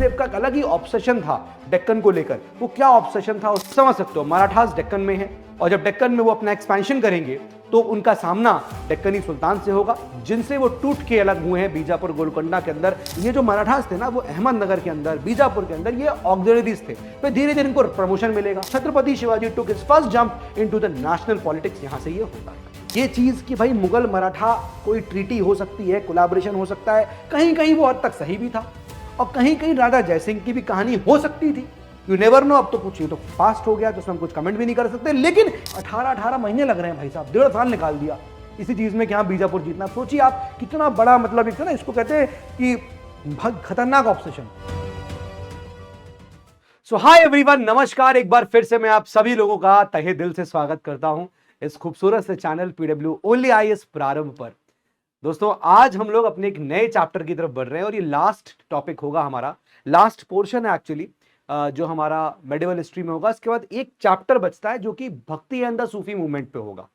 औरंगजेब का एक अलग ही ऑब्सेशन था डेक्कन को लेकर। वो क्या ऑब्सेशन था उस समझ सकते हो। मराठास डेक्कन में है और जब डेक्कन में वो अपना एक्सपेंशन करेंगे तो उनका सामना डेक्कनी सुल्तान से होगा, जिनसे वो टूट के अलग हुए हैं बीजापुर गोलकोंडा के अंदर। ये जो मराठास थे ना, वो अहमदनगर के अंदर, बीजापुर के अंदर ये ऑक्सिलरीज थे। फिर धीरे धीरे इनको प्रमोशन मिलेगा। Chhatrapati Shivaji took his first jump into the national politics. यहां से ये होता है ये चीज कि भाई मुगल मराठा कोई ट्रीटी हो सकती है, कोलैबोरेशन हो सकता है। कहीं कहीं वो हद तक सही भी था और कहीं कहीं राजा जयसिंह की भी कहानी हो सकती थी। You never know. अब तो कुछ ये तो फास्ट हो गया तो उसमें हम कुछ कमेंट भी नहीं कर सकते, लेकिन 18 महीने लग रहे हैं भाई साहब, 1.5 साल निकाल दिया इसी चीज में कि हाँ बीजापुर जीतना। सोचिए आप कितना बड़ा, मतलब एक ना इसको कहते हैं कि खतरनाक ऑब्सेशन। सो हाय एवरीवन, नमस्कार। एक बार फिर से मैं आप सभी लोगों का तहे दिल से स्वागत करता हूं इस खूबसूरत से चैनल पीडब्ल्यू ओनली आईएएस प्रारंभ पर। दोस्तों आज हम लोग अपने एक नए चैप्टर की तरफ बढ़ रहे हैं और ये लास्ट टॉपिक होगा हमारा, लास्ट पोर्शन है एक्चुअली, जो हमारा मेडिवल हिस्ट्री में होगा। इसके बाद एक चैप्टर बचता है जो कि भक्ति एंड द सूफी मूवमेंट पे होगा।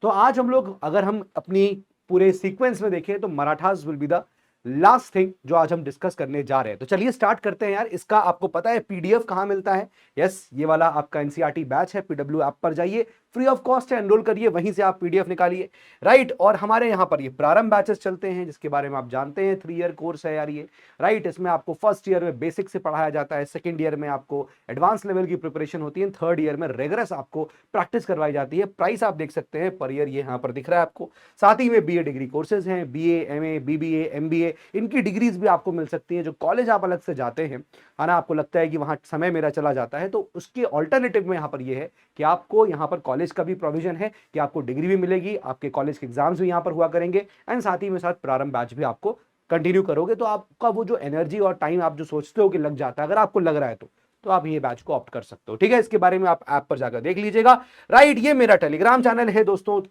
तो आज हम लोग, अगर हम अपनी पूरे सीक्वेंस में देखें तो Marathas will be the last thing जो आज हम डिस्कस करने जा रहे हैं। तो चलिए स्टार्ट करते हैं यार। इसका आपको पता है पीडीएफ कहां मिलता है? यस, ये वाला आपका एनसीईआरटी बैच है, पीडब्ल्यू ऐप पर जाइए, फ्री ऑफ कॉस्ट है, एनरोल करिए, वहीं से आप पीडीएफ निकालिए। राइट, और हमारे यहाँ पर ये प्रारंभ बैचेस चलते हैं जिसके बारे में आप जानते हैं, 3 ईयर कोर्स है यार ये। राइट, इसमें आपको फर्स्ट ईयर में बेसिक से पढ़ाया जाता है, सेकंड ईयर में आपको एडवांस लेवल की प्रिपरेशन होती है, थर्ड ईयर में रेगरस आपको प्रैक्टिस करवाई जाती है। प्राइस आप देख सकते हैं पर ईयर, ये यहाँ पर दिख रहा है आपको। साथ ही में बीए डिग्री कोर्सेज हैं, बीए, एमए, बीबीए, एमबीए, इनकी डिग्रीज भी आपको मिल सकती है। जो कॉलेज आप अलग से जाते हैं, है ना, आपको लगता है कि वहां समय मेरा चला जाता है, तो उसके ऑल्टरनेटिव में यहाँ पर ये है कि आपको यहाँ पर कॉलेज का भी प्रोविजन है कि आपको डिग्री भी मिलेगी, आपके कॉलेज के एग्जाम्स भी यहाँ पर हुआ करेंगे, एंड साथ ही में साथ प्रारंभ बैच भी आपको कंटिन्यू करोगे तो आपका वो जो एनर्जी और टाइम आप जो सोचते हो कि लग जाता है, अगर आपको लग रहा है तो आप ये बैच को ऑप्ट कर सकते हो। ठीक है, इसके बारे में आप ऐप पर जाकर देख लीजिएगा। राइट, ये मेरा टेलीग्राम चैनल है दोस्तों।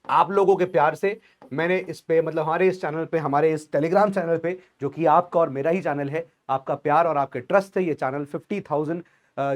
आप लोगों के प्यार से मैंने इस पे, मतलब हमारे इस चैनल पे, हमारे इस टेलीग्राम चैनल पे, जो कि आपका और मेरा ही चैनल है, आपका प्यार और आपके ट्रस्ट से ये चैनल 50,000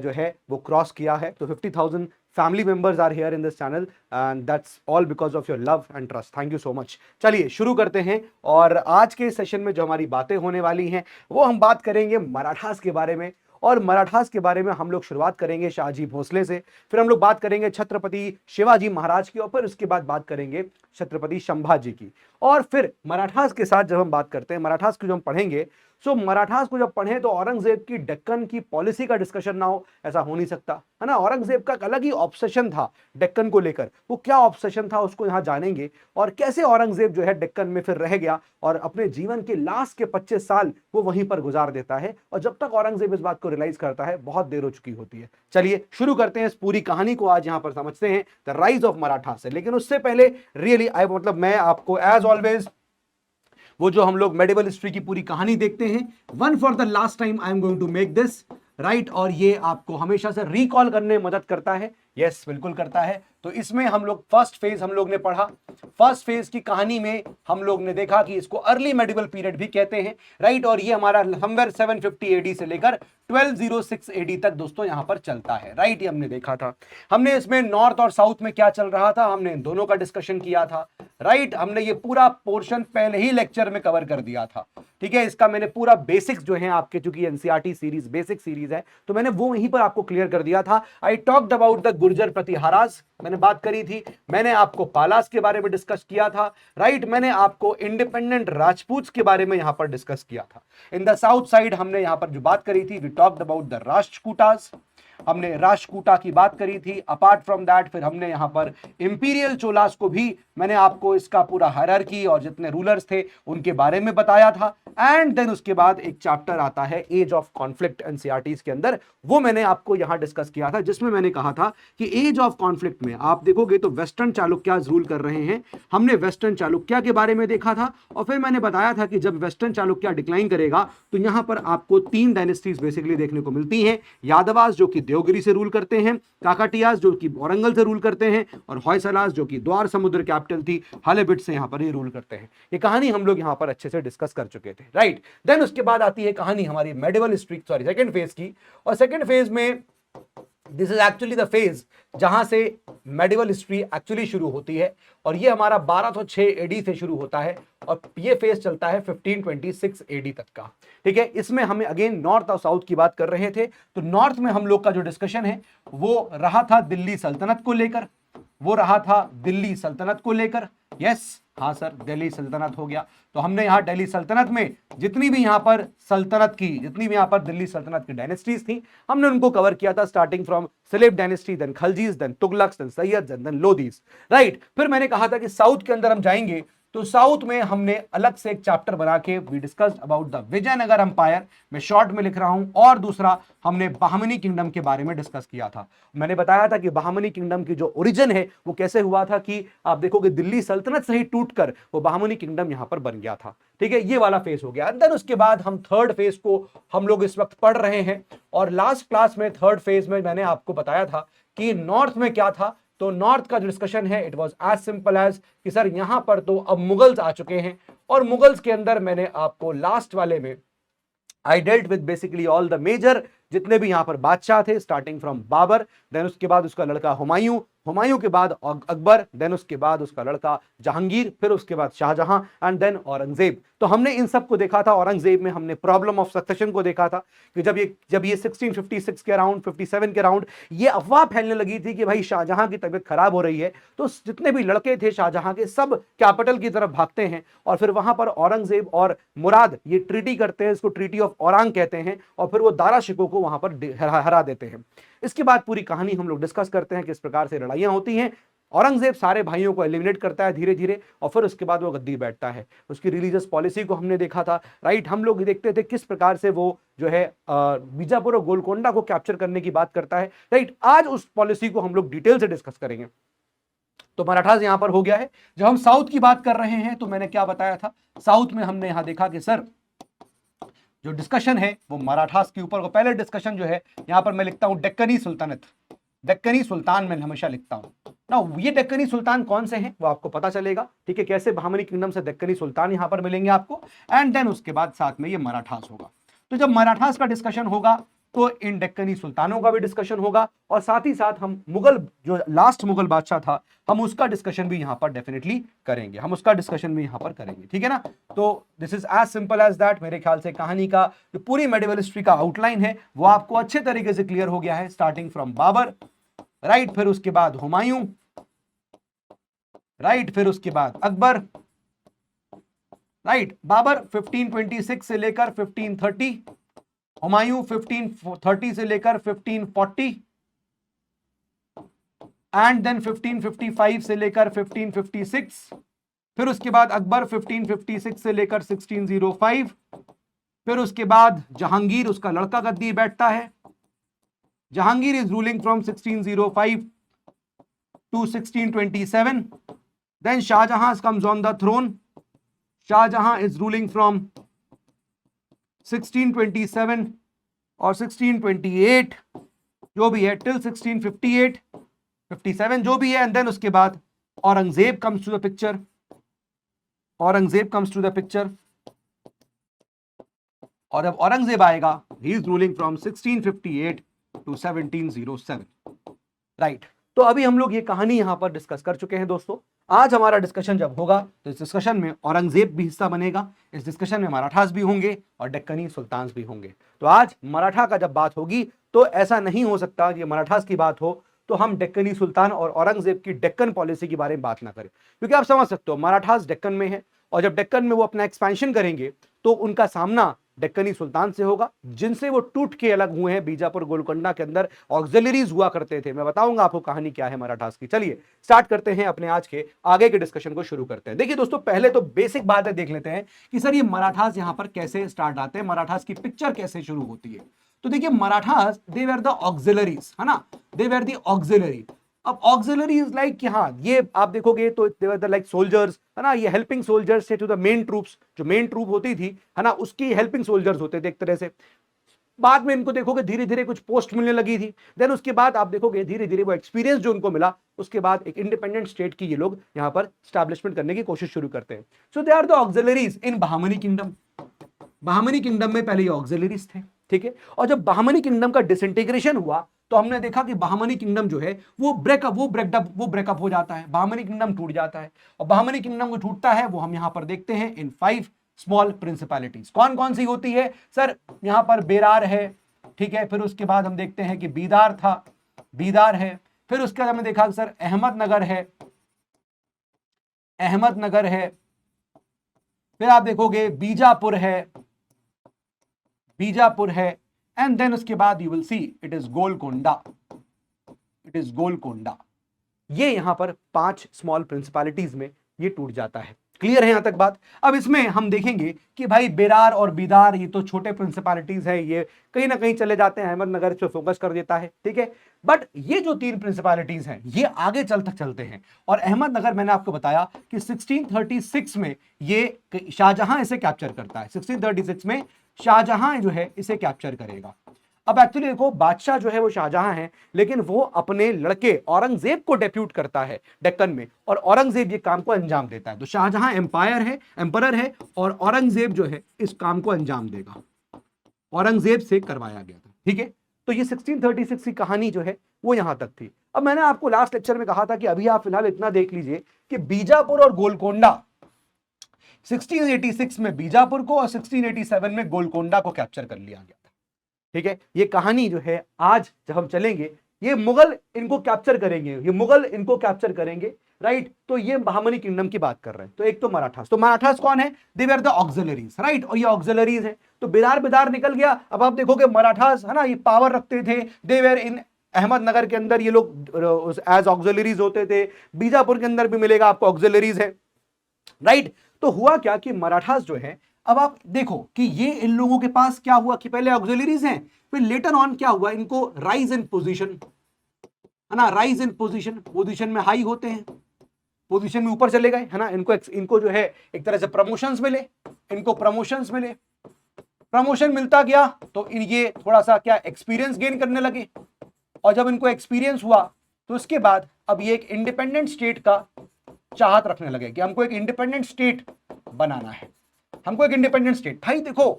जो है वो क्रॉस किया है। तो 50,000 family members are here in this channel and that's all because of your love and trust. Thank you so much. चलिए शुरू करते हैं। और आज के सेशन में जो हमारी बातें होने वाली हैं वो हम बात करेंगे मराठास के बारे में। और मराठास के बारे में हम लोग शुरुआत करेंगे शाहजी भोसले से, फिर हम लोग बात करेंगे छत्रपति शिवाजी महाराज की, और फिर उसके बाद बात करेंगे छत्रपति संभाजी की। और फिर मराठास के साथ जब हम बात करते हैं, मराठास को जब हम पढ़ेंगे, सो मराठास को जब पढ़ें तो औरंगजेब की डेक्कन की पॉलिसी का डिस्कशन ना हो ऐसा हो नहीं सकता, है ना। औरंगजेब का एक अलग ही ऑब्सेशन था डेक्कन को लेकर। वो क्या ऑब्सेशन था उसको यहाँ जानेंगे, और कैसे औरंगजेब जो है डेक्कन में फिर रह गया और अपने जीवन के लास्ट के 25 साल वो वहीं पर गुजार देता है। और जब तक औरंगजेब इस बात को रियलाइज करता है बहुत देर हो चुकी होती है। चलिए शुरू करते हैं इस पूरी कहानी को। आज यहाँ पर समझते हैं द राइज ऑफ मराठा से। लेकिन उससे पहले रियली मतलब मैं आपको एज ऑलवेज वो जो हम लोग मेडिवल हिस्ट्री की पूरी कहानी देखते हैं, one for the last time I am going to make this right, और ये आपको हमेशा से रिकॉल करने में मदद करता है। यस, बिल्कुल करता है। तो इसमें हम लोग फर्स्ट फेज हम लोग ने पढ़ा। फर्स्ट फेज की कहानी में हम लोग ने देखा कि इसको अर्ली मेडिवल पीरियड भी कहते हैं, राइट। और ये हमारा समवेयर 750 एडी से लेकर 1206 एडी तक दोस्तों यहां पर चलता है, राइट। ये हमने देखा था। हमने इसमें नॉर्थ और साउथ में क्या चल रहा था, हमने इन दोनों का डिस्कशन किया था, राइट। हमने ये पूरा पोर्शन पहले ही लेक्चर में कवर कर दिया था, ठीक है। इसका मैंने पूरा बेसिक्स जो है आपके, चूंकि एनसीईआरटी सीरीज बेसिक सीरीज है, तो मैंने वो वहीं पर आपको क्लियर कर दिया था। I talked about the Gurjar Pratiharas, मैंने बात करी थी। मैंने आपको पालास के बारे में डिस्कस किया था, राइट। मैंने आपको इंडिपेंडेंट राजपूत के बारे में यहां पर डिस्कस किया था। इन द साउथ साइड हमने यहां पर जो बात करी थी, we talked about the Rashtrakutas, हमने राष्ट्रकूटा की बात करी थी। अपार्ट फ्रॉम दैट फिर हमने यहां पर इंपीरियल चोलास को भी मैंने आपको इसका पूरा हायरार्की और जितने रूलर्स थे उनके बारे में बताया था। एंड देन उसके बाद एक चैप्टर आता है एज ऑफ कॉन्फ्लिक्ट एनसीईआरटी के अंदर, वो मैंने आपको यहां डिस्कस किया था, जिसमें मैंने कहा था कि एज ऑफ कॉन्फ्लिक्ट में आप देखोगे तो वेस्टर्न चालुक्यास रूल कर रहे हैं। हमने वेस्टर्न चालुक्या के बारे में देखा था, और फिर मैंने बताया था कि जब वेस्टर्न चालुक्या डिक्लाइन करेगा तो यहां पर आपको 3 डायनेस्टीज बेसिकली देखने को मिलती हैं। यादवास जो कि देवगिरी से रूल करते हैं, काकाटियास जो कि औरंगल से रूल करते हैं, और होयसलास जो कि द्वार समुद्र कैपिटल थी हालेबिट से यहां पर ही रूल करते हैं। ये कहानी हम लोग यहां पर अच्छे से डिस्कस कर चुके थे, राइट। देन उसके बाद आती है कहानी हमारी medieval history, sorry second phase की। और सेकंड फेज में this is actually the phase जहां से मेडिवल हिस्ट्री एक्चुअली शुरू होती है, और ये हमारा 1206 एडी से शुरू होता है और ये फेज चलता है 1526 एडी तक का। ठीक है, इसमें हमें अगेन नॉर्थ और साउथ की बात कर रहे थे। तो नॉर्थ में हम लोग का जो डिस्कशन है वो रहा था दिल्ली सल्तनत को लेकर, यस, हाँ सर, दिल्ली सल्तनत हो गया। तो हमने यहां दिल्ली सल्तनत में जितनी भी यहां पर दिल्ली सल्तनत की डायनेस्टीज थी, हमने उनको कवर किया था, starting from slave dynasty, then Khaljis, then Tughlaqs, then Sayyid, then Lodis, right. फिर मैंने कहा था कि साउथ के अंदर हम जाएंगे, तो साउथ में हमने अलग से एक चैप्टर बना के we discussed about the Vijayanagar empire, मैं शॉर्ट में लिख रहा हूं, और दूसरा हमने बहामनी किंगडम के बारे में डिस्कस किया था। मैंने बताया था कि बहामनी किंगडम की जो ओरिजिन है वो कैसे हुआ था, कि आप देखोगे दिल्ली सल्तनत से ही टूटकर वो बहामनी किंगडम यहां पर बन गया था। ठीक है, ये वाला फेज हो गया। देन उसके बाद हम थर्ड फेज को हम लोग इस वक्त पढ़ रहे हैं, और लास्ट क्लास में थर्ड फेज में मैंने आपको बताया था कि नॉर्थ में क्या था। तो नॉर्थ का जो डिस्कशन है it was as simple as कि सर यहां पर तो अब मुगल्स आ चुके हैं, और मुगल्स के अंदर मैंने आपको लास्ट वाले में I dealt with basically all the major जितने भी यहां पर बादशाह थे, स्टार्टिंग फ्रॉम बाबर, देन उसके बाद उसका लड़का हुमायूं, हुमायूं के बाद अकबर, देन उसके बाद उसका लड़का जहांगीर, फिर उसके बाद शाहजहां, एंड देन औरंगजेब। तो हमने इन सब को देखा था। औरंगजेब में हमने प्रॉब्लम ऑफ सक्सेशन को देखा था कि जब ये 1656 के अराउंड, 57 के अराउंड ये अफवाह फैलने लगी थी कि भाई शाहजहां की तबीयत खराब हो रही है, तो जितने भी लड़के थे शाहजहां के सब कैपिटल की तरफ भागते हैं, और फिर वहां पर औरंगजेब और मुराद ये ट्रीटी करते हैं, इसको ट्रीटी ऑफ औरंग कहते हैं, और फिर वो दारा शिकोह को वहां पर हरा देते हैं। इसके बाद पूरी कहानी हम लोग डिस्कस करते हैं किस प्रकार से लड़ाइयां होती हैं। औरंगजेब सारे भाइयों को एलिमिनेट करता है धीरे धीरे, और फिर उसके बाद वो गद्दी बैठता है। उसकी रिलीजियस पॉलिसी को हमने देखा था, राइट। हम लोग देखते थे किस प्रकार से वो जो है बीजापुर और गोलकोंडा को कैप्चर करने की बात करता है, राइट। आज उस पॉलिसी को हम लोग डिटेल से डिस्कस करेंगे। तो मराठास यहां पर हो गया है। जब हम साउथ की बात कर रहे हैं तो मैंने क्या बताया था, साउथ में हमने यहां देखा कि सर जो डिस्कशन है वो मराठास के ऊपर, पहले डिस्कशन जो है यहां पर मैं लिखता हूं डेक्कनी सुल्तानत, डेक्कनी सुल्तान मैं हमेशा लिखता हूं ना। ये डेक्कनी सुल्तान कौन से हैं वो आपको पता चलेगा, ठीक है, कैसे बहामनी किंगडम से डेक्कनी सुल्तान यहां पर मिलेंगे आपको, एंड देन उसके बाद साथ में ये मराठास होगा। तो जब मराठास का डिस्कशन होगा तो इन डेक्कनी सुल्तानों का भी डिस्कशन होगा, और साथ ही साथ हम मुगल जो लास्ट मुगल बादशाह था हम उसका डिस्कशन भी यहां पर डेफिनेटली करेंगे, ठीक है ना। तो this is as simple as that. मेरे ख्याल से कहानी का जो पूरी मेडिवल हिस्ट्री का आउटलाइन है वो आपको अच्छे तरीके से क्लियर हो गया है, स्टार्टिंग फ्रॉम बाबर, राइट, फिर उसके बाद हुमायूं, राइट, फिर उसके बाद अकबर, राइट। बाबर 1526 से लेकर 1530, हुमायूं 1530 से लेकर 1540, एंड देन 1555 से लेकर 1556, फिर उसके बाद अकबर 1556 से लेकर 1605, फिर उसके बाद जहांगीर उसका लड़का गद्दी बैठता है। Jahangir is ruling from 1605 to 1627, then Shahjahan comes on the throne. Shahjahan is ruling from 1627 और 1628 जो भी है टिल 1658 57 जो भी है, एंड देन उसके बाद Aurangzeb comes to the picture, और जब औरंगजेब आएगा he is ruling from 1658 to 1707, right. तो अभी हम लोग ये कहानी यहां पर डिस्कस कर चुके हैं दोस्तों। आज हमारा डिस्कशन जब होगा तो इस डिस्कशन में औरंगजेब भी हिस्सा बनेगा, इस डिस्कशन में मराठास भी होंगे और डेक्कनी सुल्तान भी होंगे। तो आज मराठा का जब बात होगी तो ऐसा नहीं हो सकता कि मराठास की बात हो तो हम डेक्कनी सुल्तान और औरंगजेब की डेक्कन पॉलिसी के बारे में बात ना करें, क्योंकि आप समझ सकते हो मराठास डेक्कन में है, और जब डेक्कन में वो अपना एक्सपेंशन करेंगे तो उनका सामना डेक्कनी सुल्तान से होगा, जिनसे वो टूट के अलग हुए हैं। बीजापुर गोलकोंडा के अंदर ऑक्सिलरीज हुआ करते थे। मैं बताऊंगा आपको कहानी क्या है मराठास की। चलिए स्टार्ट करते हैं अपने आज के आगे के डिस्कशन को शुरू करते हैं। देखिए दोस्तों, पहले तो बेसिक बातें देख लेते हैं कि सर ये मराठास यहां पर कैसे स्टार्ट आते हैं, मराठास की पिक्चर कैसे शुरू होती है। तो देखिए मराठास दे वर द ऑक्सिलरीज, है ना, दे वर द ऑक्सिलरी। अब ऑक्सिलरी इज लाइक कि हाँ ये आप देखोगे तो दे वर द लाइक सोल्जर्स, है ना, ये हेल्पिंग सोल्जर्स थे टू द मेन ट्रूप्स। जो मेन ट्रूप होती थी, है ना, उसकी हेल्पिंग सोल्जर्स होते थे एक तरह से। बाद में इनको देखोगे धीरे धीरे कुछ पोस्ट मिलने लगी थी, देन उसके बाद आप देखोगे धीरे धीरे वो एक्सपीरियंस जो उनको मिला, उसके बाद एक इंडिपेंडेंट स्टेट की ये लोग यहाँ पर स्टैब्लिशमेंट करने की कोशिश शुरू करते हैं। So they are the auxiliaries in Bahmani kingdom. Bahmani kingdom में पहले ये ऑक्सिलरीज थे, ठीक है। और जब बहामनी किंगडम का डिसइंटीग्रेशन हुआ तो हमने देखा कि बहामनी किंगडम जो है वो ब्रेकअप हो जाता है, बहामनी किंगडम टूट जाता है। और बहामनी किंगडम को टूटता है वो हम यहां पर देखते हैं इन 5 स्मॉल प्रिंसिपैलिटीज। कौन कौन सी होती है सर? यहां पर बेरार है, ठीक है, फिर उसके बाद हम देखते हैं कि बीदार है, फिर उसके बाद हमने देखा सर अहमदनगर है, फिर आप देखोगे बीजापुर है, एंड देन उसके बाद you will see it is Golconda. ये यहां पर 5 स्मॉल प्रिंसिपैलिटीज में ये टूट जाता है। क्लियर है यहां तक बात? अब इसमें हम देखेंगे कि भाई बेरार और बीदार ये तो छोटे प्रिंसिपैलिटीज है, ये कहीं ना कहीं चले जाते हैं, अहमदनगर इस पे फोकस कर देता है, ठीक है। बट ये जो 3 प्रिंसिपैलिटीज हैं ये आगे चलते हैं। और अहमदनगर मैंने आपको बताया कि 1636 में ये शाहजहां इसे कैप्चर करता है, 1636 में शाहजहां जो है इसे कैप्चर करेगा। अब एक्चुअली देखो बादशाह जो है वो शाहजहां है, लेकिन वो अपने लड़के औरंगजेब को डेप्यूट करता है डेक्कन में, और औरंगजेब ये काम को अंजाम देता है। तो शाहजहां एम्परर है और औरंगजेब जो है इस काम को अंजाम देगा, औरंगजेब से करवाया गया था, ठीक है। तो ये 1636 की कहानी जो है वो यहां तक थी। अब मैंने आपको लास्ट लेक्चर में कहा था कि अभी आप फिलहाल इतना देख लीजिए कि बीजापुर और गोलकोंडा, 1686 में बीजापुर को और 1687 में गोलकोंडा को कैप्चर कर लिया गया था, ठीक है। ये कहानी जो है आज जब हम चलेंगे ये मुगल इनको कैप्चर करेंगे, राइट। तो ये बहामनी किंगडम की बात कर रहे हैं। तो एक तो मराठास कौन है? दे वर द ऑक्सिलरीज, राइट। और ये ऑक्सिलरीज है, तो बेदार निकल गया। अब आप देखोगे मराठास है ना, ये पावर रखते थे, दे वर इन अहमदनगर के अंदर ये लोग एज ऑक्सिलरीज होते थे, बीजापुर के अंदर भी मिलेगा आपको ऑक्सिलरीज है, राइट। तो हुआ क्या कि मराठास जो है, अब आप देखो कि ये इन लोगों के पास क्या हुआ कि पहले ऑक्सिलरीज हैं, फिर लेटर ऑन क्या हुआ, इनको राइज इन पोजीशन है ना, पोजीशन में हाई होते हैं, पोजीशन में ऊपर चले गए है ना, इनको जो है एक तरह से प्रमोशंस मिले, प्रमोशन मिलता गया तो ये थोड़ा सा क्या एक्सपीरियंस गेन करने लगे। और जब इनको एक्सपीरियंस हुआ तो उसके बाद अब ये एक इंडिपेंडेंट स्टेट का चाहत रखने लगे कि हमको एक इंडिपेंडेंट स्टेट बनाना है, हमको एक इंडिपेंडेंट स्टेट। भाई देखो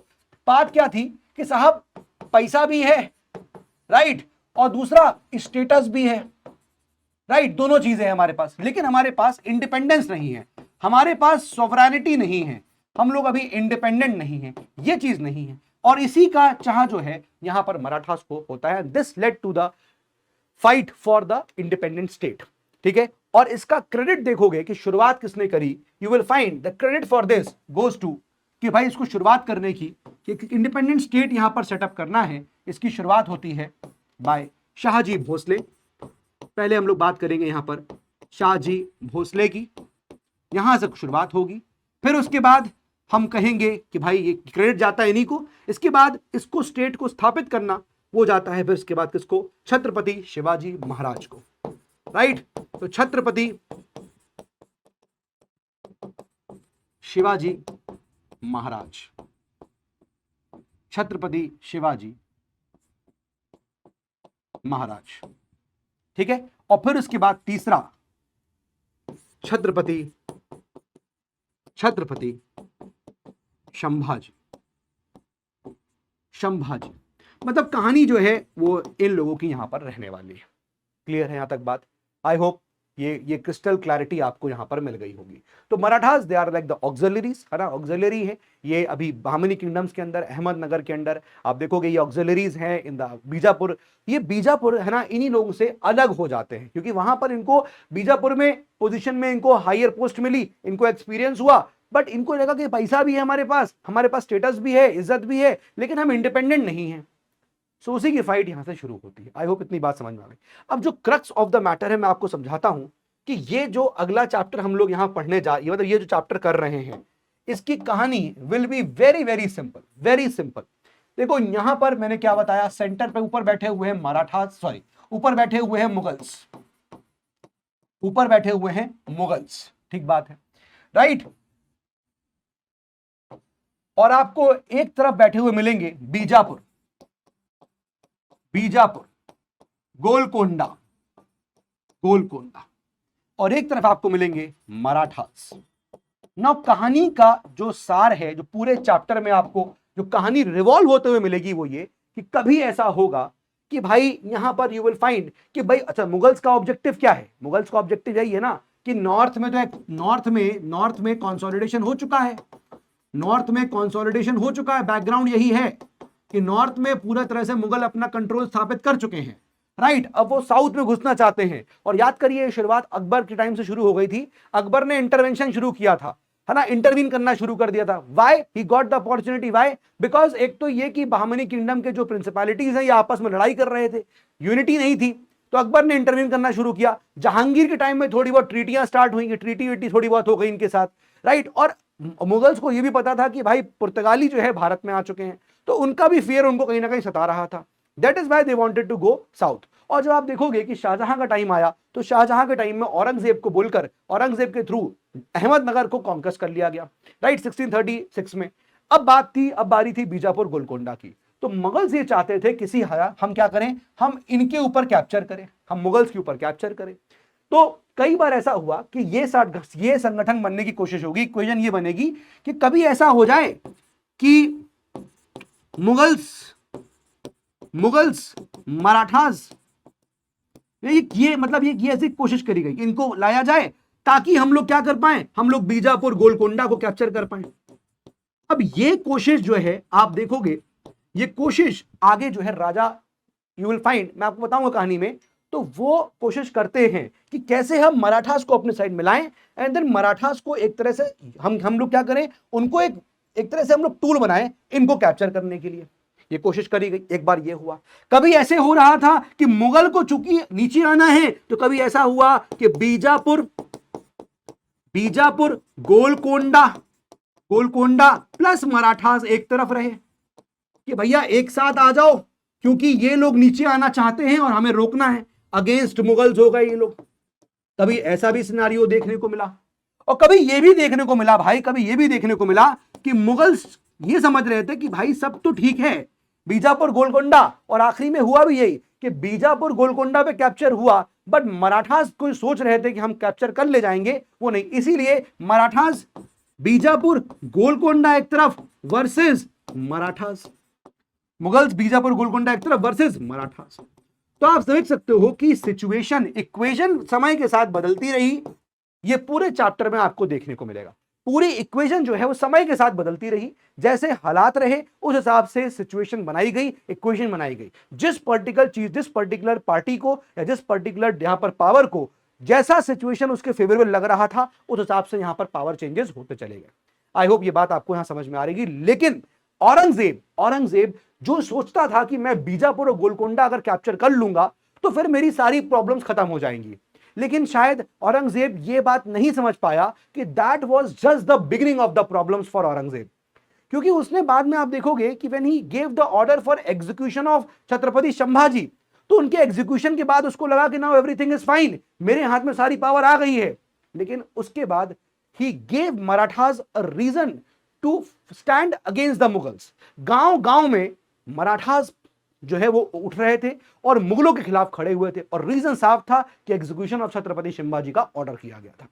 बात क्या थी कि साहब पैसा भी है, राइट, और दूसरा स्टेटस भी है, राइट, दोनों चीजें हैं हमारे पास, लेकिन हमारे पास इंडिपेंडेंस नहीं है, हमारे पास सॉवरेनिटी नहीं है, हम लोग अभी इंडिपेंडेंट नहीं है, ये चीज नहीं है। और इसी का चाह जो है यहां पर मराठास को होता है। This led to the fight for the independent state, ठीक है। और इसका क्रेडिट देखोगे कि शुरुआत किसने करी, you will find the credit for this goes to, कि भाई इसको शुरुआत करने की, कि इंडिपेंडेंट स्टेट यहां पर सेटअप करना है, इसकी शुरुआत होती है बाय शाहजी भोसले। पहले हम लोग बात करेंगे यहां पर शाहजी भोसले की, यहां से शुरुआत होगी। फिर उसके बाद हम कहेंगे कि भाई ये क्रेडिट जाता है इन्हीं को। इसके बाद इसको स्टेट को स्थापित करना वो जाता है फिर इसके बाद किसको, छत्रपति शिवाजी महाराज को, राइट। तो छत्रपति शिवाजी महाराज, छत्रपति शिवाजी महाराज, ठीक है। और फिर उसके बाद तीसरा छत्रपति संभाजी। मतलब कहानी जो है वो इन लोगों की यहां पर रहने वाली है। क्लियर है यहां तक बात? आई होप ये क्रिस्टल क्लैरिटी आपको यहां पर मिल गई होगी। तो Marathas they are like the auxiliaries, है ना, ऑक्सिलरी है ये अभी बहामनी किंगडम्स के अंदर, अहमदनगर के अंदर आप देखोगे ये ऑक्सिलरीज हैं इन द बीजापुर। ये बीजापुर है ना, इन्हीं लोगों से अलग हो जाते हैं क्योंकि वहां पर इनको बीजापुर में पोजीशन में इनको हायर पोस्ट मिली, इनको एक्सपीरियंस हुआ, बट इनको लगा कि पैसा भी है हमारे पास स्टेटस भी है, इज्जत भी है, लेकिन हम इंडिपेंडेंट नहीं है। सो उसी की फाइट यहां से शुरू होती है। आई होप इतनी बात समझ में आ गई। अब जो क्रक्स ऑफ द मैटर है मैं आपको समझाता हूं कि ये जो अगला चैप्टर हम लोग यहां पढ़ने मतलब ये जो चैप्टर कर रहे हैं इसकी कहानी will be very very simple, very simple. देखो यहां पर मैंने क्या बताया, सेंटर पे ऊपर बैठे हुए हैं मराठास, ऊपर बैठे हुए हैं मुगल्स, ठीक बात है, राइट। और आपको एक तरफ बैठे हुए मिलेंगे बीजापुर, गोलकोंडा, और एक तरफ आपको मिलेंगे मराठास। नौ कहानी का जो सार है, जो पूरे चैप्टर में आपको जो कहानी रिवॉल्व होते हुए मिलेगी वो ये कि कभी ऐसा होगा कि भाई यहां पर यू विल फाइंड कि भाई अच्छा मुगल्स का ऑब्जेक्टिव क्या है, मुगल्स का ऑब्जेक्टिव यही है ना कि नॉर्थ में तो एक नॉर्थ में कंसोलिडेशन हो चुका है, नॉर्थ में कंसोलिडेशन हो चुका है, बैकग्राउंड यही है कि नॉर्थ में पूरा तरह से मुगल अपना कंट्रोल स्थापित कर चुके हैं, राइट। अब वो साउथ में घुसना चाहते हैं, और याद करिए शुरुआत अकबर के टाइम से शुरू हो गई थी, अकबर ने इंटरवेंशन शुरू किया था, है ना, इंटरवीन करना शुरू कर दिया था। Why he got the opportunity, why, because एक तो ये कि बहामनी किंगडम के जो प्रिंसिपैलिटीज हैं ये आपस में लड़ाई कर रहे थे, यूनिटी नहीं थी, तो अकबर ने इंटरवीन करना शुरू किया। जहांगीर के टाइम में थोड़ी बहुत ट्रीटियां स्टार्ट हुई, ट्रीटी वीटी थोड़ी बहुत हो गई इनके साथ, राइट। और मुगल्स को यह भी पता था कि भाई पुर्तगाली जो है भारत में आ चुके हैं, तो उनका भी फियर उनको कहीं ना कहीं सता रहा था। That is why they wanted to go south. और जब आप देखोगे कि शाहजहां का टाइम आया, तो शाहजहां के टाइम में औरंगजेब को बोलकर औरंगजेब के थ्रू अहमदनगर को कॉन्कस्ट कर लिया गया, राइट, 1636 में। अब बारी थी बीजापुर गोलकोंडा की। तो मुगल्स ये चाहते थे किसी हम क्या करें, हम इनके ऊपर कैप्चर करें, हम मुगल्स के ऊपर कैप्चर करें। तो कई बार ऐसा हुआ कि ये संगठन बनने की कोशिश होगी, इक्वेशन ये बनेगी कि कभी ऐसा हो जाए कि मुगल्स मराठास, ये ऐसी कोशिश करी गई, इनको लाया जाए ताकि हम लोग क्या कर पाए, हम लोग बीजापुर गोलकोंडा को कैप्चर कर पाए। अब ये कोशिश जो है आप देखोगे, ये कोशिश आगे जो है राजा यू विल फाइंड, मैं आपको बताऊंगा कहानी में, तो वो कोशिश करते हैं कि कैसे हम मराठास को अपने साइड मिलाएं, एंड देन मराठास को एक तरह से हम लोग क्या करें, उनको एक तरह से हम लोग टूल बनाएं इनको कैप्चर करने के लिए। ये कोशिश करी गई, एक बार ये हुआ। कभी ऐसे हो रहा था कि मुगल को चूंकि नीचे आना है, तो कभी ऐसा हुआ कि बीजापुर गोलकोंडा प्लस मराठास एक तरफ रहे कि भैया एक साथ आ जाओ, क्योंकि ये लोग नीचे आना चाहते हैं और हमें रोकना है, अगेंस्ट मुगल्स हो गए ये लोग। कभी ऐसा भी सिनारियो देखने को मिला, और कभी ये भी देखने को मिला भाई, कभी ये भी देखने को मिला कि मुगल्स ये समझ रहे थे कि भाई सब तो ठीक है, बीजापुर गोलकोंडा, और आखिरी में हुआ भी यही कि बीजापुर गोलकोंडा पे कैप्चर हुआ, बट मराठास कोई सोच रहे थे कि हम कैप्चर कर ले जाएंगे, वो नहीं। इसीलिए मराठास बीजापुर गोलकोंडा एक तरफ वर्सेस मराठास, मुगल्स बीजापुर गोलकोंडा एक तरफ वर्सेस मराठास। तो आप समझ सकते हो कि सिचुएशन, इक्वेशन समय के साथ बदलती रही। ये पूरे चैप्टर में आपको देखने को मिलेगा, पूरी इक्वेशन जो है वो समय के साथ बदलती रही, जैसे हालात रहे उस हिसाब से सिचुएशन बनाई गई, इक्वेशन बनाई गई। जिस पर्टिकुलर पार्टी को या जिस पर्टिकुलर यहां पर पावर को जैसा सिचुएशन उसके फेवरेबल लग रहा था, उस हिसाब से यहां पर पावर चेंजेस होते चले गए। आई होप ये बात आपको यहां समझ में आ रही। लेकिन औरंगजेब जो सोचता था कि मैं बीजापुर और गोलकोंडा अगर कैप्चर कर लूंगा तो फिर मेरी सारी प्रॉब्लम्स खत्म हो जाएंगी, लेकिन शायद औरंगजेब ये बात नहीं समझ पाया कि that was just the beginning of the problems for Aurangzeb. क्योंकि उसने बाद में आप देखोगे कि when he gave the order for execution of Chhatrapati Sambhaji, तो उनके एग्जीक्यूशन के बाद उसको लगा कि नाउ एवरीथिंग इज फाइन, मेरे हाथ में सारी पावर आ गई है। लेकिन उसके बाद ही gave Marathas a reason to stand against the Mughals. गांव गांव में मराठास जो है वो उठ रहे थे और मुगलों के खिलाफ खड़े हुए थे, और रीजन साफ था कि एग्जीक्यूशन ऑफ छत्रपति संभाजी का ऑर्डर किया गया था।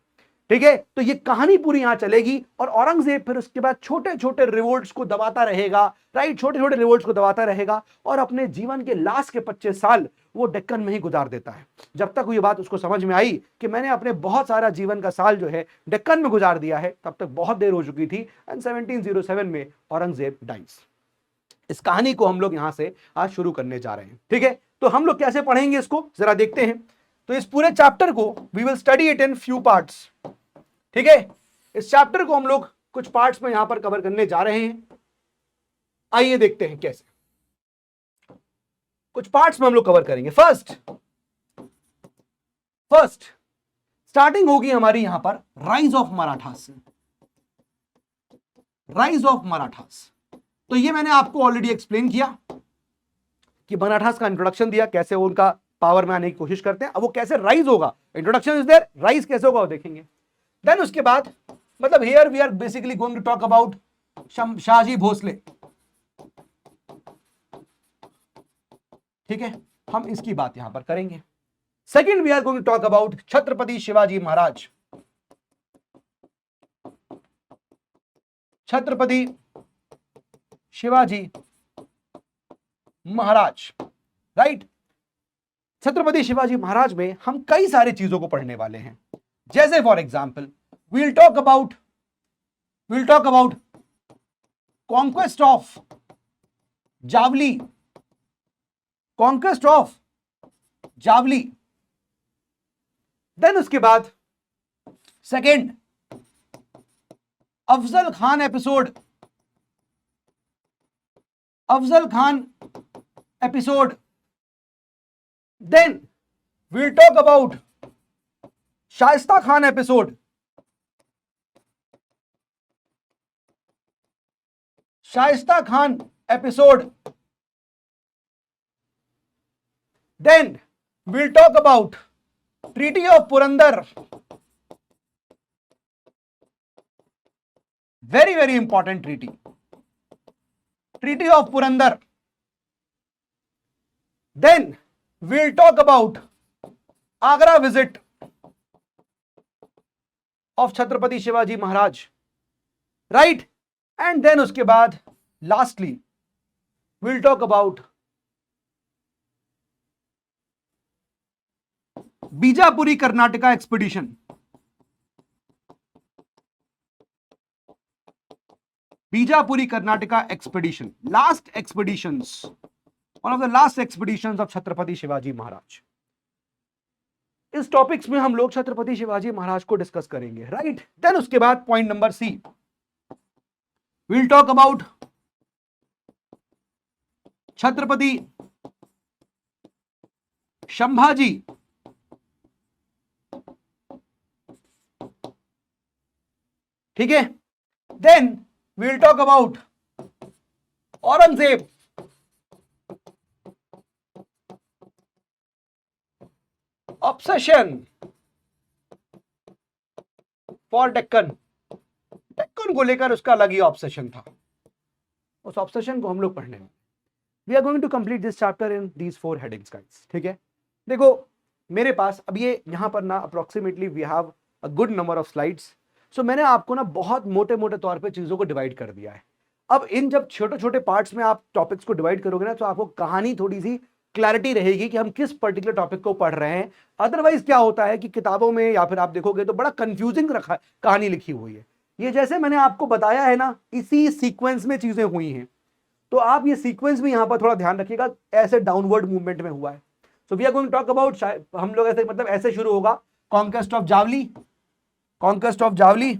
ठीक है, तो ये कहानी पूरी यहां चलेगी, और औरंगजेब फिर उसके बाद छोटे छोटे रिवोल्ट्स को दबाता रहेगा, राइट, छोटे छोटे रिवोल्ट्स को दबाता रहेगा, और अपने जीवन के लास्ट के 25 साल वो डेक्कन में ही गुजार देता है। जब तक ये बात उसको समझ में आई कि मैंने अपने बहुत सारा जीवन का साल जो है डेक्कन में गुजार दिया है, तब तक बहुत देर हो चुकी थी, एंड 1707 में औरंगजेब डाइज। इस कहानी को हम लोग यहां से आज शुरू करने जा रहे हैं। ठीक है, तो हम लोग कैसे पढ़ेंगे इसको जरा देखते हैं। तो इस पूरे चैप्टर को we will study it in few parts. ठीक है, इस चैप्टर को हम लोग कुछ पार्ट्स में यहां पर कवर करने जा रहे हैं। आइए देखते हैं कैसे। कुछ पार्ट्स में हम लोग कवर करेंगे। फर्स्ट स्टार्टिंग होगी हमारी यहां पर राइज ऑफ मराठास से। राइज ऑफ मराठास, तो ये मैंने आपको ऑलरेडी एक्सप्लेन किया कि मराठास का इंट्रोडक्शन दिया, कैसे वो उनका पावर में आने की कोशिश करते हैं। अब वो कैसे राइज होगा, इंट्रोडक्शन इज देयर, राइज कैसे होगा वो देखेंगे। देन उसके बाद मतलब here we are basically going to talk about Shahji Bhosle. ठीक है, हम इसकी बात यहां पर करेंगे। Second we are going to talk about Chhatrapati Shivaji Maharaj. Chhatrapati Shivaji Maharaj, right. Chhatrapati Shivaji Maharaj में हम कई सारी चीजों को पढ़ने वाले हैं। जैसे for example will talk about conquest of Javali, conquest of Javali. Then उसके बाद second Afzal Khan episode, Afzal Khan episode. Then we'll talk about Shaista Khan episode, Shaista Khan episode. Then we'll talk about Treaty of Purandar, very very important treaty, Treaty of Purandar। Then we'll talk about Agra visit of Chhatrapati Shivaji Maharaj, right? And then उसके बाद lastly we'll talk about Bijapuri Karnataka expedition, Bijapuri Karnataka expedition, last expeditions, one of the last expeditions of Chhatrapati Shivaji Maharaj. इस topics में हम लोग छत्रपति शिवाजी महाराज को discuss करेंगे, right? Then उसके बाद point number C, will talk about Chhatrapati Sambhaji, ठीक है? Then will talk about Aurangzeb, obsession for Deccan, Deccan को लेकर उसका अलग ही ऑब्सेशन था, उस ऑब्सेशन को हम लोग पढ़ने में। We are going to complete this chapter in these 4 headings guys, ठीक है? देखो मेरे पास अब ये यहां पर ना approximately we have a good number of slides. So मैंने आपको ना बहुत मोटे मोटे तौर पे चीजों को डिवाइड कर दिया है। अब इन जब छोटे छोटे पार्ट्स में आप टॉपिक्स को डिवाइड करोगे ना तो आपको कहानी थोड़ी सी क्लैरिटी रहेगी कि हम किस पर्टिकुलर टॉपिक को पढ़ रहे हैं। अदरवाइज क्या होता है कि किताबों में या फिर आप देखोगे तो बड़ा कंफ्यूजिंग रखा कहानी लिखी हुई है। ये जैसे मैंने आपको बताया है ना, इसी सीक्वेंस में चीजें हुई हैं, तो आप ये सीक्वेंस भी यहां पर थोड़ा ध्यान रखिएगा, ऐसे डाउनवर्ड मूवमेंट में हुआ है। So we are going to talk about, हम लोग ऐसे मतलब ऐसे शुरू होगा, conquest of Javali, conquest of Javali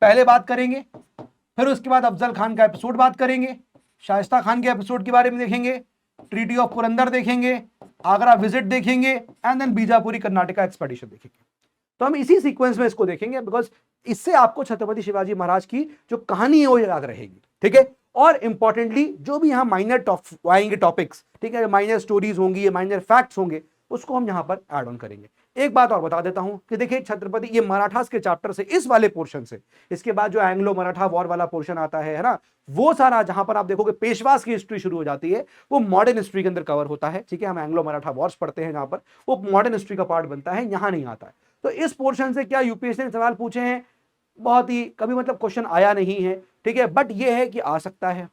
पहले बात करेंगे, फिर उसके बाद अफजल खान का एपिसोड बात करेंगे, शाइस्ता खान के एपिसोड के बारे में देखेंगे, ट्रीटी ऑफ पुरंदर देखेंगे, आगरा विजिट देखेंगे, एंड देन बीजापुरी कर्नाटका एक्सपेडिशन देखेंगे। तो हम इसी सीक्वेंस में इसको देखेंगे, बिकॉज इससे आपको छत्रपति शिवाजी महाराज की जो कहानी है वो याद रहेगी, ठीक है? और इंपॉर्टेंटली जो भी यहाँ माइनर आएंगे टॉपिक्स, ठीक है, माइनर स्टोरीज होंगी, माइनर फैक्ट्स होंगे, उसको हम यहाँ पर ऐड ऑन करेंगे। एक बात और बता देता हूं कि देखिए छत्रपति, ये मराठास के चैप्टर से, इस वाले पोर्शन से, इसके बाद जो एंग्लो मराठा वॉर वाला पोर्शन आता है ना, वो सारा जहां पर आप देखोगे पेशवास की हिस्ट्री शुरू हो जाती है, वो मॉडर्न हिस्ट्री के अंदर कवर होता है, ठीक है? हम एंग्लो मराठा वॉर्स पढ़ते हैं जहां पर, वो मॉडर्न हिस्ट्री का पार्ट बनता है, यहां नहीं आता है। तो इस पोर्शन से क्या यूपीएससी ने सवाल पूछे हैं, बहुत ही कभी मतलब क्वेश्चन आया नहीं है, ठीक है? बट ये है कि आ सकता है,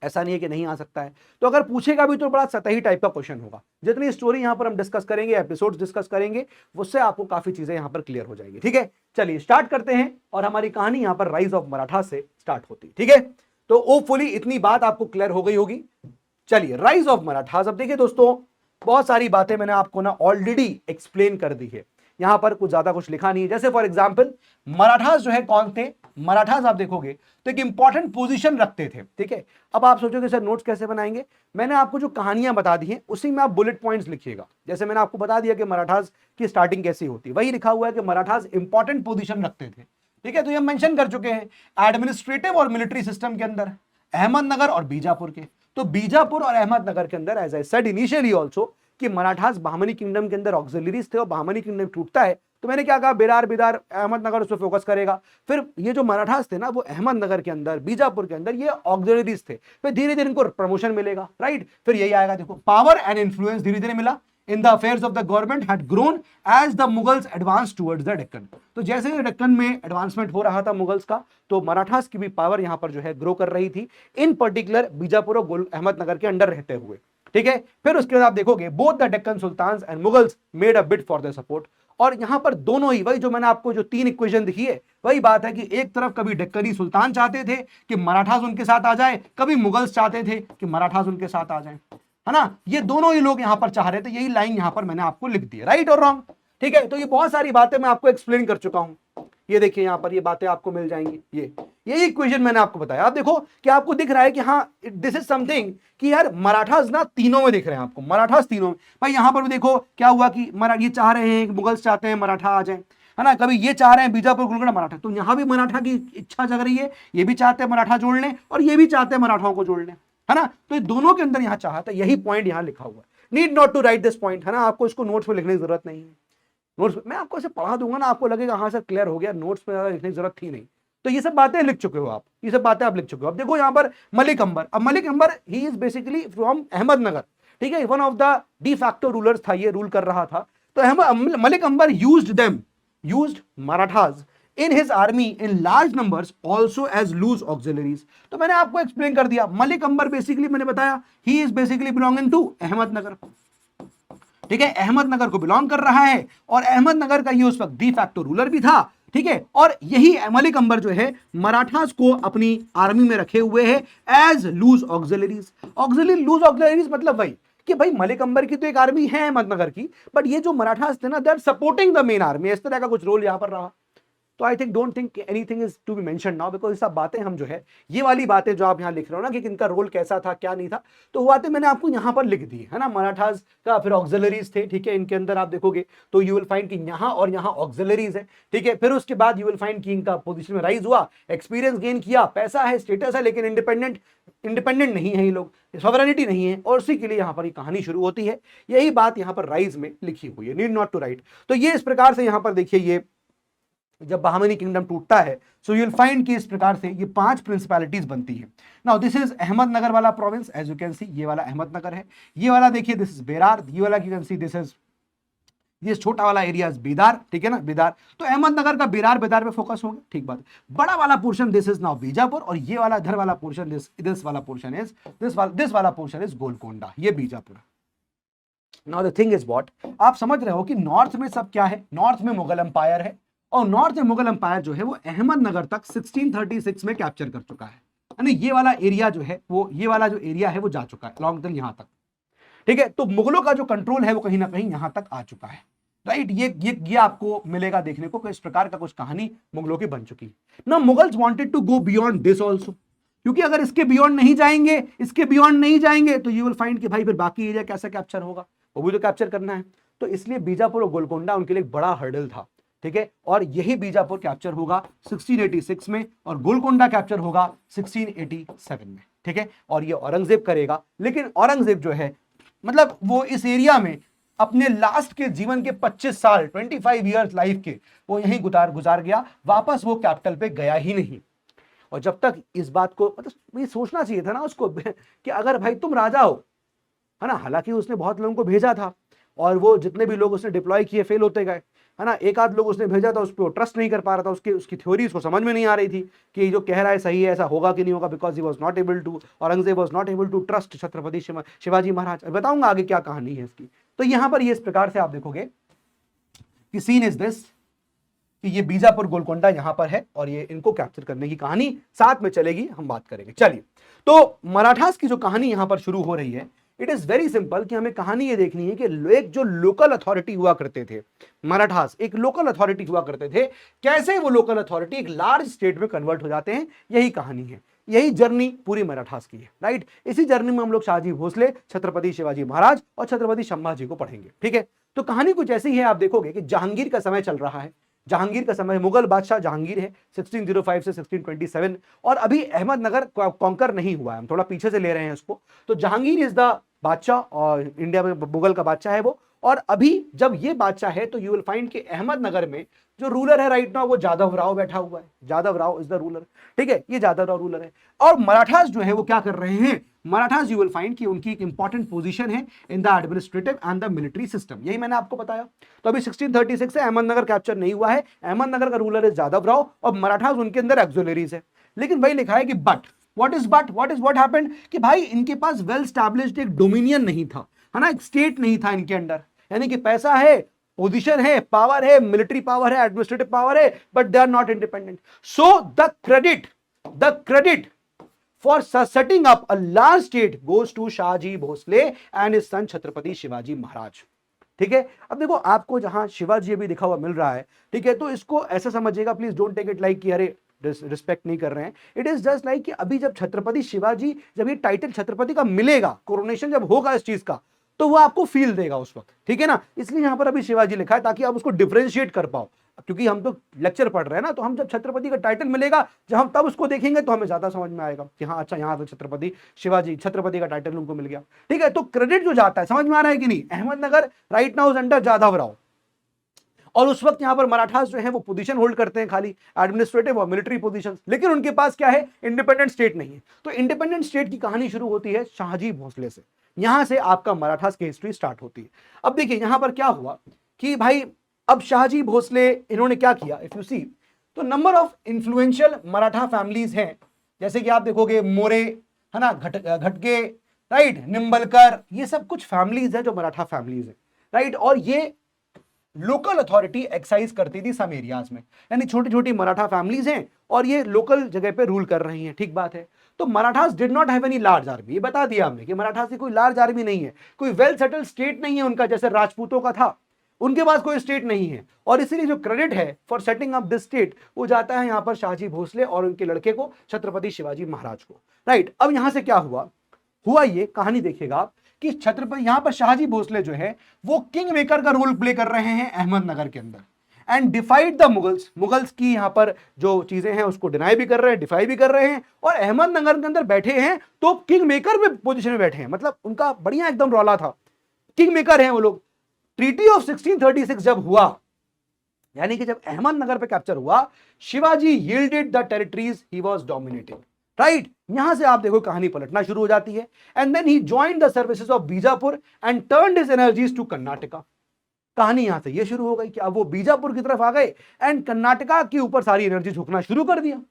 ऐसा नहीं है कि नहीं आ सकता है। तो अगर पूछेगा भी तो बड़ा सतही टाइप का क्वेश्चन होगा। जितनी स्टोरी यहां पर हम डिस्कस करेंगे, एपिसोड्स डिस्कस करेंगे, उससे आपको काफी चीजें यहां पर क्लियर हो जाएंगी, ठीक है? चलिए स्टार्ट करते हैं, और हमारी कहानी यहां पर राइज ऑफ मराठा से स्टार्ट होती है, ठीक है? तो होपफुली इतनी बात आपको क्लियर हो गई होगी। चलिए राइज ऑफ मराठास। अब देखिए दोस्तों, बहुत सारी बातें मैंने आपको ना ऑलरेडी एक्सप्लेन कर दी है, यहां पर कुछ ज्यादा कुछ लिखा नहीं है। जैसे फॉर एग्जाम्पल मराठास जो है कौन थे, मराठास आप देखोगे तो एक इंपॉर्टेंट पोजीशन रखते थे, ठीक है? अब आप सोचोगे सर नोट्स कैसे बनाएंगे? मैंने आपको जो कहानियां बता दी हैं उसी में आप बुलेट पॉइंट्स लिखिएगा। जैसे मैंने आपको बता दिया कि मराठास की स्टार्टिंग कैसी होती है, वही लिखा हुआ है कि मराठास इंपॉर्टेंट पोजीशन रखते थे, ठीक है? तो ये मेंशन कर चुके हैं एडमिनिस्ट्रेटिव और मिलिट्री सिस्टम के अंदर, अहमदनगर और बीजापुर के। तो बीजापुर और अहमदनगर के अंदर, as I said initially also, कि मराठास बहमनी किंगडम के अंदर ऑक्सिलरीज थे, और बहमनी किंगडम टूटता है तो मैंने क्या कहा, बेरार बिदार अहमदनगर उस पर फोकस करेगा। फिर ये जो मराठास थे ना, वो अहमदनगर के अंदर, बीजापुर के अंदर ये ऑक्सिलरीज थे। फिर धीरे धीरे इनको प्रमोशन मिलेगा, राइट? फिर यही आएगा, देखो पावर एंड इन्फ्लुएंस धीरे धीरे मिला in the affairs of the government had grown as the Mughals advance towards the Deccan. तो जैसे डेक्कन में एडवांसमेंट हो रहा था मुगल्स का, तो मराठास की भी पावर यहां पर जो है ग्रो कर रही थी, इन पर्टिकुलर बीजापुर और अहमदनगर के अंडर रहते हुए, ठीक है। फिर उसके बाद आप देखोगे both the Deccan sultans and Mughals made a bid for the support, और यहां पर दोनों ही वही जो मैंने आपको जो 3 इक्वेशन दिखी है वही बात है कि एक तरफ कभी डेक्कनी सुल्तान चाहते थे कि मराठास उनके साथ आ जाए, कभी मुगल्स चाहते थे कि मराठास उनके साथ आ जाए, है ना। ये दोनों ही लोग यहां पर चाह रहे थे, यही लाइन यहां पर मैंने आपको लिख दी है, राइट और रॉन्ग। ठीक है, तो ये बहुत सारी बातें मैं आपको एक्सप्लेन कर चुका हूं, ये देखिए यहां पर ये बातें आपको मिल जाएंगी, यही इक्वेशन मैंने आपको बताया। आप देखो कि आपको दिख रहा है कि हाँ दिस इज समथिंग कि यार मराठास ना तीनों में दिख रहे हैं आपको, मराठास तीनों में। भाई यहां पर भी देखो क्या हुआ कि ये चाह रहे हैं, मुगल्स चाहते हैं मराठा आ जाए, है ना, कभी ये चाह रहे हैं बीजापुर गोलगढ़ मराठा, तो यहां भी मराठा की इच्छा जग रही है, ये भी चाहते हैं मराठा जोड़ लें और ये भी चाहते हैं मराठाओं को जोड़ लें, है ना। तो ये दोनों के अंदर यहां चाहता है, यही पॉइंट यहां लिखा हुआ है। Need not to write this point, है ना, आपको इसको नोट्स में लिखने की जरूरत नहीं है। नोट्स मैं आपको ऐसे पढ़ा दूंगा ना, आपको लगेगा हाँ सर क्लियर हो गया, नोट्स में लिखने की जरूरत थी नहीं। तो ये सब बातें लिख चुके हो आप, ये सब बातें आप लिख चुके हो। अब देखो यहाँ पर मलिक अंबर, अब Malik Ambar he is basically from Ahmednagar, ठीक है, one of the de facto rulers था, ये रूल कर रहा था। तो Malik Ambar used Marathas in his army in large numbers also as loose auxiliaries। तो मैंने आपको एक्सप्लेन कर दिया, मलिक अंबर बेसिकली मैंने बताया he is basically belonging to Ahmednagar, ठीक है, अहमदनगर को बिलोंग कर रहा है और अहमदनगर का ये उस वक्त डी फैक्टो रूलर भी था, ठीक है। और यही मलिक अंबर जो है मराठास को अपनी आर्मी में रखे हुए है as loose auxiliaries. Loose auxiliaries मतलब वही कि भाई मलिक अंबर की तो एक आर्मी है अहमदनगर की, बट ये जो मराठास थे ना they are supporting the main army, इस तरह का कुछ रोल यहां पर रहा। तो I think don't think anything is to be mention now, because ये सब बातें हम जो है ये वाली बातें जो आप यहाँ लिख रहे हो ना कि इनका रोल कैसा था क्या नहीं था, तो वो बातें मैंने आपको यहाँ पर लिख दी है ना। मराठास का फिर ऑक्सिलरीज थे, ठीक है, इनके अंदर आप देखोगे तो यू विल फाइंड कि यहाँ और यहाँ ऑक्सिलरीज है, ठीक है। फिर उसके बाद यू विल फाइंड कि इनका पोजीशन में राइज हुआ, एक्सपीरियंस गेन किया, पैसा है, स्टेटस है, लेकिन इंडिपेंडेंट नहीं है ये लोग, सॉवरेनिटी नहीं है, और उसी के लिए यहाँ पर ये कहानी शुरू होती है। यही बात यहाँ पर राइज में लिखी हुई है, नीड नॉट टू राइट। तो ये इस प्रकार से यहाँ पर देखिए ये जब बहामनी किंगडम टूटता है सो यू विल फाइंड कि इस प्रकार से ये 5 प्रिंसिपैलिटीज बनती है। नाउ दिस इज अहमदनगर वाला province, as you can see ये वाला अहमदनगर है, ये वाला देखिए दिस इज बेरार, ये वाला you can see this is ये छोटा वाला एरिया इज बेदार, ठीक है ना, बेदार। तो अहमदनगर का बेदार पे फोकस होगा, ठीक बात। बड़ा वाला portion this is now Bijapur, और ये वाला इधर वाला पोर्शन दिस वाला पोर्शन इज दिस वाला पोर्शन इज गोलकोंडा, ये Bijapur. Now the thing is what, आप समझ रहे हो कि नॉर्थ में सब क्या है, नॉर्थ में मुगल एम्पायर है, और नॉर्थ में मुगल एम्पायर जो है वो अहमदनगर तक 1636 में कैप्चर कर चुका है, यानी ये वाला एरिया जो है वो ये वाला जो एरिया है वो जा चुका है लॉन्ग टिल यहां तक, ठीक है। तो मुगलों का जो कंट्रोल है वो कहीं ना कहीं यहां तक आ चुका है, राइट। ये आपको मिलेगा देखने को कि इस प्रकार का कुछ कहानी मुगलों की बन चुकी है ना। Mughals wanted to go beyond this also, क्योंकि अगर इसके बियॉन्ड नहीं जाएंगे तो यू विल फाइंड कि भाई फिर बाकी एरिया कैसे कैप्चर होगा, वो भी तो कैप्चर करना है। तो इसलिए बीजापुर और गोलकोंडा उनके लिए एक बड़ा हर्डल था, ठीक है। और यही बीजापुर कैप्चर होगा 1686 में और गोलकोंडा कैप्चर होगा 1687 में, ठीक है। और ये औरंगजेब करेगा, लेकिन औरंगजेब जो है मतलब वो इस एरिया में अपने लास्ट के जीवन के 25 साल 25 ईयर्स लाइफ के वो यहीं गुजार गया, वापस वो कैपिटल पे गया ही नहीं। और जब तक इस बात को मतलब ये सोचना चाहिए था ना उसको कि अगर भाई तुम राजा हो, है ना, हालांकि उसने बहुत लोगों को भेजा था और वो जितने भी लोग उसने डिप्लॉय किए फेल होते गए, है ना। एक आध लोग उसने भेजा था, उस पर ट्रस्ट नहीं कर पा रहा था, उसकी थ्योरी उसको समझ में नहीं आ रही थी कि जो कह रहा है सही है, ऐसा होगा कि नहीं होगा, because he was not able to, Aurangzeb was not able to trust Chhatrapati Shivaji Maharaj. बताऊंगा आगे क्या कहानी है इसकी। तो यहां पर ये इस प्रकार से आप देखोगे कि सीन इज दिस कि ये बीजापुर गोलकोंडा यहां पर है और ये इनको कैप्चर करने की कहानी साथ में चलेगी, हम बात करेंगे। चलिए, तो मराठास की जो कहानी यहां पर शुरू हो रही है, इट इज वेरी सिंपल कि हमें कहानी ये देखनी है कि एक जो लोकल अथॉरिटी हुआ करते थे मराठास, एक लोकल अथॉरिटी हुआ करते थे, कैसे वो लोकल अथॉरिटी एक लार्ज स्टेट में कन्वर्ट हो जाते हैं, यही कहानी है, यही जर्नी पूरी मराठास की है, राइट। इसी जर्नी में हम लोग शाहजी भोसले, छत्रपति शिवाजी महाराज और छत्रपति संभाजी को पढ़ेंगे, ठीक है। तो कहानी कुछ ऐसी है, आप देखोगे कि जहांगीर का समय चल रहा है, जहांगीर का समय, मुगल बादशाह जहांगीर है 1605 से 1627, और अभी अहमदनगर कॉन्कर नहीं हुआ है, हम थोड़ा पीछे से ले रहे हैं उसको। तो जहांगीर इज द बादशाह और इंडिया में मुगल का बादशाह है वो, और अभी जब ये बादशाह है तो यू विल फाइंड कि अहमदनगर में जो रूलर है राइट नाउ वो जादव राव बैठा हुआ है, Jadhav Rao is the ruler, ठीक है, ये जादव राव रूलर है। और मराठास जो है वो क्या कर रहे हैं, मराठास यू विल फाइंड कि उनकी एक इंपॉर्टेंट पोजीशन है in the administrative and the military system, यही मैंने आपको बताया। तो अभी 1636 से अहमदनगर कैप्चर नहीं हुआ है, अहमदनगर का रूलर है जादव राव और मराठास उनके अंदर एक्सुलरीज है, लेकिन वही लिखा है कि बट व्हाट हैपेंड कि भाई इनके पास वेल स्टैब्लिश्ड एक डोमिनियन नहीं था, है ना, एक स्टेट नहीं था इनके अंडर, यानी कि पैसा है, पोजीशन है, पावर है, मिलिट्री पावर है, एडमिनिस्ट्रेटिव पावर है, but they are not independent. So the credit for setting up a large state goes to Shahji Bhosle and his son Chhatrapati Shivaji Maharaj. ठीक है, अब देखो आपको जहां शिवाजी अभी लिखा हुआ मिल रहा है, ठीक है, तो इसको ऐसा समझिएगा, please don't take it like कि अरे रिस्पेक्ट नहीं कर रहे हैं. इट इज जस्ट लाइक कि अभी जब छत्रपति शिवाजी, जब ये टाइटल छत्रपति का मिलेगा, कोरोनेशन जब होगा इस चीज का, तो वो आपको फील देगा उस वक्त. ठीक है ना, इसलिए यहां पर अभी शिवाजी लिखा है ताकि आप उसको डिफरेंशिएट कर पाओ, क्योंकि हम तो लेक्चर पढ़ रहे हैं ना, तो हम जब छत्रपति का टाइटल मिलेगा, जब हम तब उसको देखेंगे तो हमें ज्यादा समझ में आएगा कि हाँ अच्छा यहाँ तो छत्रपति शिवाजी, छत्रपति का टाइटल उनको मिल गया. ठीक है, तो क्रेडिट जो जाता है, समझ में आ रहा है कि नहीं, Ahmednagar right now is under Jadhav Rao, और उस वक्त यहां पर मराठास जो है वो पोजीशन होल्ड करते हैं, खाली एडमिनिस्ट्रेटिव और मिलिट्री पोजीशंस, लेकिन उनके पास क्या है, इंडिपेंडेंट स्टेट नहीं है. तो इंडिपेंडेंट स्टेट की कहानी शुरू होती है शाहजी भोसले से, यहां से आपका मराठास की हिस्ट्री स्टार्ट होती है. अब देखिए यहां पर क्या हुआ कि भाई अब शाहजी भोसले इन्होंने क्या किया, इफ यू सी, तो number of influential Maratha families हैं, जैसे कि आप देखोगे मोरे, है ना, घटके, राइट, निम्बलकर, ये सब कुछ फैमिलीज है जो मराठा फैमिलीज है, राइट. और ये लोकल अथॉरिटी एक्साइज करती थी सम एरियाज में, यानी छोटी छोटी मराठा फैमिलीज हैं और ये लोकल जगह पे रूल कर रही हैं. ठीक बात है. तो Marathas did not have any large army, ये बता दिया हमने कि मराठास की कोई लार्ज आर्मी नहीं है, कोई वेल सेटल्ड स्टेट नहीं है उनका, जैसे राजपूतों का था, उनके पास कोई स्टेट नहीं है. और इसीलिए जो क्रेडिट है for setting up this state वो जाता है यहां पर शाहजी भोसले और उनके लड़के को, छत्रपति शिवाजी महाराज को, राइट. अब यहां से क्या हुआ ये कहानी देखिएगा आप कि छत्रपति, यहां पर शाहजी भोसले जो है वो किंग मेकर का रोल प्ले कर रहे हैं अहमदनगर के अंदर, एंड डिफाइड द मुगल्स की यहां पर जो चीजें हैं उसको डिनाई भी कर रहे हैं, डिफाई भी कर रहे हैं, और अहमदनगर के अंदर बैठे हैं तो किंग मेकर में पोजीशन में बैठे हैं, मतलब उनका बढ़िया एकदम रौला था, किंग मेकर हैं वो लोग. ट्रीटी ऑफ 1636 जब हुआ, यानी कि जब अहमदनगर पे कैप्चर हुआ, Shivaji yielded the territories he was dominating, right. यहां से आप देखो कहानी पलटना शुरू हो जाती है, and then he joined the services of Bijapur and turned his energies to Karnataka. कहानी यहां से ये शुरू हो गई कि अब वो बीजापुर की तरफ आ गए एंड कर्नाटका के ऊपर सारी एनर्जी झोंकना शुरू कर दिया,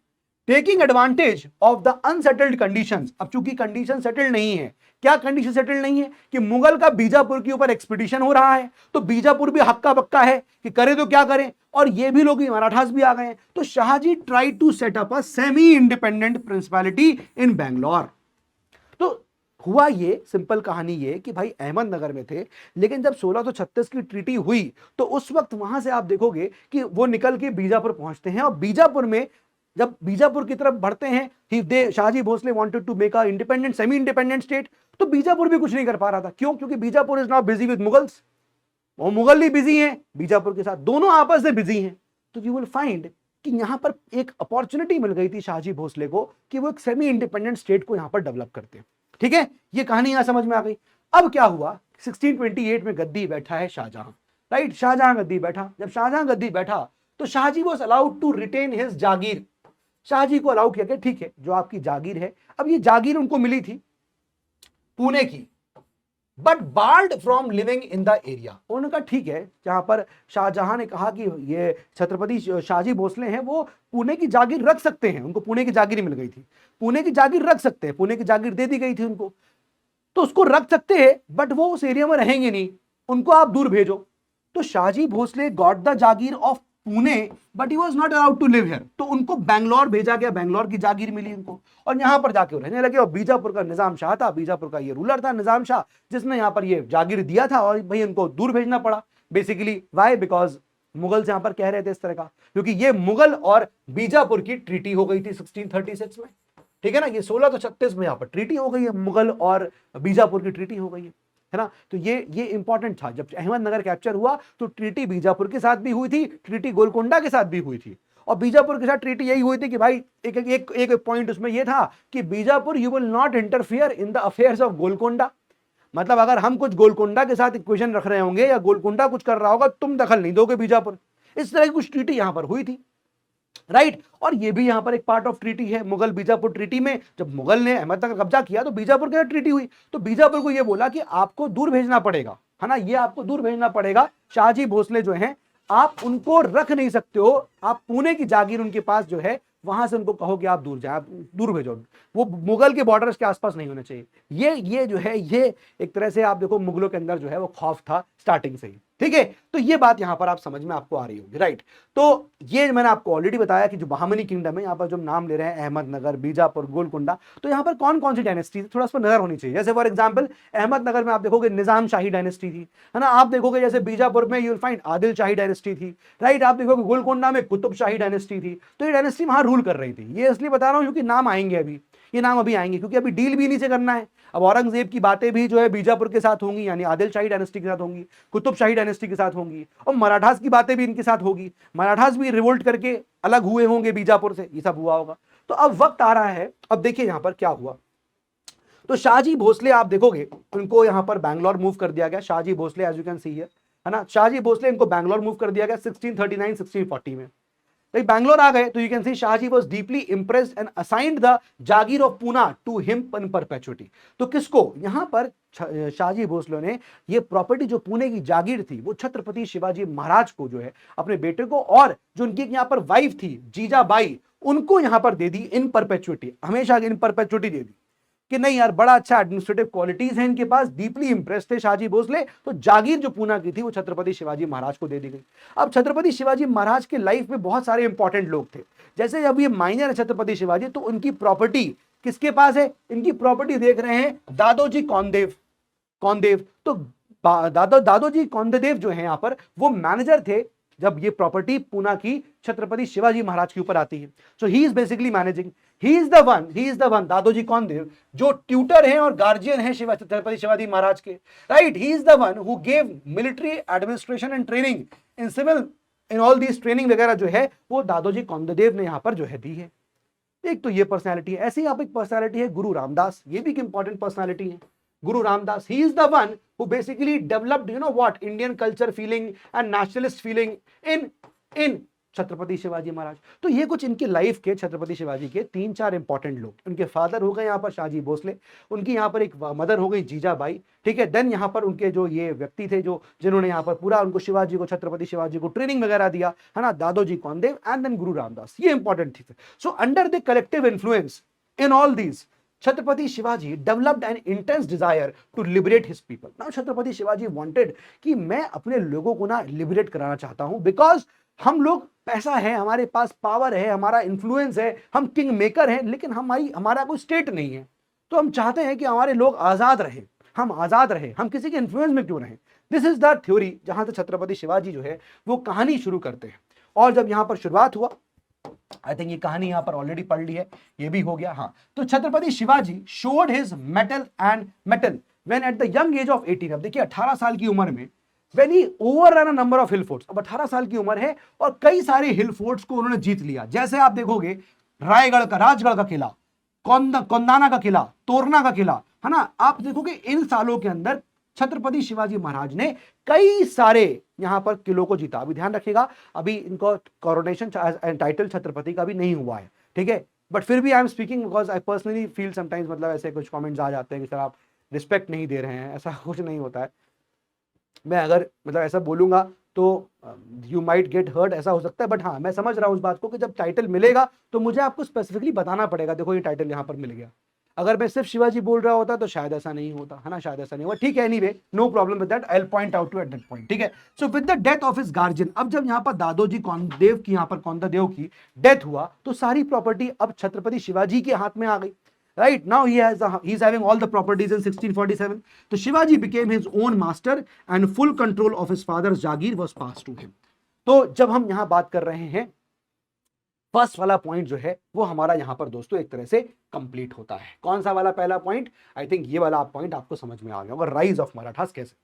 taking advantage of the unsettled conditions. अब चूंकि कंडीशन सेटल्ड नहीं है, क्या कंडीशन सेटल्ड नहीं है कि मुगल का बीजापुर के ऊपर एक्सपीडिशन हो रहा है, तो बीजापुर भी हक्का बक्का है कि करे तो क्या करें, और ये भी लोग मराठास भी आ गए हैं. तो Shahji try to set up a semi independent principality in Bangalore. तो हुआ ये, सिंपल कहानी ये कि भाई अहमदनगर में थे, लेकिन जब 1636 की ट्रीटी हुई तो उस वक्त वहां से आप देखोगे कि वो निकल के बीजापुर पहुंचते हैं, और बीजापुर में जब बीजापुर की तरफ बढ़ते हैं, Shahji Bhosle wanted to make a independent, semi independent state, तो बीजापुर भी कुछ नहीं कर पा रहा था. क्यों? क्योंकि Bijapur is now busy with Mughals, वो मुगल ही बिजी हैं बीजापुर के साथ, दोनों आपस में बिजी हैं. तो यू विल फाइंड कि यहां पर एक अपॉर्चुनिटी मिल गई थी शाहजी भोसले को कि वो एक सेमी इंडिपेंडेंट स्टेट को यहां पर डेवलप करते हैं. ठीक है, ये कहानी यहां समझ में आ गई. अब क्या हुआ, 1628 में गद्दी बैठा है शाहजहां, राइट. शाहजहां गद्दी बैठा, जब शाहजहां गद्दी बैठा तो Shahji was allowed to retain his jagir. Shahji को अलाउ किया कि ठीक है, जो आपकी जागीर है, अब ये जागीर उनको मिली थी पुणे की, but board from living in the area. उन्होंने कहा ठीक है, जहां पर शाहजहां ने कहा कि ये छत्रपति शाहजी भोसले हैं वो पुणे की जागीर रख सकते हैं, उनको पुणे की जागीर मिल गई थी, पुणे की जागीर रख सकते हैं, पुणे की जागीर दे दी गई थी उनको, तो उसको रख सकते हैं, बट वो उस एरिया में रहेंगे नहीं, उनको आप दूर भेजो. तो Shahji Bhosle got the jagir of Pune but he was not allowed to live here, तो उनको बैंगलोर भेजा गया, बैंगलोर की जागीर मिली उनको, और यहां पर जाके रहने लगे. और बीजापुर का निजाम शाह था, बीजापुर का ये रूलर था निजाम शाह, जिसने यहां पर ये जागीर दिया था, और भाई उनको दूर भेजना पड़ा बेसिकली. वाई? बिकॉज मुगल्स यहां पर कह रहे थे इस तरह का, क्योंकि ये मुगल और बीजापुर की ट्रीटी हो गई थी 1636 में. ठीक है ना, ये 1636 में यहां पर ट्रीटी हो गई है, मुगल और बीजापुर की ट्रीटी हो गई है ना. तो ये इंपॉर्टेंट था. जब अहमदनगर कैप्चर हुआ तो ट्रीटी बीजापुर के साथ भी हुई थी, ट्रीटी गोलकोंडा के साथ भी हुई थी, और बीजापुर के साथ ट्रीटी यही हुई थी कि भाई एक पॉइंट उसमें यह था कि Bijapur you will not interfere in the affairs of Golconda. मतलब अगर हम कुछ गोलकोंडा के साथ इक्वेशन रख रहे होंगे या गोलकोंडा कुछ कर रहा होगा, तुम दखल नहीं दोगे बीजापुर. इस तरह की कुछ ट्रीटी यहां पर हुई थी, राइट. और ये भी यहां पर एक पार्ट ऑफ ट्रीटी है, मुगल बीजापुर ट्रीटी में जब मुगल ने अहमदनगर कब्जा किया तो बीजापुर के साथ ट्रीटी हुई, तो बीजापुर को ये बोला कि आपको दूर भेजना पड़ेगा, है ना, ये आपको दूर भेजना पड़ेगा. शाहजी भोसले जो हैं आप उनको रख नहीं सकते हो, आप पुणे की जागीर उनके पास जो है वहां से उनको कहो कि आप दूर जाए, आप दूर भेजो, वो मुगल के बॉर्डर्स के आसपास नहीं होने चाहिए। ये जो है ये एक तरह से आप देखो मुगलों के अंदर जो है वो खौफ था स्टार्टिंग से ही, ठीक है। तो ये बात यहां पर आप समझ में आपको आ रही होगी, राइट। तो ये मैंने आपको ऑलरेडी बताया कि जो बहामनी किंगडम है, यहां पर जो नाम ले रहे हैं अहमदनगर, बीजापुर, गोलकुंडा, तो यहां पर कौन कौन सी डायनेस्टी थी, थोड़ा उस पर नजर होनी चाहिए। जैसे फॉर एग्जांपल अहमदनगर में आप देखोगे निजाम शाही डायनेस्टी थी, है ना। आप देखोगे जैसे बीजापुर में you will find Adil shahi dynasty थी, राइट। आप देखोगे गोलकुंडा में कुतुब शाही डायनेस्टी थी। तो ये डायनेस्टी वहां रूल कर रही थी। ये इसलिए बता रहा हूं क्योंकि नाम आएंगे अभी, ये नाम अभी आएंगे, क्योंकि अभी डील भी इन्हीं से करना है। अब औरंगजेब की बातें भी जो है बीजापुर के साथ होंगी, यानी आदिल शाही डायनेस्टी के साथ होंगी, कुतुब शाही डायनेस्टी के साथ होंगी, और मराठास की बातें भी इनके साथ होगी। मराठास भी रिवोल्ट करके अलग हुए होंगे बीजापुर से, ये सब हुआ होगा। तो अब वक्त आ रहा है, अब देखिए यहां पर क्या हुआ। तो शाहजी भोसले आप देखोगे उनको यहां पर बैंगलोर मूव कर दिया गया। Shahji Bhosle as you can see here, है ना, शाहजी भोसले इनको बैंगलोर मूव कर दिया गया 1639 1640 में। बैंगलोर आ गए तो you can see Shahji was deeply impressed and assigned the jagir of Poona to him in perpetuity. तो किसको, यहां पर शाहजी भोसले ने ये प्रॉपर्टी जो पुणे की जागीर थी वो छत्रपति शिवाजी महाराज को जो है अपने बेटे को, और जो उनकी यहां पर वाइफ थी जीजाबाई, उनको यहां पर दे दी इन परपेचुइटी, हमेशा इन परपेचुइटी दे दी कि नहीं यार बड़ा अच्छा एडमिनिस्ट्रेटिव क्वालिटीज है इनके पास, डीपली इंप्रेस थे शाहजी भोसले। तो जागीर जो पूना की थी वो छत्रपति शिवाजी महाराज को दे दी गई। अब छत्रपति शिवाजी महाराज के लाइफ में बहुत सारे इंपॉर्टेंट लोग थे। जैसे अब ये माइनर है छत्रपति शिवाजी, तो उनकी प्रॉपर्टी किसके पास है, इनकी प्रॉपर्टी देख रहे हैं दादोजी कौंदेव। तो दादोजी कौंददेव जो है यहां पर वो मैनेजर थे जब ये प्रॉपर्टी पूना की छत्रपति शिवाजी महाराज के ऊपर आती है। So he is basically managing, he is the one Dadoji Kondadev जो ट्यूटर हैं और गार्जियन हैं छत्रपति शिवाजी महाराज के, right. He is the one who gave military administration and training in civil, in all these training वगैरह जो है वो दादोजी कौंददेव ने यहां पर जो है दी है। एक तो ये पर्सनैलिटी है। ऐसे ही आप एक पर्सनैलिटी है गुरु रामदास, ये भी एक इंपॉर्टेंट पर्सनैलिटी है। Guru Ramdas, he is the one who basically developed, you know what, Indian culture feeling and nationalist feeling in Chhatrapati Shivaji Maharaj. तो ये कुछ इनके लाइफ के छत्रपति शिवाजी के 3-4 इंपॉर्टेंट लोग। उनके फादर हो गए यहाँ पर शाहजी भोसले, उनकी यहाँ पर एक मदर हो गई जीजाबाई, ठीक है। देन यहाँ पर उनके जो ये व्यक्ति थे जो जिन्होंने यहाँ पर पूरा उनको शिवाजी को, छत्रपति शिवाजी को ट्रेनिंग वगैरह दिया, है ना, दादोजी कौंदेव एंड देन गुरु रामदास, ये इंपॉर्टेंट थी। So under the collective influence in all these, Chhatrapati Shivaji developed an intense desire to liberate his people. Now Chhatrapati Shivaji wanted कि मैं अपने लोगों को ना लिबरेट कराना चाहता हूं, बिकॉज हम लोग पैसा है, हमारे पास पावर है, हमारा इन्फ्लुएंस है, हम किंग मेकर हैं, लेकिन हमारा कोई स्टेट नहीं है। तो हम चाहते हैं कि हमारे लोग आजाद रहे, हम आजाद रहे, हम किसी के इन्फ्लुएंस में क्यों रहें। दिस इज द थ्योरी जहां से छत्रपति शिवाजी जो है वो कहानी शुरू करते हैं। और जब यहां पर शुरुआत हुआ, आई थिंक ये कहानी यहां पर ऑलरेडी पढ़ ली है, ये भी हो गया। हाँ, तो Chhatrapati Shivaji showed his metal when at the young age of 18। अब देखिए 18 साल की उम्र में when he overrun a number of hill forts. अब 18 साल की उम्र है और कई सारे हिल फोर्ट्स को उन्होंने जीत लिया। जैसे आप देखोगे राजगढ़ का किला, कोंदाना का किला, तोरना का किला, है ना। आप देखोगे इन सालों के अंदर छत्रपति शिवाजी महाराज ने कई सारे यहां पर किलों को जीता। अभी ध्यान रखिएगा, अभी इनको कोरोनेशन टाइटल छत्रपति का भी नहीं हुआ है, ठीक है। बट फिर भी I am speaking because I personally feel sometimes, मतलब ऐसे कुछ कमेंट्स आ जाते हैं कि सर आप रिस्पेक्ट नहीं दे रहे हैं, ऐसा कुछ नहीं होता है। मैं अगर मतलब ऐसा बोलूंगा तो यू माइट गेट हर्ट, ऐसा हो सकता है। बट हाँ, मैं समझ रहा हूं उस बात को कि जब टाइटल मिलेगा तो मुझे आपको स्पेसिफिकली बताना पड़ेगा, देखो ये टाइटल यहां पर मिल गया। अगर मैं सिर्फ शिवाजी बोल रहा होता तो शायद ऐसा नहीं होता, है ना, शायद ऐसा नहीं हुआ, ठीक है। Anyway, no problem with that, I will point out to at that point, ठीक है। So with the death of his guardian, अब जब यहाँ पर दादोजी कौंदेव की, यहाँ पर कौंददेव की डेथ हुआ तो सारी प्रॉपर्टी अब छत्रपति शिवाजी के हाथ में आ गई, right now he is having all the properties in 1647. So Shivaji became his own master and full control of his father's Jagir was passed to him. तो जब हम यहां बात कर रहे हैं, फर्स्ट वाला पॉइंट जो है वो हमारा यहां पर दोस्तों एक तरह से कंप्लीट होता है। कौन सा वाला पहला पॉइंट, आई थिंक ये वाला पॉइंट आपको समझ में आ गया होगा, राइज ऑफ मराठास कैसे,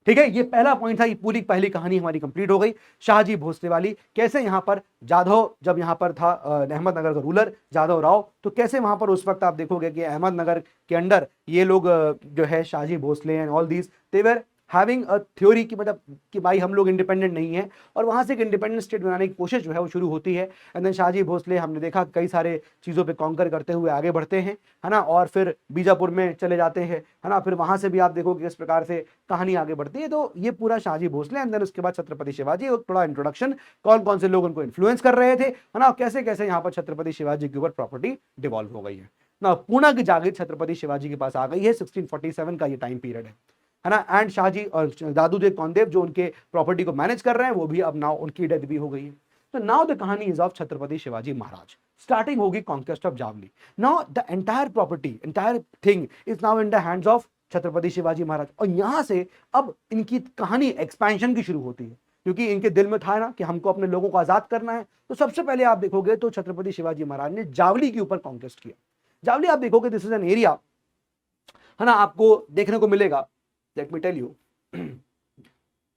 ठीक है। ये पहला पॉइंट था, ये पूरी पहली कहानी हमारी कंप्लीट हो गई शाहजी भोसले वाली। कैसे यहाँ पर जाधव, जब यहाँ पर था अहमदनगर का रूलर जाधव राव, तो कैसे वहां पर उस वक्त आप देखोगे कि अहमदनगर के अंडर ये लोग जो है Shahji Bhosle and all these they were having a theory की, मतलब कि भाई हम लोग इंडिपेंडेंट नहीं है, और वहां से एक इंडिपेंडेंट स्टेट बनाने की कोशिश जो है वो शुरू होती है। एंड देन शाहजी भोसले हमने देखा कई सारे चीज़ों पे कॉन्कर करते हुए आगे बढ़ते हैं, है ना, और फिर बीजापुर में चले जाते हैं, है ना, फिर वहां से भी आप देखोगे किस प्रकार से कहानी आगे बढ़ती है। तो ये पूरा शाहजी भोसले, एंड देन उसके बाद छत्रपति शिवाजी, और थोड़ा इंट्रोडक्शन कौन कौन से लोग उनको इन्फ्लुएंस कर रहे थे, है ना, कैसे कैसे यहाँ पर छत्रपति शिवाजी के ऊपर प्रॉपर्टी डिवॉल्व हो गई है ना। पूना की जागीर छत्रपति शिवाजी के पास आ गई है, 1647 का ये टाइम पीरियड है ना। एंड शाहजी और दादूदेव कौंडेव जो उनके प्रॉपर्टी को मैनेज कर रहे हैं, वो भी अब नाउ उनकी डेथ भी हो गई है। तो नाउ द कहानी is of Chhatrapati Shivaji Maharaj. Starting होगी conquest of Javli. Now the entire property, entire thing is now in the hands of Chhatrapati Shivaji Maharaj. और यहां से अब इनकी कहानी एक्सपेंशन की शुरू होती है, क्योंकि इनके दिल में था ना कि हमको अपने लोगों को आजाद करना है। तो सबसे पहले आप देखोगे तो छत्रपति शिवाजी महाराज ने जावली के ऊपर कॉन्क्वेस्ट किया। जावली आप देखोगे दिस इज एन एरिया, है ना, आपको देखने को मिलेगा। Let me tell you,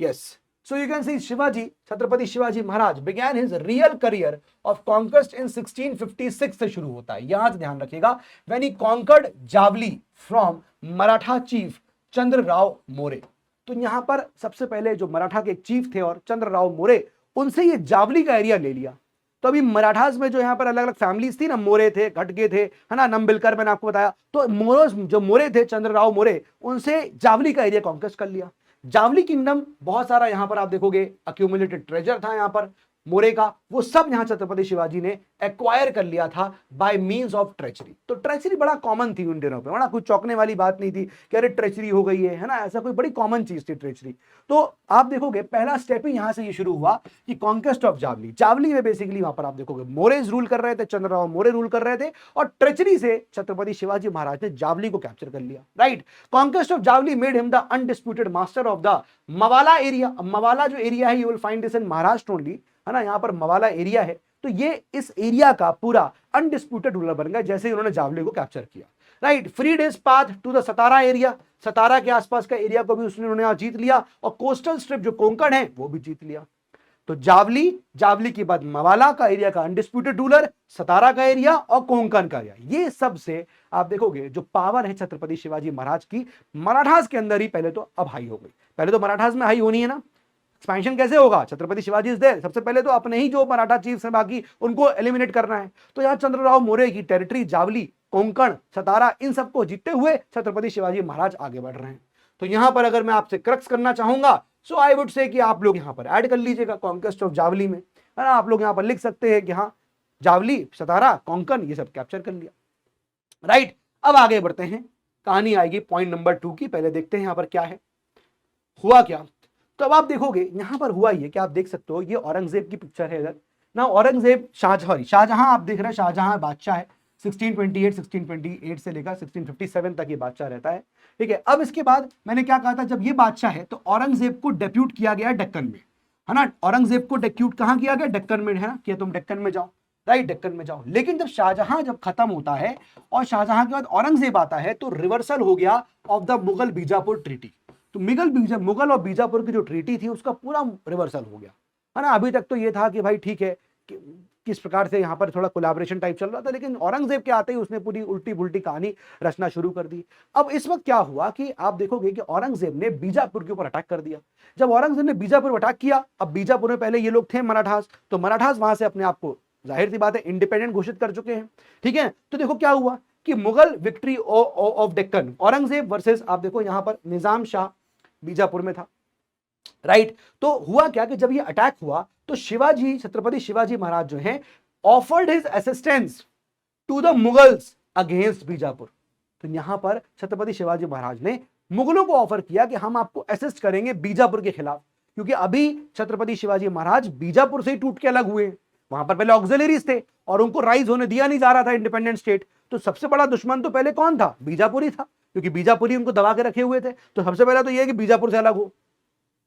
yes, so you can see Shivaji, Chhatrapati Shivaji Maharaj began his real career of conquest in 1656 से शुरू होता है। यहां से ध्यान रखिएगा, when he conquered Javli from Maratha chief Chandrarao More. तो यहां पर सबसे पहले जो मराठा के एक चीफ थे और चंद्रराव मोरे, उनसे ये जावली का एरिया ले लिया। तो अभी मराठास में जो यहाँ पर अलग अलग फैमिलीज थी ना, मोरे थे, घटके थे, है ना, नंबिलकर, मैंने आपको बताया। तो मोरोस जो मोरे थे, चंद्रराव मोरे, उनसे जावली का एरिया कॉन्क्वेस्ट कर लिया। जावली किंगडम बहुत सारा यहाँ पर आप देखोगे अक्यूमुलेटेड ट्रेजर था यहाँ पर मोरे का, वो सब यहाँ छत्रपति शिवाजी ने एक्वायर कर लिया था बाय मींस ऑफ ट्रेचरी। तो ट्रेचरी बड़ा कॉमन थी उन दिनों पे, है ना, कुछ चौंकने वाली बात नहीं थी कि अरे ट्रेचरी हो गई है ना, ऐसा कोई बड़ी कॉमन चीज थी ट्रेचरी। तो आप देखोगे पहला स्टेप ही यहाँ से ये शुरू हुआ कि कॉन्क्वेस्ट ऑफ जावली। जावली में बेसिकली वहां पर आप देखोगे मोरेज रूल कर रहे थे, चंद्रराव मोरे रूल कर रहे थे, और ट्रेचरी से छत्रपति शिवाजी महाराज ने जावली को कैप्चर कर लिया। Right, conquest of Javli made him the undisputed master of the Mavala area. Mavala जो एरिया है, you will find this in Maharashtra only, है ना, यहाँ पर मवाला एरिया है। तो ये इस एरिया का पूरा अनडिस्प्यूटेड रूलर बन गया जैसे ही उन्होंने जावली को कैप्चर किया। Right, freed his path to the Satara area. Satara के आसपास का एरिया को भी उन्होंने जीत लिया, और कोस्टल स्ट्रिप जो कोंकण है वो भी जीत लिया। तो जावली, जावली के बाद मवाला का एरिया का अनडिस्प्यूटेड रूलर, सतारा का एरिया और कोंकण का एरिया, ये सब से आप देखोगे जो पावर है छत्रपति शिवाजी महाराज की मराठास के अंदर ही पहले तो अब हाई हो गई। पहले तो मराठास में हाई होनी है ना, एक्सपेंशन कैसे होगा, छत्रपति शिवाजी इज देयर, सबसे पहले तो अपने ही जो मराठा चीफ्स हैं बाकी उनको एलिमिनेट करना है। तो यहाँ चंद्रराव मोरे की टेरिटरी, जावली, कोंकण, सतारा, इन सबको जीतते हुए छत्रपति शिवाजी महाराज आगे बढ़ रहे हैं। तो यहां पर अगर मैं आपसे क्रक्स करना चाहूंगा, सो आई वुड से कि आप लोग यहां पर ऐड कर लीजिएगा कॉन्क्वेस्ट ऑफ जावली में, है ना, आप लोग यहां पर लिख सकते हैं कि हाँ जावली, सतारा, कोंकण ये सब कैप्चर कर लिया। राइट, अब आगे बढ़ते हैं, कहानी आएगी पॉइंट नंबर 2 की। पहले देखते हैं यहां पर क्या है, हुआ क्या। तो अब आप देखोगे यहां पर हुआ ये कि आप देख सकते हो, ये औरंगजेब की पिक्चर है इधर ना। औरंगजेब, शाहजहां आप देख रहे हैं, शाहजहां बादशाह है, 1628 से लेकर 1657 तक ये बादशाह रहता है। ठीक है, अब इसके बाद मैंने क्या कहा था, जब ये बादशाह है तो औरंगजेब को डेप्यूट किया गया डेक्कन में, है ना। औरंगजेब को डेप्यूट कहां किया गया, डेक्कन में, है ना, कि तुम डेक्कन में जाओ। राइट, डेक्कन में जाओ। लेकिन जब शाहजहां जब खत्म होता है और शाहजहां के बाद औरंगजेब आता है, तो रिवर्सल हो गया of the Mughal Bijapur treaty. तो मुगल और बीजापुर की जो ट्रीटी थी उसका पूरा रिवर्सल हो गया, है ना। अभी तक तो ये था कि भाई ठीक है कि किस प्रकार से यहाँ पर थोड़ा कोलैबोरेशन टाइप चल रहा था, लेकिन औरंगजेब के आते ही उसने पूरी उल्टी पुल्टी कहानी रचना शुरू कर दी। अब इस वक्त क्या हुआ कि आप देखोगे कि औरंगजेब ने बीजापुर के ऊपर अटैक कर दिया। जब औरंगजेब ने बीजापुर अटैक किया, अब बीजापुर में पहले ये लोग थे मराठास, तो मराठास वहां से अपने आप को जाहिर सी बात है इंडिपेंडेंट घोषित कर चुके हैं। ठीक है, तो देखो क्या हुआ कि Mughal victory of Deccan, Aurangzeb versus आप देखो यहां पर निजाम शाह बीजापुर में था। राइट, तो हुआ क्या कि जब ये अटैक हुआ तो शिवाजी, छत्रपति शिवाजी महाराज जो हैं, offered his assistance to the Mughals against Bijapur. तो यहां पर छत्रपति शिवाजी महाराज ने मुगलों को ऑफर किया कि हम आपको असिस्ट करेंगे बीजापुर के खिलाफ, क्योंकि अभी छत्रपति शिवाजी महाराज बीजापुर से ही टूट के अलग हुए। वहां पर पहले ऑक्सिलरीज थे और उनको राइज होने दिया नहीं जा रहा था इंडिपेंडेंट स्टेट। तो सबसे बड़ा दुश्मन तो पहले कौन था, बीजापुर ही था, क्योंकि बीजापुरी उनको दबा के रखे हुए थे। तो सबसे पहले तो यह कि बीजापुर से अलग हो।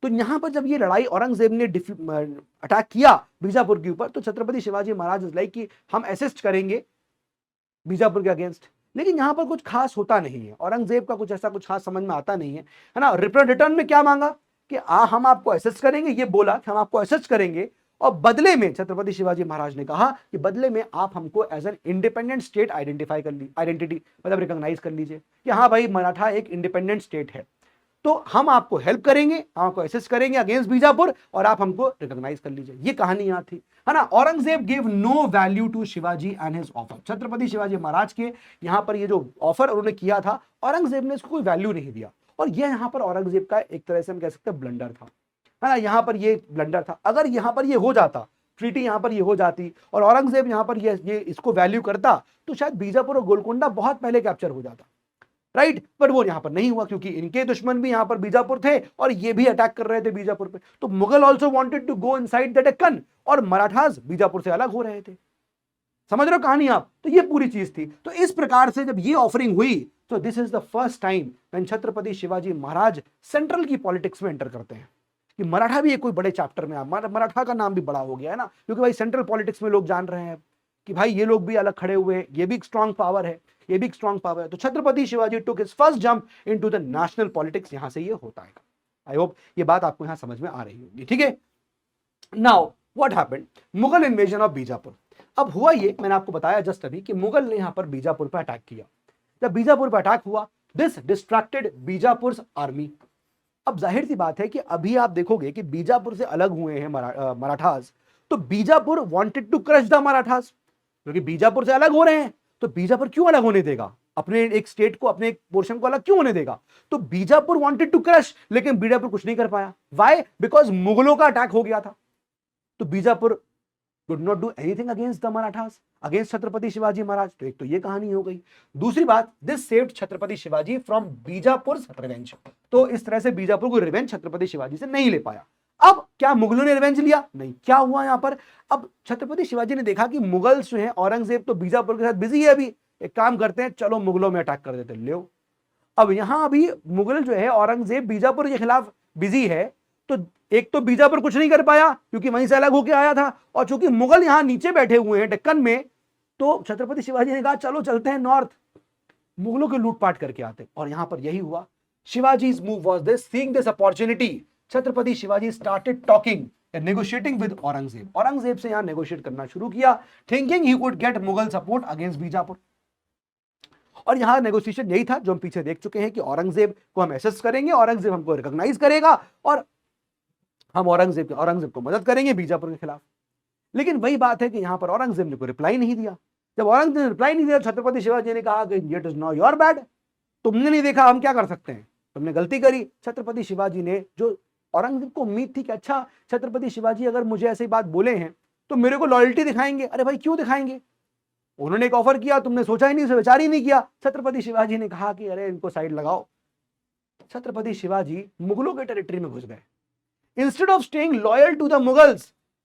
तो यहां पर जब ये लड़ाई औरंगजेब ने अटैक किया बीजापुर के ऊपर, तो छत्रपति शिवाजी महाराज इज लाइक कि हम असिस्ट करेंगे बीजापुर के अगेंस्ट। लेकिन यहां पर कुछ खास होता नहीं है, औरंगजेब का कुछ ऐसा कुछ खास समझ में आता नहीं है, है ना। रिटर्न में क्या मांगा कि हम आपको असिस्ट करेंगे, ये बोला कि हम आपको असिस्ट करेंगे, और बदले में छत्रपति शिवाजी महाराज ने कहा कि बदले में आप हमको as an independent state identity मतलब रिकॉग्नाइज कर लीजिए कि हाँ भाई मराठा एक इंडिपेंडेंट स्टेट है। तो हम आपको हेल्प करेंगे, हम आपको असिस्ट करेंगे अगेंस्ट बीजापुर और आप हमको रिकॉग्नाइज कर लीजिए। ये कहानी यहाँ थी, है ना। Aurangzeb give no value to Shivaji and his offer. Chhatrapati Shivaji Maharaj के यहाँ पर ये जो ऑफर उन्होंने किया था, औरंगजेब ने इसको कोई वैल्यू नहीं दिया। और ये यहाँ पर औरंगजेब का एक तरह से हम कह सकते हैं ब्लंडर था, है ना। यहाँ पर ये ब्लंडर था। अगर यहाँ पर ये हो जाता, ट्रीटी यहाँ पर ये हो जाती और औरंगजेब यहाँ पर ये इसको वैल्यू करता, तो शायद बीजापुर और गोलकोंडा बहुत पहले कैप्चर हो जाता, राइट। पर वो यहां पर नहीं हुआ क्योंकि इनके दुश्मन भी यहां पर बीजापुर थे और ये भी अटैक कर रहे थे बीजापुर पे। तो Mughal also wanted to go inside the Deccan और मराठास बीजापुर से अलग हो रहे थे। समझ रहे हो कहानी आप? तो ये पूरी चीज थी। तो इस प्रकार से जब ये ऑफरिंग हुई, तो this is the first time when Chhatrapati Shivaji Maharaj central की पॉलिटिक्स में एंटर करते हैं। कि मराठा भी एक कोई बड़े चैप्टर में, मराठा का नाम भी बड़ा हो गया है ना, क्योंकि भाई सेंट्रल पॉलिटिक्स में लोग जान रहे हैं कि भाई ये लोग भी अलग खड़े हुए हैं, ये भी एक स्ट्रांग पावर है, ये भी एक स्ट्रांग पावर है। तो Chhatrapati Shivaji took his first jump into the national politics, यहां से ये होता है। आई होप ये बात आपको यहां समझ में आ रही होगी, ठीक है। Now what happened, Mughal invasion of Bijapur. अब हुआ ये, मैंने आपको बताया जस्ट अभी कि मुगल ने यहां पर बीजापुर पर अटैक किया। जब बीजापुर पर अटैक हुआ, दिस डिस्ट्रैक्टेड बीजापुर आर्मी। अब जाहिर सी बात है कि अभी आप देखोगे कि बीजापुर से अलग हुए हैं मराठास, तो Bijapur wanted to crush the Marathas, क्योंकि बीजापुर से अलग हो रहे हैं तो बीजापुर क्यों अलग होने देगा, अपने एक स्टेट को, अपने एक पोर्शन को अलग क्यों होने देगा। तो बीजापुर वांटेड टू क्रश, लेकिन बीजापुर कुछ नहीं कर पाया। व्हाई? बिकॉज मुगलों का अटैक हो गया था। तो Bijapur could not do anything against the Marathas, against Chhatrapati Shivaji Maharaj. तो एक तो ये कहानी हो गई। दूसरी बात, this saved Chhatrapati Shivaji from Bijapur revenge. तो इस तरह से बीजापुर को रिवेंज छत्रपति शिवाजी से नहीं ले पाया। अब क्या मुगलों ने रिवेंज लिया? नहीं। क्या हुआ यहां पर, अब छत्रपति शिवाजी ने देखा कि मुगल जो है, औरंगजेब तो बीजापुर के साथ बिजी है अभी, एक काम करते हैं, चलो मुगलों में अटैक कर देते। लो, अब यहां अभी मुगल जो है, औरंगजेब बीजापुर के खिलाफ बिजी है। तो एक तो बीजापुर कुछ नहीं कर पाया क्योंकि वहीं से अलग होकर आया था, और चूंकि मुगल यहां नीचे बैठे हुए हैं डेक्कन में, तो छत्रपति शिवाजी ने कहा चलो चलते हैं नॉर्थ, मुगलों के लूटपाट करके आते। और यहां पर यही हुआ। शिवाजी's move was this, seeing this opportunity, Chhatrapati Shivaji started talking and negotiating with Aurangzeb. Aurangzeb से यहां नेगोशिएट करना शुरू किया, thinking he could get Mughal support against Bijapur. और यहां नेगोशिएशन यही था जो हम पीछे देख चुके हैं कि औरंगजेब को हम असिस्ट करेंगे, औरंगजेब हमको रिकॉग्नाइज करेगा और हम औरंगजेब को मदद करेंगे बीजापुर के खिलाफ। लेकिन वही बात है कि यहां पर औरंगजेब ने कोई रिप्लाई नहीं दिया। जब औरंगजेब ने रिप्लाई नहीं दिया, छत्रपति शिवाजी ने कहा कि it is not your bad, तुमने नहीं देखा, हम क्या कर सकते हैं, तुमने गलती करी। छत्रपति शिवाजी ने, जो औरंगजेब को उम्मीद थी कि अच्छा छत्रपति शिवाजी अगर मुझे ऐसी बात बोले हैं तो मेरे को लॉयल्टी दिखाएंगे। अरे भाई क्यों दिखाएंगे, उन्होंने एक ऑफर किया, तुमने सोचा ही नहीं, विचार ही नहीं किया। छत्रपति शिवाजी ने कहा कि अरे इनको साइड लगाओ। छत्रपति शिवाजी मुगलों के टेरिटरी में घुस गए। Instead of staying loyal to the Mughals,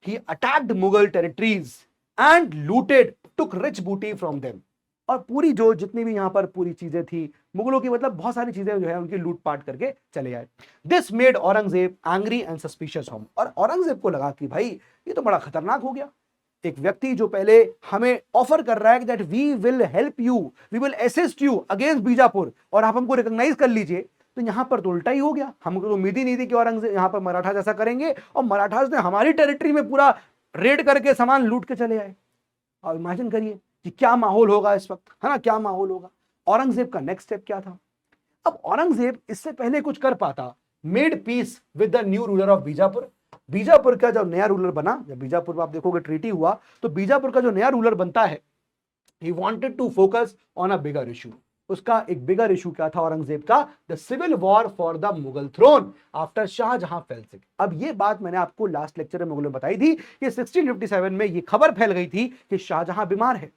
he attacked Mughal territories and looted, took rich booty from them। और पूरी जो जितनी भी यहाँ पर पूरी चीजें थी मुगलों की, मतलब बहुत सारी चीजें जो है उनकी लूटपाट करके चले आए। This made Aurangzeb angry and suspicious him। और औरंगजेब को लगा कि भाई ये तो बड़ा खतरनाक हो गया। एक व्यक्ति जो पहले हमें ऑफर कर रहा है कि that we will help you, we will assist you against Bijapur, और आप हमको रिकॉग्नाइज कर लीजिए। तो यहां पर तो उल्टा ही हो गया। हमको तो उम्मीद ही नहीं थी कि औरंगजेब यहां पर मराठा जैसा करेंगे, और मराठास ने हमारी टेरिटरी में पूरा रेड करके सामान लूट के चले आए। और इमेजिन करिए कि क्या माहौल होगा इस वक्त, है ना, क्या माहौल होगा। औरंगजेब का नेक्स्ट स्टेप क्या था? अब औरंगजेब इससे पहले कुछ कर पाता, made peace with the new ruler of Bijapur. Bijapur का जो नया रूलर बना, जब बीजापुर में आप देखोगे ट्रीटी हुआ, तो बीजापुर का जो नया रूलर बनता है, he wanted to focus on a bigger issue. उसका एक बिगर इशू क्या था औरंगजेब का? The civil war for the Mughal throne after Shahjahan fell sick. अब ये बात मैंने आपको लास्ट लेक्चर में मुगलों में बताई थी कि 1657 में ये खबर फैल गई थी कि शाहजहां बीमार है,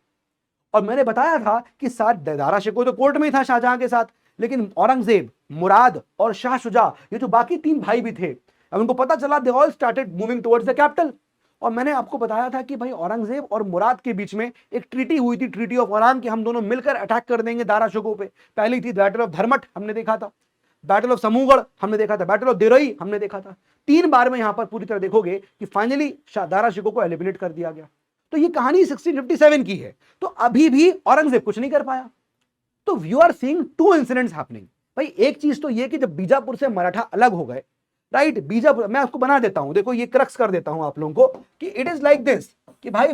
और मैंने बताया था कि साथ दारा शिकोह तो कोर्ट में ही था शाहजहां के साथ, लेकिन औरंगजेब, मुराद और शाह शुजा, ये जो बाकी तीन भाई भी थे, अब उनको पता चला, they all started moving towards the capital. और मैंने आपको बताया था कि भाई औरंगजेब और मुराद के बीच में एक ट्रीटी हुई थी, ट्रीटी ऑफ ओरान, कि हम दोनों मिलकर अटैक कर देंगे दारा शिकोह पे। पहली थी बैटल ऑफ धर्मट, हमने देखा था, बैटल ऑफ समूगढ़ हमने देखा था, बैटल ऑफ देरोई हमने देखा था। 3 बार में यहां पर पूरी तरह देखोगे कि फाइनली दारा शिकोह को एलिमिनेट कर दिया गया। तो ये कहानी 1657 की है। तो अभी भी औरंगजेब कुछ नहीं कर पाया। तो you are seeing 2 incidents happening. भाई एक चीज तो ये कि जब बीजापुर से मराठा अलग हो गए, राइट, बीजापुर, मैं आपको बना देता हूं, देखो ये क्रक्स कर देता हूं आप लोगों को कि इट इज लाइक दिस, कि भाई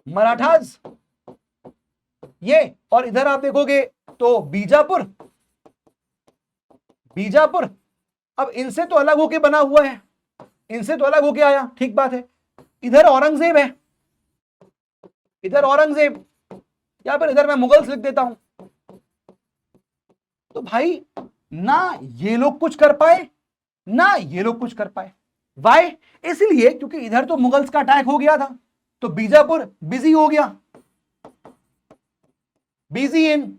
मराठास ये, और इधर आप देखोगे तो बीजापुर, बीजापुर अब इनसे तो अलग होके बना हुआ है, इनसे तो अलग होके आया, ठीक बात है। इधर औरंगजेब है, इधर औरंगजेब, या फिर इधर मैं मुगल्स लिख देता हूं। तो भाई ना ये लोग कुछ कर पाए ना ये लोग कुछ कर पाए। वाई? इसलिए क्योंकि इधर तो मुगल्स का अटैक हो गया था, तो बीजापुर बिजी हो गया, बिजी इन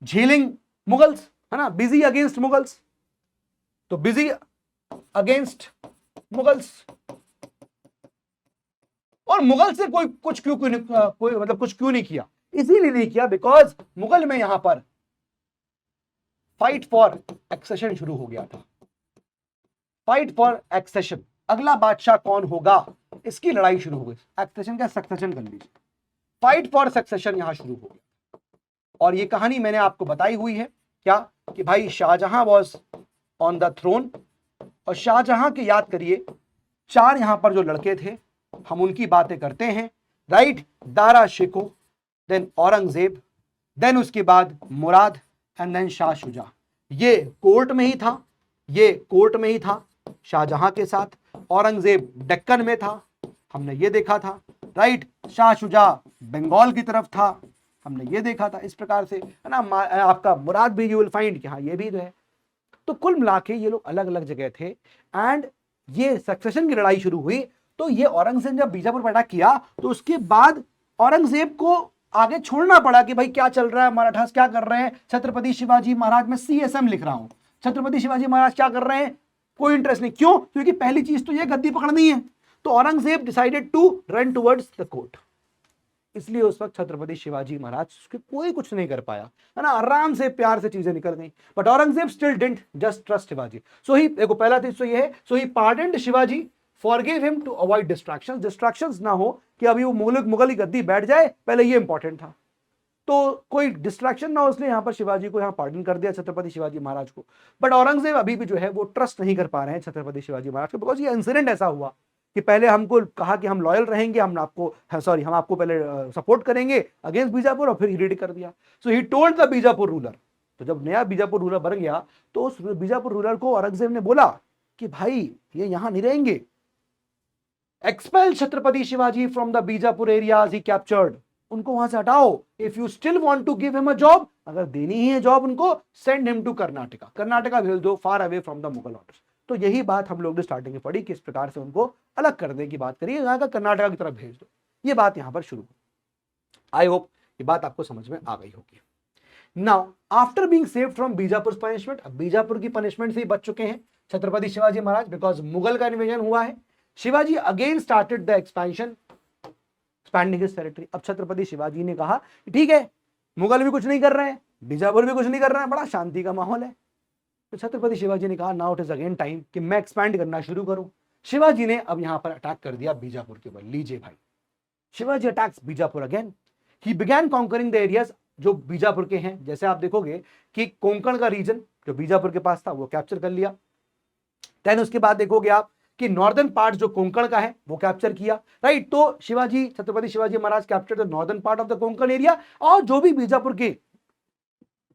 झेलिंग मुगल्स, है ना, बिजी अगेंस्ट मुगल्स, तो बिजी अगेंस्ट मुगल्स। और मुगल से कोई कुछ क्यों कोई मतलब कुछ क्यों नहीं किया? इसीलिए नहीं किया बिकॉज मुगल में यहां पर फाइट फॉर एक्सेशन शुरू हो गया था। फाइट फॉर एक्सेशन, अगला बादशाह कौन होगा, इसकी लड़ाई शुरू हो गई। एक्सेशन का सक्सेशन कर लीजिए, फाइट फॉर सक्सेशन यहां शुरू हो गया। और ये कहानी मैंने आपको बताई हुई है क्या, कि भाई Shahjahan was on the throne, और शाहजहां की याद करिए, चार यहां पर जो लड़के थे हम उनकी बातें करते हैं, right. Dara Shikoh, then Aurangzeb, then उसके बाद मुराद, एंड देन शाह शुजा। ये कोर्ट में ही था, ये कोर्ट में ही था शाहजहां के साथ। औरंगजेब डेक्कन में था, हमने ये देखा था, राइट। शाह शुजा बंगाल की तरफ था, हमने ये देखा था। इस प्रकार से है ना, आपका मुराद भी यू विल फाइंड कि हाँ ये भी जो है। तो कुल मिला के ये लोग अलग अलग जगह थे, एंड ये सक्सेशन की लड़ाई शुरू हुई। तो ये औरंगजेब जब बीजापुर पर अटैक किया, तो उसके बाद औरंगजेब को आगे छोड़ना पड़ा कि भाई क्या चल रहा है, मराठास क्या कर रहे हैं, छत्रपति शिवाजी महाराज, में CSM लिख रहा हूं, छत्रपति शिवाजी महाराज क्या कर रहे हैं, कोई इंटरेस्ट नहीं। क्यों? क्योंकि पहली चीज तो ये गद्दी पकड़नी है। तो Aurangzeb decided to run towards the court, इसलिए उस वक्त छत्रपति शिवाजी महाराज उसके कोई कुछ नहीं कर पाया, है ना, आराम से प्यार से चीजें निकल गई। But Aurangzeb still didn't just trust Shivaji, so he, देखो पहला चीज तो ये है, so he pardoned Shivaji, forgive him to avoid distractions, distractions ना हो कि अभी वो मुगल की गद्दी बैठ जाए, पहले ये इंपॉर्टेंट था। तो कोई डिस्ट्रैक्शन ना हो, इसलिए यहां पर शिवाजी को यहां पार्डन कर दिया, छत्रपति शिवाजी महाराज को। बट औरंगजेब अभी भी जो है वो ट्रस्ट नहीं कर पा रहे हैं छत्रपति शिवाजी महाराज को, बिकॉज ये इंसिडेंट ऐसा हुआ कि पहले हमको कहा कि हम लॉयल रहेंगे, हम आपको सॉरी हम आपको पहले सपोर्ट करेंगे अगेंस्ट बीजापुर, और फिर हिरेडी कर दिया। So he told the Bijapur ruler, तो जब नया बीजापुर रूलर बन गया, तो उस बीजापुर रूलर को औरंगजेब ने बोला कि भाई ये यहां नहीं रहेंगे, expel Chhatrapati Shivaji from the Bijapur areas he captured, उनको वहां से हटाओ। If you still want to give him a job, अगर देनी ही है जॉब उनको, send him to Karnataka, Karnataka भेज दो, far away from the Mughal orders. तो यही बात हम लोग ने स्टार्टिंग में पढ़ी, किस प्रकार से उनको अलग करने की बात करिए, यहां का कर्नाटका की तरफ भेज दो, ये बात यहां पर शुरू हुई। आई होप ये बात आपको समझ में आ गई होगी। Now after being saved from Bijapur punishment, अब बीजापुर की पनिशमेंट से बच चुके हैं छत्रपति शिवाजी महाराज, बिकॉज मुगल का इन्वेजन हुआ है। Shivaji again started the expansion, expanding his territory. अब छत्रपति शिवाजी ने कहा ठीक है, मुगल भी कुछ नहीं कर रहे हैं, बीजापुर भी कुछ नहीं कर रहे हैं, बड़ा शांति का माहौल है। तो छत्रपति शिवाजी ने कहा now it is again time कि मैं एक्सपैंड करना शुरू करूं। शिवाजी ने अब यहां पर अटैक कर दिया बीजापुर के ऊपर। लीजिए भाई, Shivaji attacks Bijapur again. He began conquering the areas जो बीजापुर के हैं। जैसे आप देखोगे कि कोंकण का रीजन जो बीजापुर के पास था वो कैप्चर कर लिया। देन उसके बाद देखोगे आप कि नॉर्दर्न पार्ट जो कोंकण का है वो कैप्चर किया, राइट। तो Shivaji, Chhatrapati Shivaji Maharaj capture the northern part of the Konkan area, और जो भी बीजापुर के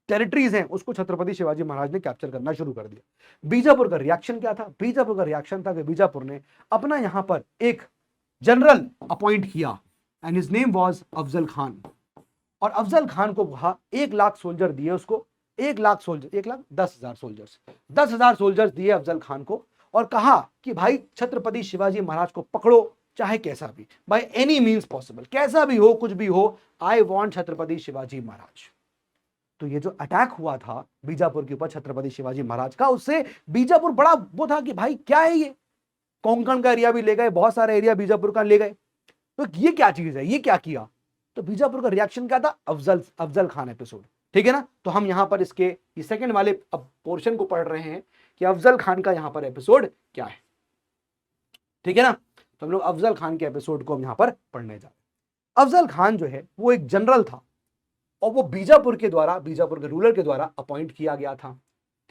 टेरिटरीज हैं उसको छत्रपति शिवाजी महाराज ने कैप्चर करना शुरू कर दिया। बीजापुर का रिएक्शन क्या था? बीजापुर का रिएक्शन था कि बीजापुर ने अपना यहां पर एक जनरल अपॉइंट किया, and his name was Afzal Khan. और अफजल खान को कहा 1,00,000 सोल्जर दिए उसको, 1,00,000 सोल्जर, 1,10,000 सोल्जर्स, 10,000 सोल्जर्स दिए अफजल खान को, और कहा कि भाई छत्रपति शिवाजी महाराज को पकड़ो, चाहे कैसा भी, बाय एनी मीन्स पॉसिबल, कैसा भी हो, कुछ भी हो, आई वॉन्ट छत्रपति शिवाजी महाराज। तो ये जो अटैक हुआ था बीजापुर के ऊपर छत्रपति शिवाजी महाराज का, उससे बीजापुर बड़ा वो था कि भाई क्या है ये, कोंकण का एरिया भी ले गए, बहुत सारे एरिया बीजापुर का ले गए, तो ये क्या चीज है, ये क्या किया। तो बीजापुर का रिएक्शन क्या था? अफजल खान एपिसोड, ठीक है ना। तो हम यहां पर इसके ये सेकंड वाले अब पोर्शन को पढ़ रहे हैं कि अफजल खान का यहां पर एपिसोड क्या है, ठीक है ना। तो हम लोग अफजल खान के एपिसोड को हम यहां पर पढ़ने जा रहे हैं। अफजल खान जो है वो एक जनरल था, और वो बीजापुर के द्वारा, बीजापुर के रूलर के द्वारा अपॉइंट किया गया था,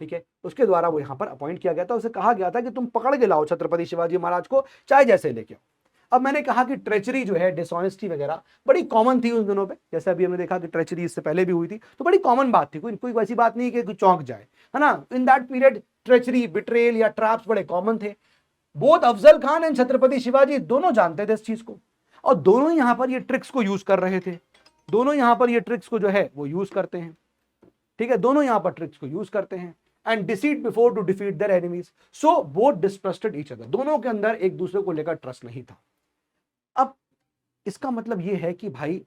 ठीक है। उसके द्वारा वो यहां पर अपॉइंट किया गया था, उसे कहा गया था कि तुम पकड़ के लाओ छत्रपति शिवाजी महाराज को, चाहे जैसे लेके आओ। अब मैंने कहा कि ट्रेचरी जो है, डिसऑनेस्टी वगैरह बड़ी कॉमन थी उन दिनों पे, जैसे अभी हमने देखा कि ट्रेचरी इससे पहले भी हुई थी, तो बड़ी कॉमन बात थी, कोई कोई वैसी बात नहीं कि कोई चौंक जाए, है ना। In that period treachery, betrayal या ट्रैप्स बड़े कॉमन थे। बोथ अफजल खान एंड छत्रपति शिवाजी दोनों जानते थे इस चीज को, और दोनों यहां पर ये ट्रिक्स को यूज कर रहे थे, दोनों यहां पर ये ट्रिक्स को जो है वो यूज करते हैं, ठीक है, दोनों यहां पर ट्रिक्स को यूज करते हैं। And deceit before to defeat their enemies, so both distrusted each other, दोनों के अंदर एक दूसरे को लेकर ट्रस्ट नहीं था। अब इसका मतलब यह है कि भाई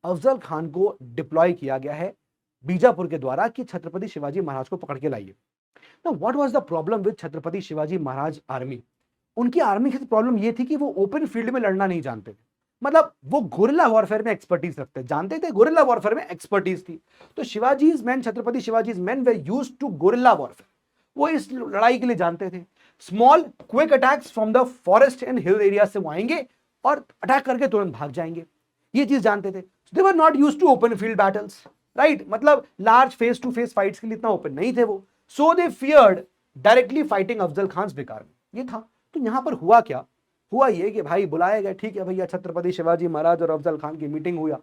अफजल खान को डिप्लॉय किया गया है बीजापुर के द्वारा कि छत्रपति शिवाजी महाराज को पकड़ के लाइए। Now what was the problem with Chhatrapati Shivaji Maharaj army? उनकी आर्मी की प्रॉब्लम यह थी कि वो ओपन फील्ड में लड़ना नहीं जानते थे, मतलब वो गुरिल्ला वॉरफेयर में एक्सपर्टीज रखते, जानते थे, गुरिल्ला वॉरफेयर में एक्सपर्टीज थी। तो Shivaji's man, Chhatrapati Shivaji's man they used to guerrilla warfare, वो इस लड़ाई के लिए जानते थे। Small quick attacks from the forest and hill area से वो आएंगे और अटैक करके तुरंत भाग जाएंगे, ये चीज जानते थे। They were not used to open field battles, right, मतलब large face to face fights के लिए इतना ओपन नहीं थे वो। So they feared directly fighting Afzal Khan विकार में, ये था। तो यहां पर हुआ क्या, हुआ ये कि भाई बुलाए गए, ठीक है भैया, छत्रपति शिवाजी महाराज और अफजल खान की मीटिंग हुआ,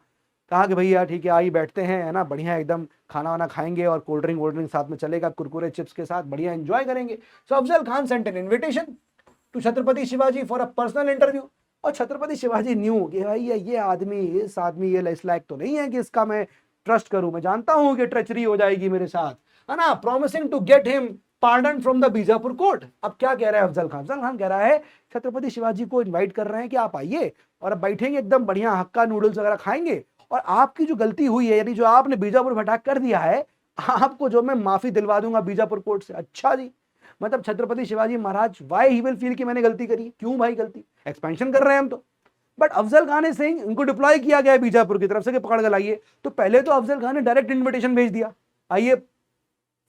कहा कि भैया ठीक है आई बैठते हैं, है ना, बढ़िया एकदम खाना वाना खाएंगे और कोल्ड ड्रिंक साथ में चलेगा, कुरकुरे चिप्स के साथ बढ़िया एंजॉय करेंगे। So Afzal Khan sent an invitation to Chhatrapati Shivaji for a personal interview, और छत्रपति शिवाजी न्यू कि भाई ये आदमी, इस आदमी ये इस लायक तो नहीं है कि इसका मैं ट्रस्ट करूं, मैं जानता हूं कि ट्रेचरी हो जाएगी मेरे साथ, है ना, promising to get him pardon from the Bijapur court. अब क्या कह रहा है अफजल खान? अफजल खान कह रहा है छत्रपति शिवाजी को इनवाइट कर रहे हैं कि आप आइए और अब बैठेंगे एकदम बढ़िया हक्का नूडल्स वगैरह खाएंगे, और आपकी जो गलती हुई है, यानी जो आपने बीजापुर में अटैक कर दिया है, आपको जो मैं माफी दिलवा दूंगा बीजापुर कोर्ट से। अच्छा जी, मतलब छत्रपति शिवाजी महाराज वाई ही विल फील कि मैंने गलती करी, क्यों भाई गलती, एक्सपेंशन कर रहे हैं हम तो। बट अफजल खान ने सिंह इनको डिप्लॉय किया गया है बीजापुर की तरफ से कि पकड़ कर लाइए, तो पहले तो अफजल खान ने डायरेक्ट इन्विटेशन भेज दिया, आइए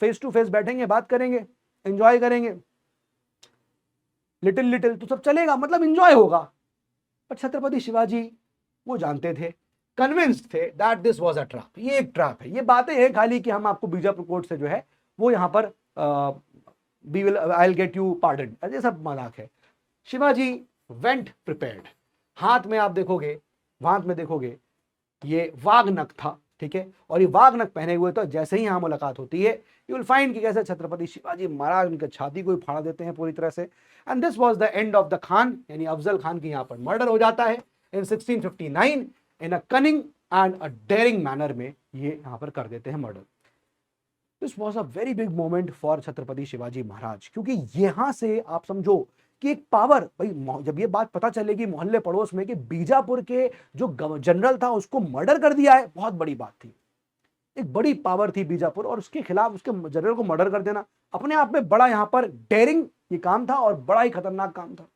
फेस टू फेस बैठेंगे, बात करेंगे, एंजॉय करेंगे, लिटिल लिटिल तो सब चलेगा, मतलब एंजॉय होगा। पर छत्रपति शिवाजी वो जानते थे, कन्विंस्ड थे that this was a trap, ये एक ट्रैप है, ये बातें हैं खाली कि हम आपको बीजापुर कोर्ट से जो है वो यहां पर we will I will get you pardon, ऐसे सब मजाक है। शिवाजी वेंट प्रिपेयर्ड, हाथ में आप देखोगे, हाथ में देखोगे ये वाघनख था, ठीक है, और ये वाघनख पहने हुए, तो जैसे ही यहां मुलाकात होती है यू विल फाइंड कि कैसे छत्रपति शिवाजी महाराज उनके छाती को फाड़ देते हैं पूरी तरह से। And this was the end of the Khan, यानी अफजल खान की यहां पर मर्डर हो जाता है in 1659 in a cunning and a daring manner में, ये यहां पर कर देते हैं murder. This was a very big moment for Chhatrapati Shivaji Maharaj, क्योंकि यहां से आप समझो कि एक पावर, भाई जब ये बात पता चलेगी मोहल्ले पड़ोस में कि बीजापुर के जो जनरल था उसको मर्डर कर दिया है, बहुत बड़ी बात थी, एक बड़ी पावर थी बीजापुर, और उसके खिलाफ उसके जनरल को मर्डर कर देना अपने आप में बड़ा यहां पर डेयरिंग ये काम था और बड़ा ही खतरनाक काम था।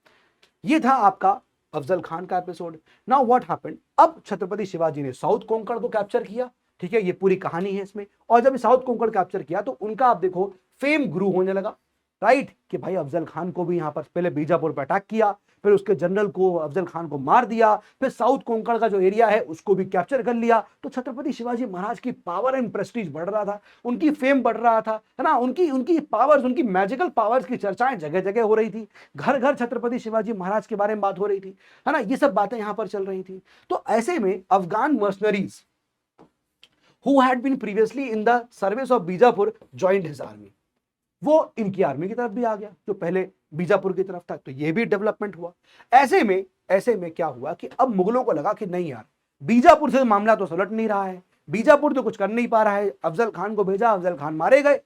ये था आपका अफजल खान का एपिसोड। नाउ व्हाट हैपेंड, अब छत्रपति शिवाजी ने साउथ कोंकण को कैप्चर किया, ठीक है, ये पूरी कहानी है इसमें। और जब साउथ कोंकण कैप्चर किया तो उनका आप देखो फेम ग्रू होने लगा, राइट, कि भाई अफजल खान को भी यहां पर पहले बीजापुर पर अटैक किया, फिर उसके जनरल को अफजल खान को मार दिया, फिर साउथ कोंकण का जो एरिया है उसको भी कैप्चर कर लिया। तो छत्रपति शिवाजी महाराज की पावर एंड प्रेस्टीज बढ़ रहा था, उनकी फेम बढ़ रहा था, है ना, उनकी उनकी पावर्स, उनकी मैजिकल पावर्स की चर्चाएं जगह जगह हो रही थी, घर घर छत्रपति शिवाजी महाराज के बारे में बात हो रही थी, है ना, ये सब बातें यहां पर चल रही थी। तो ऐसे में Afghan mercenaries who had been previously in the service of Bijapur joined his army, वो इनकी आर्मी की तरफ भी आ गया जो पहले बीजापुर की तरफ था, तो ये भी डेवलपमेंट हुआ। ऐसे में क्या हुआ कि अब मुगलों को लगा कि नहीं यार, बीजापुर से मामला तो सुलट नहीं रहा है, बीजापुर तो कुछ कर नहीं पा रहा है, अफजल खान को भेजा, अफजल खान मारे गए,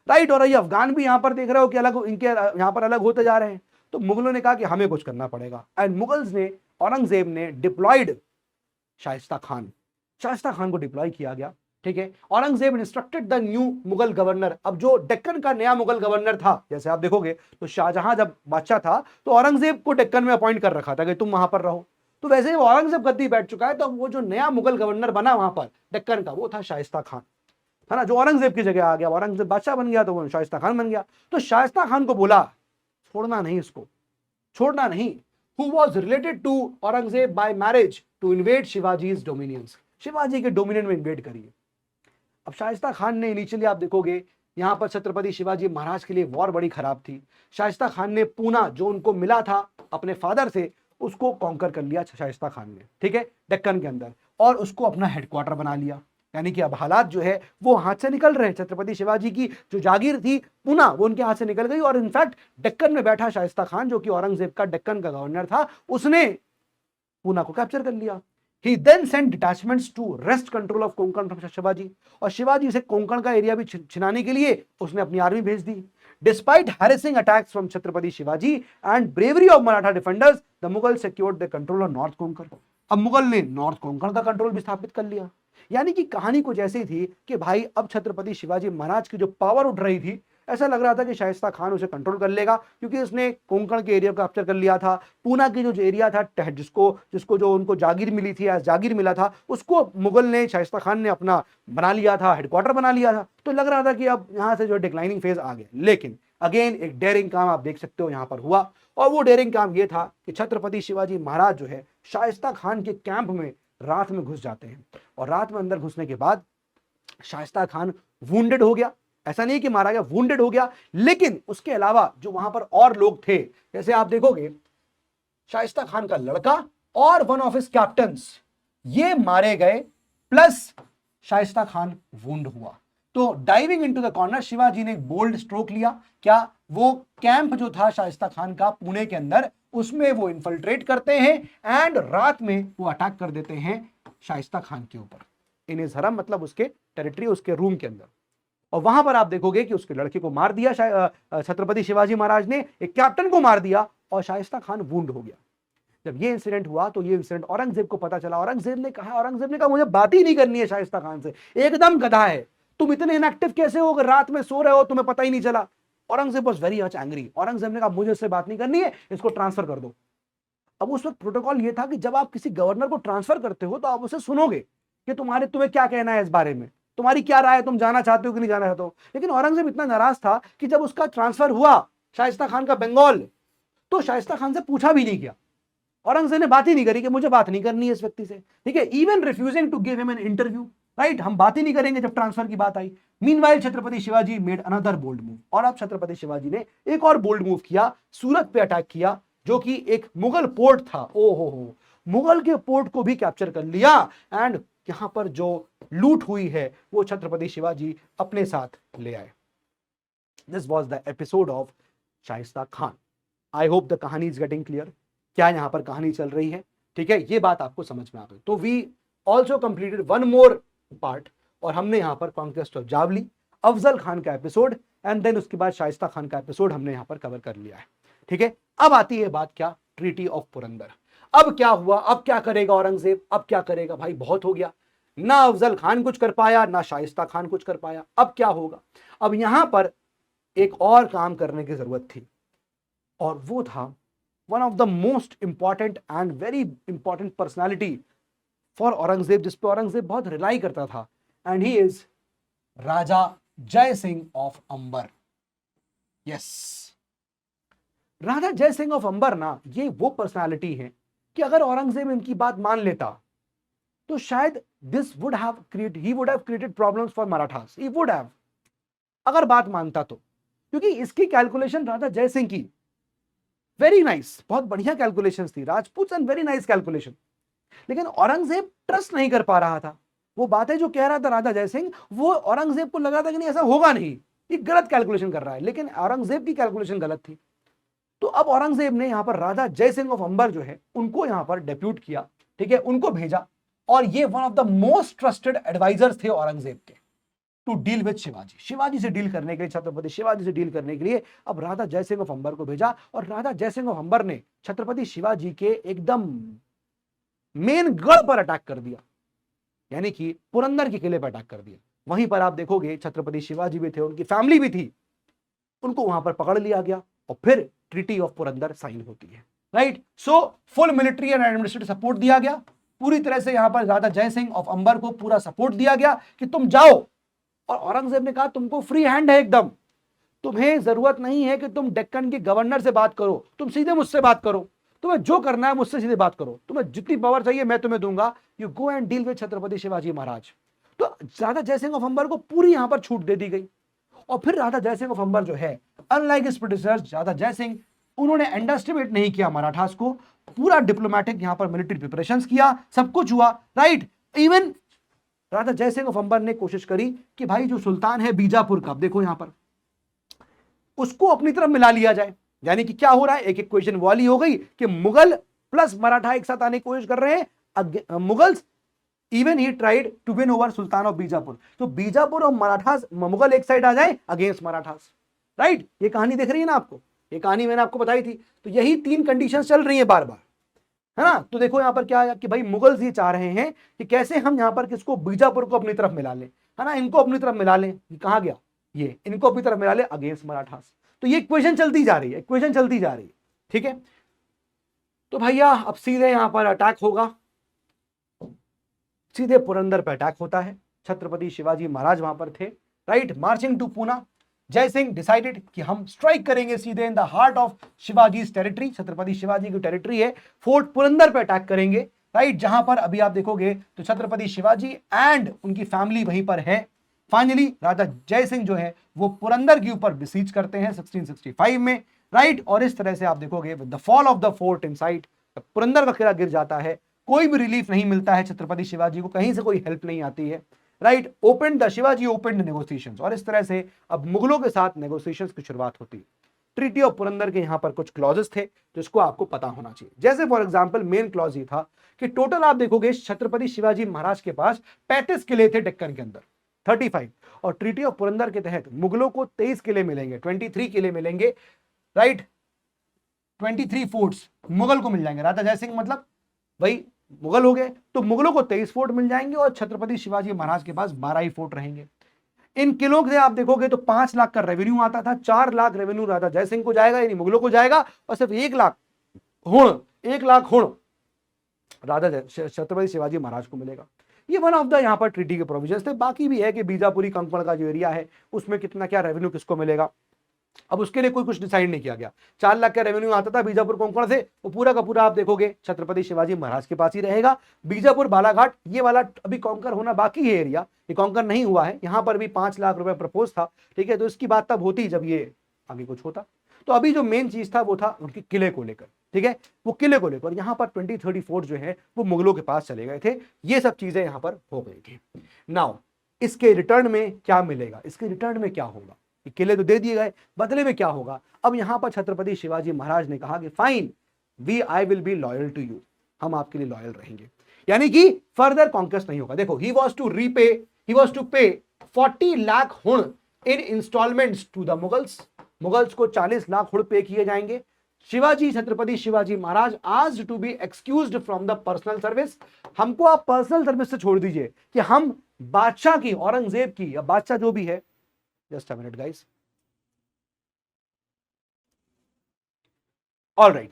राइट, और ये अफगान भी यहां पर देख रहे हो कि अलग, इनके यहां पर अलग होते जा रहे हैं। तो मुगलों ने कहा कि हमें कुछ करना पड़ेगा, एंड मुगल्स ने, औरंगजेब ने डिप्लॉयड शाइस्ता खान को डिप्लॉय किया गया, ठीक है। Aurangzeb instructed the new Mughal governor, अब जो डेक्कन का नया मुगल गवर्नर था, जैसे आप देखोगे तो शाहजहां जब बादशाह था तो औरंगजेब को डेक्कन में अपॉइंट कर रखा था कि तुम वहां पर रहो, तो वैसे ही औरंगजेब गद्दी बैठ चुका है, तो वो जो नया मुगल गवर्नर बना वहां पर डेक्कन का, वो था शाइस्ता खान, है ना, जो औरंगजेब की जगह आ गया, औरंगजेब बादशाह बन गया तो वो शाइस्ता खान बन गया। तो शाइस्ता खान को बोला छोड़ना नहीं, इसको छोड़ना नहीं, who was related to Aurangzeb by marriage to invade शिवाजी's dominions, Shivaji के डोमिनियन में इन्वेड करिए। अब शाइस्ता खान ने इनिशियली आप देखोगे यहां पर छत्रपति शिवाजी महाराज के लिए वॉर बड़ी खराब थी। शाइस्ता खान ने पूना जो उनको मिला था अपने फादर से, उसको कॉन्कर कर लिया शाइस्ता खान ने, ठीक है, डेक्कन के अंदर, और उसको अपना हेडक्वार्टर बना लिया। यानी कि अब हालात जो है वो हाथ से निकल रहे हैं। छत्रपति शिवाजी की जो जागीर थी पूना, वो उनके हाथ से निकल गई, और इनफैक्ट डेक्कन में बैठा शाइस्ता खान जो कि औरंगजेब का डेक्कन का गवर्नर था, उसने पूना को कैप्चर कर लिया। He then sent detachments to wrest control of Konkan from Shivaji, और शिवाजी से कोंकण का एरिया भी छिनाने के लिए उसने अपनी आर्मी भेज दी। Despite harassing attacks from Chhatrapati Shivaji and bravery of Maratha defenders, the Mughals secured the control of North Konkan। अब मुगल ने नॉर्थ कोंकण का कंट्रोल भी स्थापित कर लिया। यानी कि कहानी कुछ ऐसी थी कि भाई अब छत्रपति शिवाजी महाराज की जो पावर उठ रही थी, ऐसा लग रहा था कि शाइस्ता खान उसे कंट्रोल कर लेगा, क्योंकि उसने कोंकण के एरिया को कैप्चर कर लिया था। पूना की जो एरिया था, जिसको जो उनको जागीर मिली थी, जागीर मिला था, उसको मुगल ने, शाइस्ता खान ने अपना बना लिया था, हेडक्वार्टर बना लिया था। तो लग रहा था कि अब यहां से जो डिक्लाइनिंग फेज आ गया। लेकिन अगेन एक डेयरिंग काम आप देख सकते हो यहां पर हुआ, और वो डेयरिंग काम ये था कि छत्रपति शिवाजी महाराज जो है शाइस्ता खान के कैंप में रात में घुस जाते हैं, और रात में अंदर घुसने के बाद शाइस्ता खान वुंडेड हो गया। ऐसा नहीं कि मारा गया, वुंडेड हो गया। लेकिन उसके अलावा जो वहां पर और लोग थे, जैसे आप देखोगे शाइस्ता खान का लड़का और वन ऑफ हिज कैप्टन्स, ये मारे गए, प्लस शाइस्ता खान वुंड हुआ। तो diving into the corner, Shivaji ने एक बोल्ड स्ट्रोक लिया। क्या? वो कैंप जो था शाइस्ता खान का पुणे के अंदर, उसमें वो इन्फिल्ट्रेट करते हैं एंड रात में वो अटैक कर देते हैं शाइस्ता खान के ऊपर, इन हिज हरम, मतलब उसके टेरिटरी, उसके रूम के अंदर। और वहां पर आप देखोगे कि उसके लड़के को मार दिया छत्रपति शिवाजी महाराज ने, एक कैप्टन को मार दिया, और शाइस्ता खान वुंड हो गया। जब ये इंसिडेंट हुआ तो ये इंसिडेंट औरंगजेब को पता चला। औरंगजेब ने कहा मुझे बात ही नहीं करनी है शाइस्ता खान से, एकदम गधा है, तुम इतने इनएक्टिव कैसे हो, रात में सो रहे हो, तुम्हें पता ही नहीं चला। Aurangzeb was very much angry. Aurangzeb ने कहा मुझे उससे बात नहीं करनी है, इसको ट्रांसफर कर दो। अब उस वक्त प्रोटोकॉल ये था कि जब आप किसी गवर्नर को ट्रांसफर करते हो तो आप उसे सुनोगे कि तुम्हें क्या कहना है इस बारे में, तुम्हारी क्या राय है, तुम जाना चाहते हो कि नहीं जाना चाहते हो। लेकिन औरंगजेब इतना नाराज था कि जब उसका ट्रांसफर हुआ शाइस्ता खान का बंगाल, तो शाइस्ता खान से पूछा भी नहीं किया। औरंगजेब ने बात ही नहीं करी कि मुझे बात नहीं करनी है इस व्यक्ति से, ठीक है, even refusing to give him an interview, right, हम बात ही नहीं करेंगे जब ट्रांसफर की बात आई। Meanwhile Chhatrapati Shivaji made another bold move, और अब छत्रपति शिवाजी ने एक और बोल्ड मूव किया, सूरत पे अटैक किया, जो कि एक मुगल पोर्ट था। हो, मुगल के पोर्ट को भी कैप्चर कर लिया, एंड यहां पर जो लूट हुई है वो छत्रपति शिवाजी अपने साथ ले आए। This was the episode of Shaista Khan. I hope the कहानी इज गेटिंग क्लियर। क्या यहां पर कहानी चल रही है, ठीक है, ये बात आपको समझ में आ गई। तो we also completed one more part, और हमने यहां पर कॉन्क्वेस्ट ऑफ जावली, अफजल खान का एपिसोड, एंड देन उसके बाद शाइस्ता खान का एपिसोड हमने यहां पर कवर कर लिया है, ठीक है। अब आती है बात क्या, ट्रीटी ऑफ पुरंदर। अब क्या हुआ, अब क्या करेगा औरंगजेब, अब क्या करेगा भाई, बहुत हो गया। ना अफजल खान कुछ कर पाया, ना शाइस्ता खान कुछ कर पाया, अब क्या होगा। अब यहां पर एक और काम करने की जरूरत थी, और वो था one of the most important and very important personality for Aurangzeb, जिस पर औरंगजेब बहुत रिलाई करता था, and he is Raja Jai Singh of Ambar. Yes, Raja Jai Singh of अंबर ना, ये वो पर्सनालिटी है कि अगर औरंगजेब इनकी बात मान लेता तो शायद this would have created problems for Marathas, he would have, अगर बात मानता तो। क्योंकि इसकी कैलकुलेशन राजा जय सिंह की वेरी नाइस, बहुत बढ़िया कैलकुलेशंस थी, Rajput and very nice calculation. लेकिन औरंगजेब ट्रस्ट नहीं कर पा रहा था। वो बातें जो कह रहा था राजा जय सिंह, वो औरंगजेब को लग रहा था कि नहीं ऐसा होगा नहीं, ये गलत कैलकुलेशन कर रहा है, लेकिन औरंगजेब की कैलकुलेशन गलत थी। तो अब औरंगजेब ने यहां पर राजा जय सिंह ऑफ अंबर जो है उनको यहां पर डेप्यूट किया, ठीक है, उनको भेजा, और ये one of the most trusted advisors थे औरंगजेब के to deal with Shivaji. Shivaji से डील करने के लिए, छत्रपति शिवाजी से डील करने के लिए अब राजा जय सिंह ऑफ अंबर को भेजा, और राजा जय सिंह ऑफ अंबर ने छत्रपति शिवाजी के एकदम मेन गढ़ पर अटैक कर दिया, यानी कि पुरंदर के किले पर अटैक कर दिया। वहीं पर आप देखोगे छत्रपति शिवाजी भी थे, उनकी फैमिली भी थी, उनको वहां पर पकड़ लिया गया, और फिर ट्रीटी ऑफ पुरंदर साइन होती है, right. So full military and administrative support दिया गया, पूरी तरह से यहां पर राजा जय सिंह ऑफ अंबर को पूरा सपोर्ट दिया गया कि तुम जाओ। और औरंगजेब ने कहा तुमको फ्री हैंड है एकदम, तुम्हें जरूरत नहीं है कि तुम डेक्कन के गवर्नर से बात करो, तुम सीधे मुझसे बात करो, तुम्हें जो करना है मुझसे सीधे बात करो, तुम्हें जितनी पावर चाहिए मैं तुम्हें दूंगा, you go and deal with Chhatrapati Shivaji Maharaj. तो राजा जय सिंह ऑफ अंबर को पूरी यहां पर छूट दे दी गई। और फिर राजा जय सिंह ऑफ अंबर जो है, अनलाइक हिज प्रेडिसेसर्स, राजा जय सिंह, उन्होंने अंडरएस्टिमेट नहीं किया मराठास को, पूरा डिप्लोमेटिक यहां पर मिलिट्री प्रिपरेशंस किया, सब कुछ हुआ, right. Even Raja Jaisingh of Amber ने कोशिश करी कि भाई जो सुल्तान है बीजापुर का, देखो यहां पर, उसको अपनी तरफ मिला लिया जाए। यानी कि क्या हो रहा है, एक इक्वेशन वाली हो गई कि मुगल प्लस मराठा एक साथ आने की कोशिश कर रहे हैं। Mughals even he tried to win over sultan of Bijapur, तो बीजापुर और मराठास, मुगल एक साइड आ जाए अगेंस्ट मराठास, राइट। ये कहानी देख रही है ना आपको, ये कहानी मैंने आपको बताई थी। तो यही तीन कंडीशंस चल रही है बार बार, है ना। तो देखो यहां पर क्या है कि भाई मुगल्स ये चाह रहे हैं कि कैसे हम यहां पर किसको, बीजापुर को अपनी तरफ मिला लें, है ना, इनको अपनी तरफ मिला लें। कहां गया ये, इनको अपनी तरफ मिला ले अगेंस्ट मराठास। तो ये इक्वेशन चलती जा रही है, इक्वेशन चलती जा रही है, ठीक है। तो भैया अब सीधे यहां पर अटैक होगा, सीधे पुरंदर पर अटैक होता है। छत्रपति शिवाजी महाराज वहां पर थे, राइट, मार्चिंग टू पूना। जय सिंह डिसाइडेड कि हम स्ट्राइक करेंगे सीधे in the heart of Shivaji territory, Chhatrapati Shivaji की टेरिटरी है, फोर्ट पुरंदर पे अटैक करेंगे, राइट। जहां पर अभी आप देखोगे तो छत्रपति शिवाजी एंड उनकी फैमिली वहीं पर है। फाइनली राजा जय सिंह जो है वो पुरंदर के ऊपर बिसीज करते हैं 1665 में, राइट। और इस तरह से आप देखोगे with the fall of the fort in site, Purandar का किला गिर जाता है, कोई भी रिलीफ नहीं मिलता है छत्रपति शिवाजी को, कहीं से कोई हेल्प नहीं आती है, right. Open the Shivaji open the negotiations, और इस तरह से अब मुगलों के साथ नेगोशिएशंस की शुरुआत होती है। ट्रीटी ऑफ पुरंदर के यहां पर कुछ क्लॉजेस थे जिसको आपको पता होना चाहिए। जैसे फॉर एग्जांपल मेन क्लॉज ये था कि टोटल आप देखोगे छत्रपति शिवाजी महाराज के पास 35 किले थे डेक्कन के अंदर, 35, और ट्रीटी ऑफ पुरंदर के तहत मुगलों को 23 किले मिलेंगे, 23 किले मिलेंगे, राइट। 23 फोर्ट्स मुगल को मिल जाएंगे। राजा जय सिंह मतलब भाई मुगल हो गए, तो मुगलों को 23 फोर्ट मिल जाएंगे और छत्रपति शिवाजी महाराज के पास 12 ही फोर्ट रहेंगे। इन किलों से आप देखोगे तो 5 लाख का रेवेन्यू आता था, 4 लाख रेवेन्यू राजा जय सिंह को जाएगा यानी मुगलों को जाएगा, और सिर्फ 1 लाख हुण राजा छत्रपति शिवाजी महाराज को मिलेगा। ये वन ऑफ द यहाँ पर ट्रीटी के प्रोविजंस थे। बाकी भी है कि बीजापुरी कंकण का जो एरिया है उसमें कितना क्या रेवेन्यू किसको मिलेगा, अब उसके लिए कोई कुछ डिसाइड नहीं किया गया। 4 लाख का रेवेन्यू आता था बीजापुर कोंकण से, वो पूरा का पूरा आप देखोगे छत्रपति शिवाजी महाराज के पास ही रहेगा। बीजापुर बालाघाट ये वाला अभी कॉन्कर होना बाकी है एरिया, ये कॉन्कर नहीं हुआ है। यहाँ पर भी 5 लाख रुपए प्रपोज था, ठीक है, तो इसकी बात तब होती जब ये आगे कुछ होता। तो अभी जो मेन चीज था वो था उनके किले को लेकर, ठीक है, वो किले को लेकर यहाँ पर 20-30 फोर्ट जो है वो मुगलों के पास चले गए थे। ये सब चीजें यहाँ पर हो गई थी। नाउ इसके रिटर्न में क्या मिलेगा, इसके रिटर्न में क्या होगा, किले तो दे दिए गए, बदले में क्या होगा। अब यहां पर छत्रपति शिवाजी महाराज ने कहा कि fine, I will be loyal to you, हम आपके लिए लॉयल रहेंगे, यानी कि फर्दर कॉन्क्वेस्ट नहीं होगा। देखो ही वॉज टू पे 40 lakh hun in installments to the Mughals, Mughals को 40 लाख हुण पे किए जाएंगे। शिवाजी, छत्रपति शिवाजी महाराज आज to be excused from the personal service, हमको आप पर्सनल सर्विस से छोड़ दीजिए कि हम बादशाह की, औरंगजेब की, या बादशाह जो भी है, just a minute guys, alright.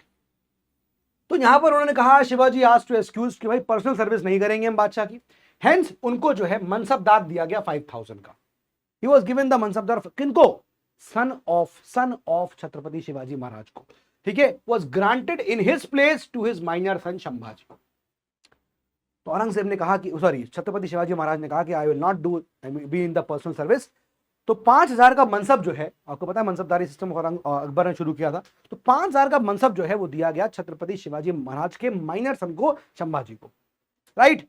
तो यहां पर उन्होंने कहा शिवाजी आज टू एक्सक्यूज कि भाई पर्सनल सर्विस नहीं करेंगे हम बादशाह की। हेंस उनको जो है मनसबदार दिया गया 5000 का। He was given the mansabdar किनको, सन ऑफ छत्रपति शिवाजी महाराज को, ठीक है, was granted in his place to his minor son Sambhaji. तो औरंगजेब ने कहा कि सॉरी छत्रपति शिवाजी महाराज ने कहा कि I will not do be in the personal service. तो 5000 का मनसब जो है, आपको पता है मनसबदारी सिस्टम अकबर ने शुरू किया था, तो 5000 का मनसब जो है वो दिया गया छत्रपति शिवाजी महाराज के माइनर सन को, संभाजी को, राइट।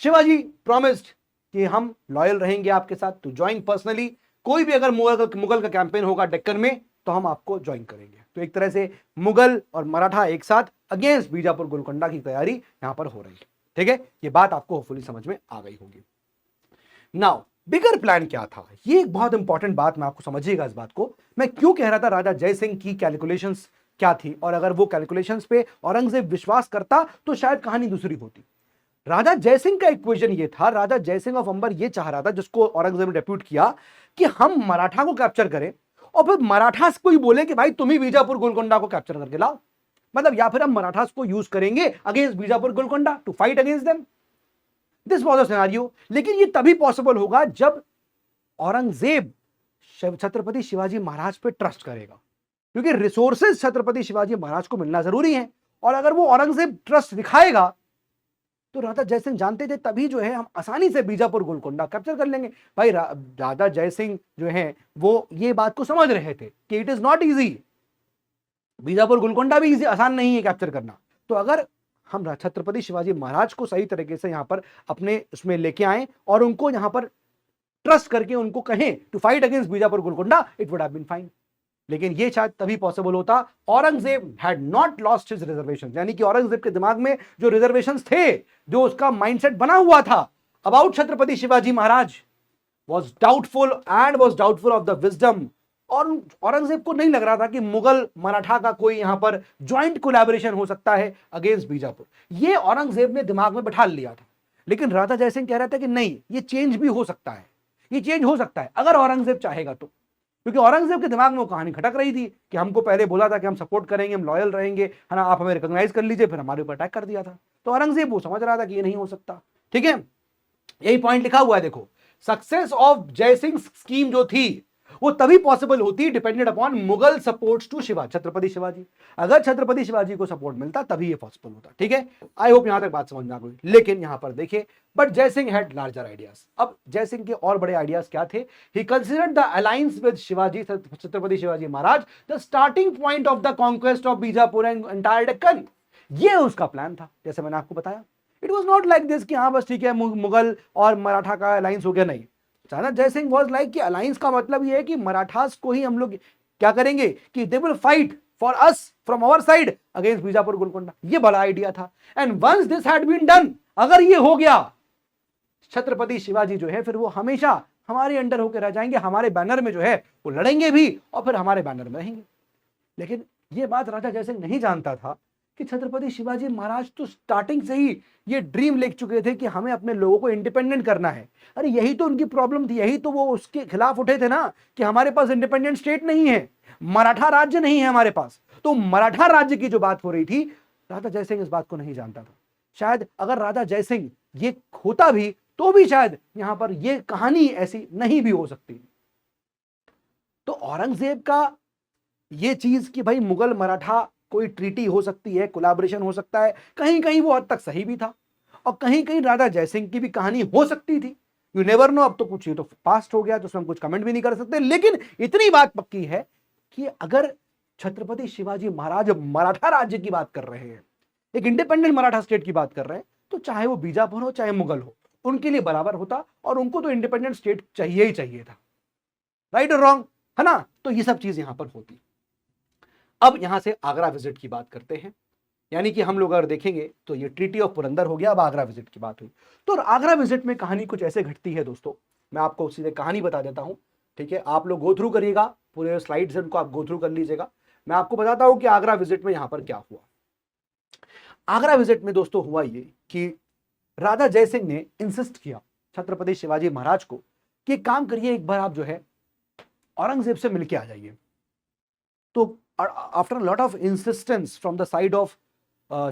शिवाजी प्रॉमिस्ड कि हम लॉयल रहेंगे आपके साथ, टू ज्वाइन पर्सनली, कोई भी अगर मुगल का कैंपेन होगा डेक्कन में तो हम आपको ज्वाइन करेंगे। तो एक तरह से मुगल और मराठा एक साथ अगेंस्ट बीजापुर गोलकोंडा की तैयारी यहां पर हो रही है, ठीक है। ये बात आपको होपफुली समझ में आ गई होगी। नाउ बिगर प्लान क्या था, ये एक बहुत इंपॉर्टेंट बात, मैं आपको समझिएगा इस बात को। मैं क्यों कह रहा था राजा जय सिंह की कैलकुलेशंस क्या थी, और अगर वो कैलकुलेशंस पे औरंगजेब विश्वास करता तो शायद कहानी दूसरी होती। राजा जय सिंह का इक्वेशन ये था, राजा जय सिंह ऑफ अंबर ये चाह रहा था, जिसको औरंगजेब ने डेप्यूट किया, कि हम मराठा को कैप्चर करें और फिर मराठा को ही बोले कि भाई तुम ही बीजापुर गोलकोंडा को कैप्चर करके लाओ, मतलब या फिर हम मराठास को यूज करेंगे against Bijapur Golconda to fight against them. This was a scenario. लेकिन ये तभी पॉसिबल होगा जब औरंगजेब छत्रपति शिवाजी महाराज पे ट्रस्ट करेगा, क्योंकि रिसोर्सेज छत्रपति शिवाजी महाराज को मिलना जरूरी है। और अगर वो औरंगजेब ट्रस्ट दिखाएगा तो राजा जय सिंह जानते थे तभी जो है हम आसानी से बीजापुर गोलकोंडा कैप्चर कर लेंगे। भाई राजा जय सिंह जो है वो ये बात को समझ रहे थे कि it is not easy, Bijapur Golconda भी इजी आसान नहीं है कैप्चर करना। तो तो अगर हम छत्रपति शिवाजी महाराज को सही तरीके से यहां पर अपने उसमें लेके आए और उनको यहां पर ट्रस्ट करके उनको कहें to fight against Bijapur Golconda, it would have been fine. लेकिन ये शायद तभी पॉसिबल होता, Aurangzeb had not lost his reservation, यानी कि औरंगजेब के दिमाग में जो रिजर्वेशंस थे, जो उसका माइंडसेट बना हुआ था about Chhatrapati Shivaji Maharaj, was doubtful and was doubtful of the wisdom। और औरंगजेब को नहीं लग रहा था कि मुगल मराठा का कोई यहां पर ज्वाइंट कोलैबोरेशन हो सकता है अगेंस्ट बीजापुर। ये औरंगजेब ने दिमाग में बैठा लिया था। लेकिन राजा जयसिंह कह रहा था कि नहीं, ये चेंज भी हो सकता है, ये चेंज हो सकता है अगर औरंगजेब चाहेगा तो। क्योंकि औरंगजेब के दिमाग में वो कहानी खटक रही थी कि हमको पहले बोला था कि हम सपोर्ट करेंगे, हम लॉयल रहेंगे, है ना, आप हमें रिकॉग्नाइज कर लीजिए, फिर हमारे ऊपर अटैक कर दिया था। तो औरंगजेब वो समझ रहा था कि ये नहीं हो सकता। ठीक है, यही पॉइंट लिखा हुआ है, देखो, सक्सेस ऑफ जयसिंह स्कीम जो थी वो तभी पॉसिबल होती depended upon Mughal supports to Chhatrapati Shivaji. अगर छत्रपति शिवाजी को सपोर्ट मिलता तभी ये पॉसिबल होता। ठीक है, आई होप यहां तक बात समझ में आ गई। लेकिन यहां पर देखिए, but Jaisingh had larger ideas. अब जयसिंह के और बड़े आइडियाज क्या थे? He considered the alliance with Shivaji, Chhatrapati Shivaji Maharaj, the starting point of the conquest of Bijapur and entire Deccan. ये उसका प्लान था, जैसे मैंने आपको बताया। It was not like this कि हाँ बस ठीक है मुगल और मराठा का अलायंस हो गया, नहीं। राजा जयसिंह वाज लाइक कि अलायंस का मतलब ये है कि मराठास को ही हम लोग क्या करेंगे कि they will fight for us from our side against Bijapur Golconda. ये बड़ा आइडिया था। And once this had been done, अगर ये हो गया, छत्रपति शिवाजी जो है फिर वो हमेशा हमारे अंडर होकर रह जाएंगे, हमारे बैनर में जो है वो लड़ेंगे भी और फिर हमारे बैनर में रहेंगे। लेकिन ये बात राजा जयसिंह नहीं जानता था कि छत्रपति शिवाजी महाराज तो स्टार्टिंग से ही ये ड्रीम ले चुके थे कि हमें अपने लोगों को इंडिपेंडेंट करना है। अरे यही तो उनकी प्रॉब्लम थी, यही तो वो उसके खिलाफ उठे थे ना कि हमारे पास इंडिपेंडेंट स्टेट नहीं है, मराठा राज्य नहीं है हमारे पास। तो मराठा राज्य की जो बात हो रही थी, राजा जयसिंह इस बात को नहीं जानता था। शायद अगर राजा जयसिंह ये होता भी तो भी शायद यहां पर ये कहानी ऐसी नहीं भी हो सकती। तो औरंगजेब का ये चीज कि भाई मुगल मराठा कोई ट्रीटी हो सकती है, कोलैबोरेशन हो सकता है, कहीं कहीं वो हद तक सही भी था और कहीं कहीं राजा जयसिंह की भी कहानी हो सकती थी। You never know. अब तो कुछ ये तो पास्ट हो गया तो उसमें हम कुछ कमेंट भी नहीं कर सकते। लेकिन इतनी बात पक्की है कि अगर छत्रपति शिवाजी महाराज मराठा राज्य की बात कर रहे हैं, एक इंडिपेंडेंट मराठा स्टेट की बात कर रहे हैं, तो चाहे वो बीजापुर हो चाहे मुगल हो, उनके लिए बराबर होता और उनको तो इंडिपेंडेंट स्टेट चाहिए ही चाहिए था। राइट और रॉन्ग, है ना? तो ये सब चीज यहां पर होती। अब यहां से आगरा विजिट की बात करते हैं। यानी कि हम लोग अगर देखेंगे तो ये ट्रीटी ऑफ पुरंदर हो गया, अब आगरा विजिट की बात हुई। तो आगरा विजिट में कहानी कुछ ऐसे घटती है दोस्तों, मैं आपको सीधे कहानी बता देता हूं। ठीक है, आप लोग गो थ्रू करिएगा, पूरे स्लाइड्स उनको आप गो थ्रू कर लीजिएगा। मैं आपको बताता हूं कि आगरा विजिट में यहां पर क्या हुआ। आगरा विजिट में दोस्तों हुआ ये कि राजा जयसिंह ने इंसिस्ट किया छत्रपति शिवाजी महाराज को कि काम करिए, एक बार आप जो है औरंगजेब से मिलके आ जाइए। तो after lot of insistence from the side of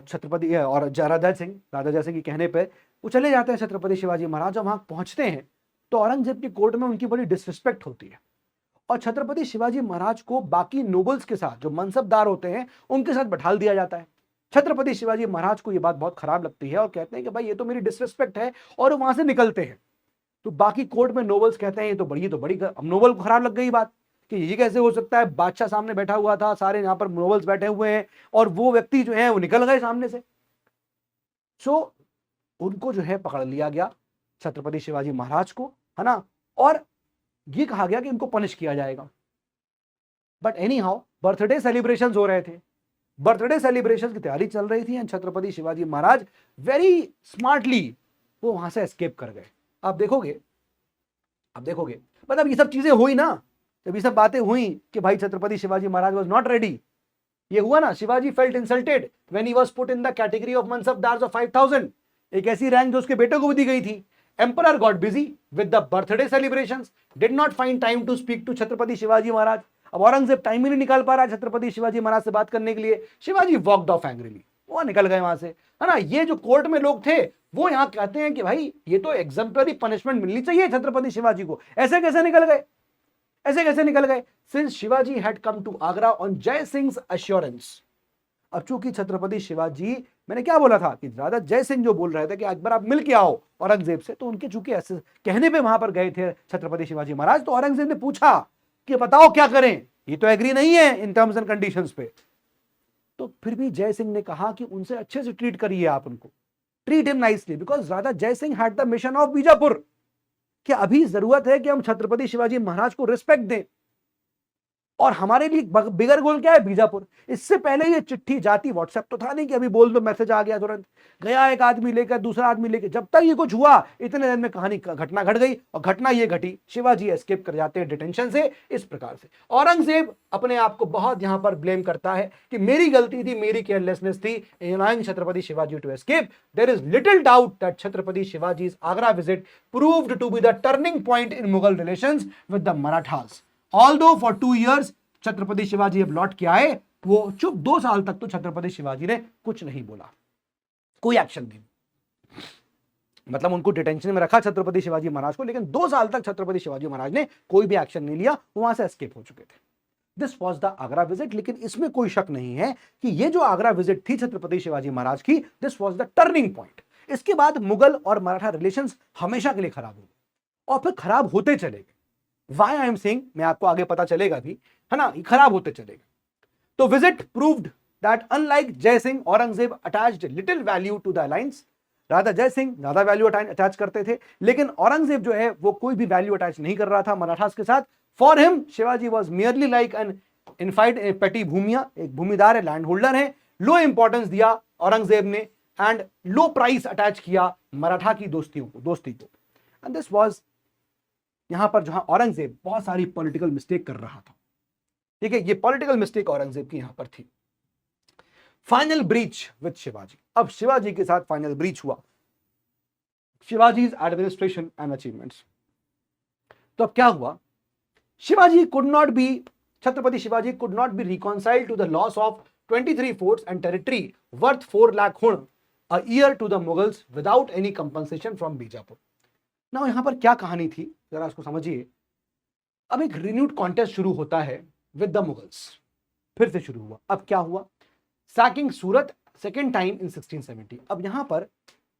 Chhatrapati और राजा जयसिंह के कहने पे वो चले जाते हैं छत्रपति शिवाजी महाराज। जब वहां पहुंचते हैं तो औरंगजेब की कोर्ट में उनकी बड़ी डिसरिस्पेक्ट होती है और छत्रपति शिवाजी महाराज को बाकी नोबल्स के साथ, जो मनसबदार होते हैं, उनके साथ बैठा दिया जाता है। छत्रपति शिवाजी महाराज को ये बात बहुत खराब लगती है और कहते हैं कि भाई ये तो मेरी डिसरिस्पेक्ट है, और वहां से निकलते हैं। तो बाकी कोर्ट में नोबल्स कहते हैं ये तो बड़ी अब नोबल को खराब लग गई बात कि ये कैसे हो सकता है, बादशाह सामने बैठा हुआ था, सारे यहाँ पर नोबल्स बैठे हुए हैं और वो व्यक्ति जो है वो निकल गए सामने से। सो उनको जो है पकड़ लिया गया छत्रपति शिवाजी महाराज को, है ना, और ये कहा गया कि इनको पनिश किया जाएगा। But any how birthday celebrations हो रहे थे, बर्थडे सेलिब्रेशन की तैयारी चल रही थी and Chhatrapati Shivaji Maharaj very smartly वो वहां से एस्केप कर गए। आप देखोगे मतलब ये सब चीजें हुई ना, जब ये सब बातें हुई कि भाई Chhatrapati Shivaji Maharaj was not ready, ये हुआ ना, Shivaji felt insulted when he was put in the category of mansabdars of 5000, एक ऐसी रैंक जो उसके बेटे को भी दी गई थी। Emperor got busy with the birthday celebrations, did not find time to speak to Chhatrapati Shivaji Maharaj. अब औरंगजेब टाइम ही नहीं निकाल पा रहा है छत्रपति शिवाजी महाराज से बात करने के लिए। शिवाजी वॉकड ऑफ एंग्रीली, वो निकल गए वहां से, है ना। ये जो कोर्ट में लोग थे वो यहाँ कहते हैं कि भाई ये तो एग्जाम्पलरी पनिशमेंट मिलनी चाहिए छत्रपति शिवाजी को, ऐसे कैसे निकल गए? Since Shivaji had come to Agra on Jai Singh assurance. अब चूंकि छत्रपति शिवाजी, मैंने क्या बोला था कि राजा जय सिंह जो बोल रहे थे कि एक बार आप मिल के आओ औरंगजेब से, तो उनके चूंकि ऐसे कहने पे वहां पर गए थे छत्रपति शिवाजी महाराज, तो औरंगजेब ने पूछा कि बताओ क्या करें, ये तो एग्री नहीं है इन टर्म्स एंड कंडीशंस पे। तो फिर भी जय सिंह ने कहा कि उनसे अच्छे से ट्रीट करिए, आप उनको treat him nicely, because Raja Jai Singh had the mission of Bijapur, कि अभी जरूरत है कि हम छत्रपति शिवाजी महाराज को रिस्पेक्ट दें, और हमारे लिए बिगर गोल क्या है, बीजापुर। इससे पहले ये चिट्ठी जाती, व्हाट्सएप तो था नहीं कि अभी बोल दो मैसेज आ गया तुरंत, गया एक आदमी लेकर दूसरा आदमी लेकर, जब तक ये कुछ हुआ इतने दिन में कहानी घटना घट गई, और घटना ये घटी, शिवाजी एस्केप कर जाते हैं डिटेंशन से। इस प्रकार से औरंगजेब अपने आप को बहुत यहां पर ब्लेम करता है कि मेरी गलती थी, मेरी केयरलेसनेस थी in allowing Chhatrapati Shivaji to escape. There is little doubt that Chhatrapati Shivaji's Agra visit proved to be the turning point in Mughal relations with the Marathas. Although for 2 years Chhatrapati Shivaji अब लौट के आए, वो चुप, 2 साल तक तो छत्रपति शिवाजी ने कुछ नहीं बोला, कोई एक्शन नहीं, मतलब उनको डिटेंशन में रखा छत्रपति शिवाजी महाराज को, लेकिन 2 साल तक छत्रपति शिवाजी महाराज ने कोई भी एक्शन नहीं लिया, वहां से एस्केप हो चुके थे। This was the Agra visit. लेकिन इसमें कोई शक नहीं है कि ये जो आगरा विजिट थी छत्रपति शिवाजी महाराज की, this was the turning point. इसके बाद मुगल और मराठा रिलेशंस हमेशा के लिए खराब हो गए, और फिर खराब होते चले गए। वाई आई एम सेइंग, मैं आपको आगे पता चलेगा भी, है ना, खराब होते चलेगा। तो visit proved that unlike Jai Singh, Aurangzeb attached little value to the alliance. Raja Jai Singh ज्यादा वैल्यू अटैच करते थे, लेकिन औरंगजेब जो है वो कोई भी वैल्यू अटैच नहीं कर रहा था मराठास के साथ। For him Shivaji was merely like an infidel petty bhumia, एक भूमिदार है, लैंड होल्डर है। लो इंपॉर्टेंस दिया औरंगजेब ने, एंड लो प्राइस अटैच किया मराठा की दोस्ती को। एंड दिस वॉज यहां पर जहां औरंगजेब बहुत सारी पॉलिटिकल मिस्टेक कर रहा था, ठीक है, ये पॉलिटिकल मिस्टेक औरंगजेब की यहां पर थी। फाइनल ब्रीच विद शिवाजी, अब शिवाजी के साथ फाइनल ब्रीच हुआ, शिवाजीज एडमिनिस्ट्रेशन एंड अचीवमेंट्स। तो अब क्या हुआ, Chhatrapati Shivaji could not be reconciled to the loss of 23 forts and territory worth 4 lakh hun a year to the Mughals without any compensation from Bijapur. ना यहां पर क्या कहानी थी, जरा इसको समझिए। अब एक रिन्यूड कॉन्टेस्ट शुरू होता है विद द मुगल्स, फिर से शुरू हुआ। अब क्या हुआ, sacking Surat second time in 1670। अब यहां पर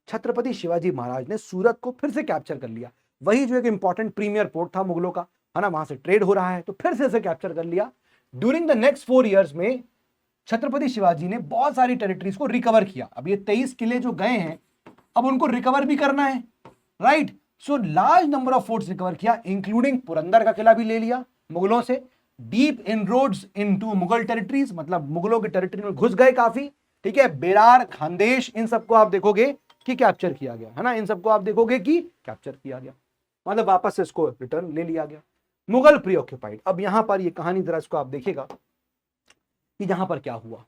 छत्रपति शिवाजी महाराज ने सूरत को फिर से कैप्चर कर लिया, वही जो एक इंपॉर्टेंट प्रीमियर पोर्ट था मुगलों का, है ना, वहां से ट्रेड हो रहा है, तो फिर से इसे कैप्चर कर लिया। ड्यूरिंग द नेक्स्ट 4 years में छत्रपति शिवाजी ने बहुत सारी टेरिटरीज को रिकवर किया। अब ये 23 किले जो गए हैं, अब उनको रिकवर भी करना है, right. So large number of forts recover किया, इंक्लूडिंग पुरंदर का किला भी ले लिया मुगलों से। Deep inroads into Mughal territories, मतलब मुगलों की टेरिटरी में घुस गए काफी, ठीक है। बेरार, खानदेश, इन सबको आप देखोगे कि कैप्चर किया गया, है ना, इन सबको आप देखोगे कि कैप्चर किया गया, मतलब वापस से इसको रिटर्न ले लिया गया। मुगल प्रीऑक्युपाइड। अब यहां पर ये कहानी जरा इसको आप देखिएगा कि यहां पर क्या हुआ।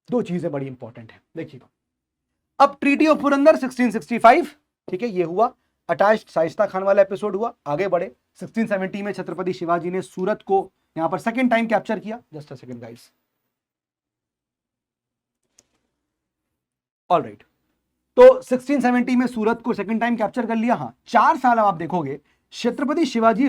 2 चीजें बड़ी इंपॉर्टेंट है, देखिएगा। अब ट्रीटी ऑफ पुरंदर 1665, ठीक है, ये हुआ। अटैच्ड शाइस्ता खान वाला एपिसोड हुआ। आगे बढ़े, 1670 में छत्रपति शिवाजी ने सूरत को यहां पर सेकंड टाइम कैप्चर किया। Just a second guys, alright. तो 1670 में सूरत को सेकंड टाइम कैप्चर कर लिया। हाँ, 4 साल आप देखोगे Chhatrapati Shivaji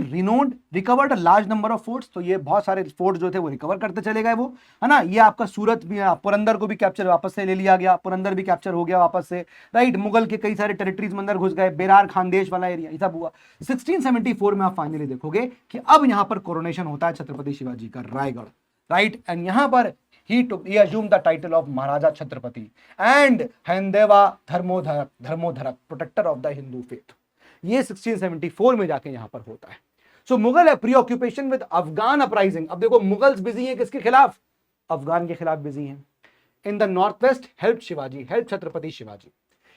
recovered large number of forts. तो ये बहुत सारे फोर्ट जो थे वो रिकवर करते चले गए, वो, है ना। ये आपका सूरत भी, पुरंदर को भी कैप्चर वापस से ले लिया गया, पुरंदर भी कैप्चर हो गया वापस से, राइट। मुगल के कई सारे टेरिटरीज में अंदर घुस गए, बेरार, खानदेश वाला एरिया, ये सब हुआ। 1674 में आप फाइनली देखोगे कि अब यहां पर कोरोनेशन होता है छत्रपति शिवाजी का, रायगढ़, राइट। एंड यहां पर he assumed the title of Maharaja Chhatrapati and Handeva Dharmodharak, protector of the Hindu faith। ये 1674 में जाके यहां पर होता है। सो मुगल है प्रीऑक्यूपेशन विद अफगान अपराइजिंग। अब देखो मुगल्स बिजी हैं किसके खिलाफ, अफगान के खिलाफ बिजी हैं। इन the north waste help Shivaji, help Chhatrapati Shivaji.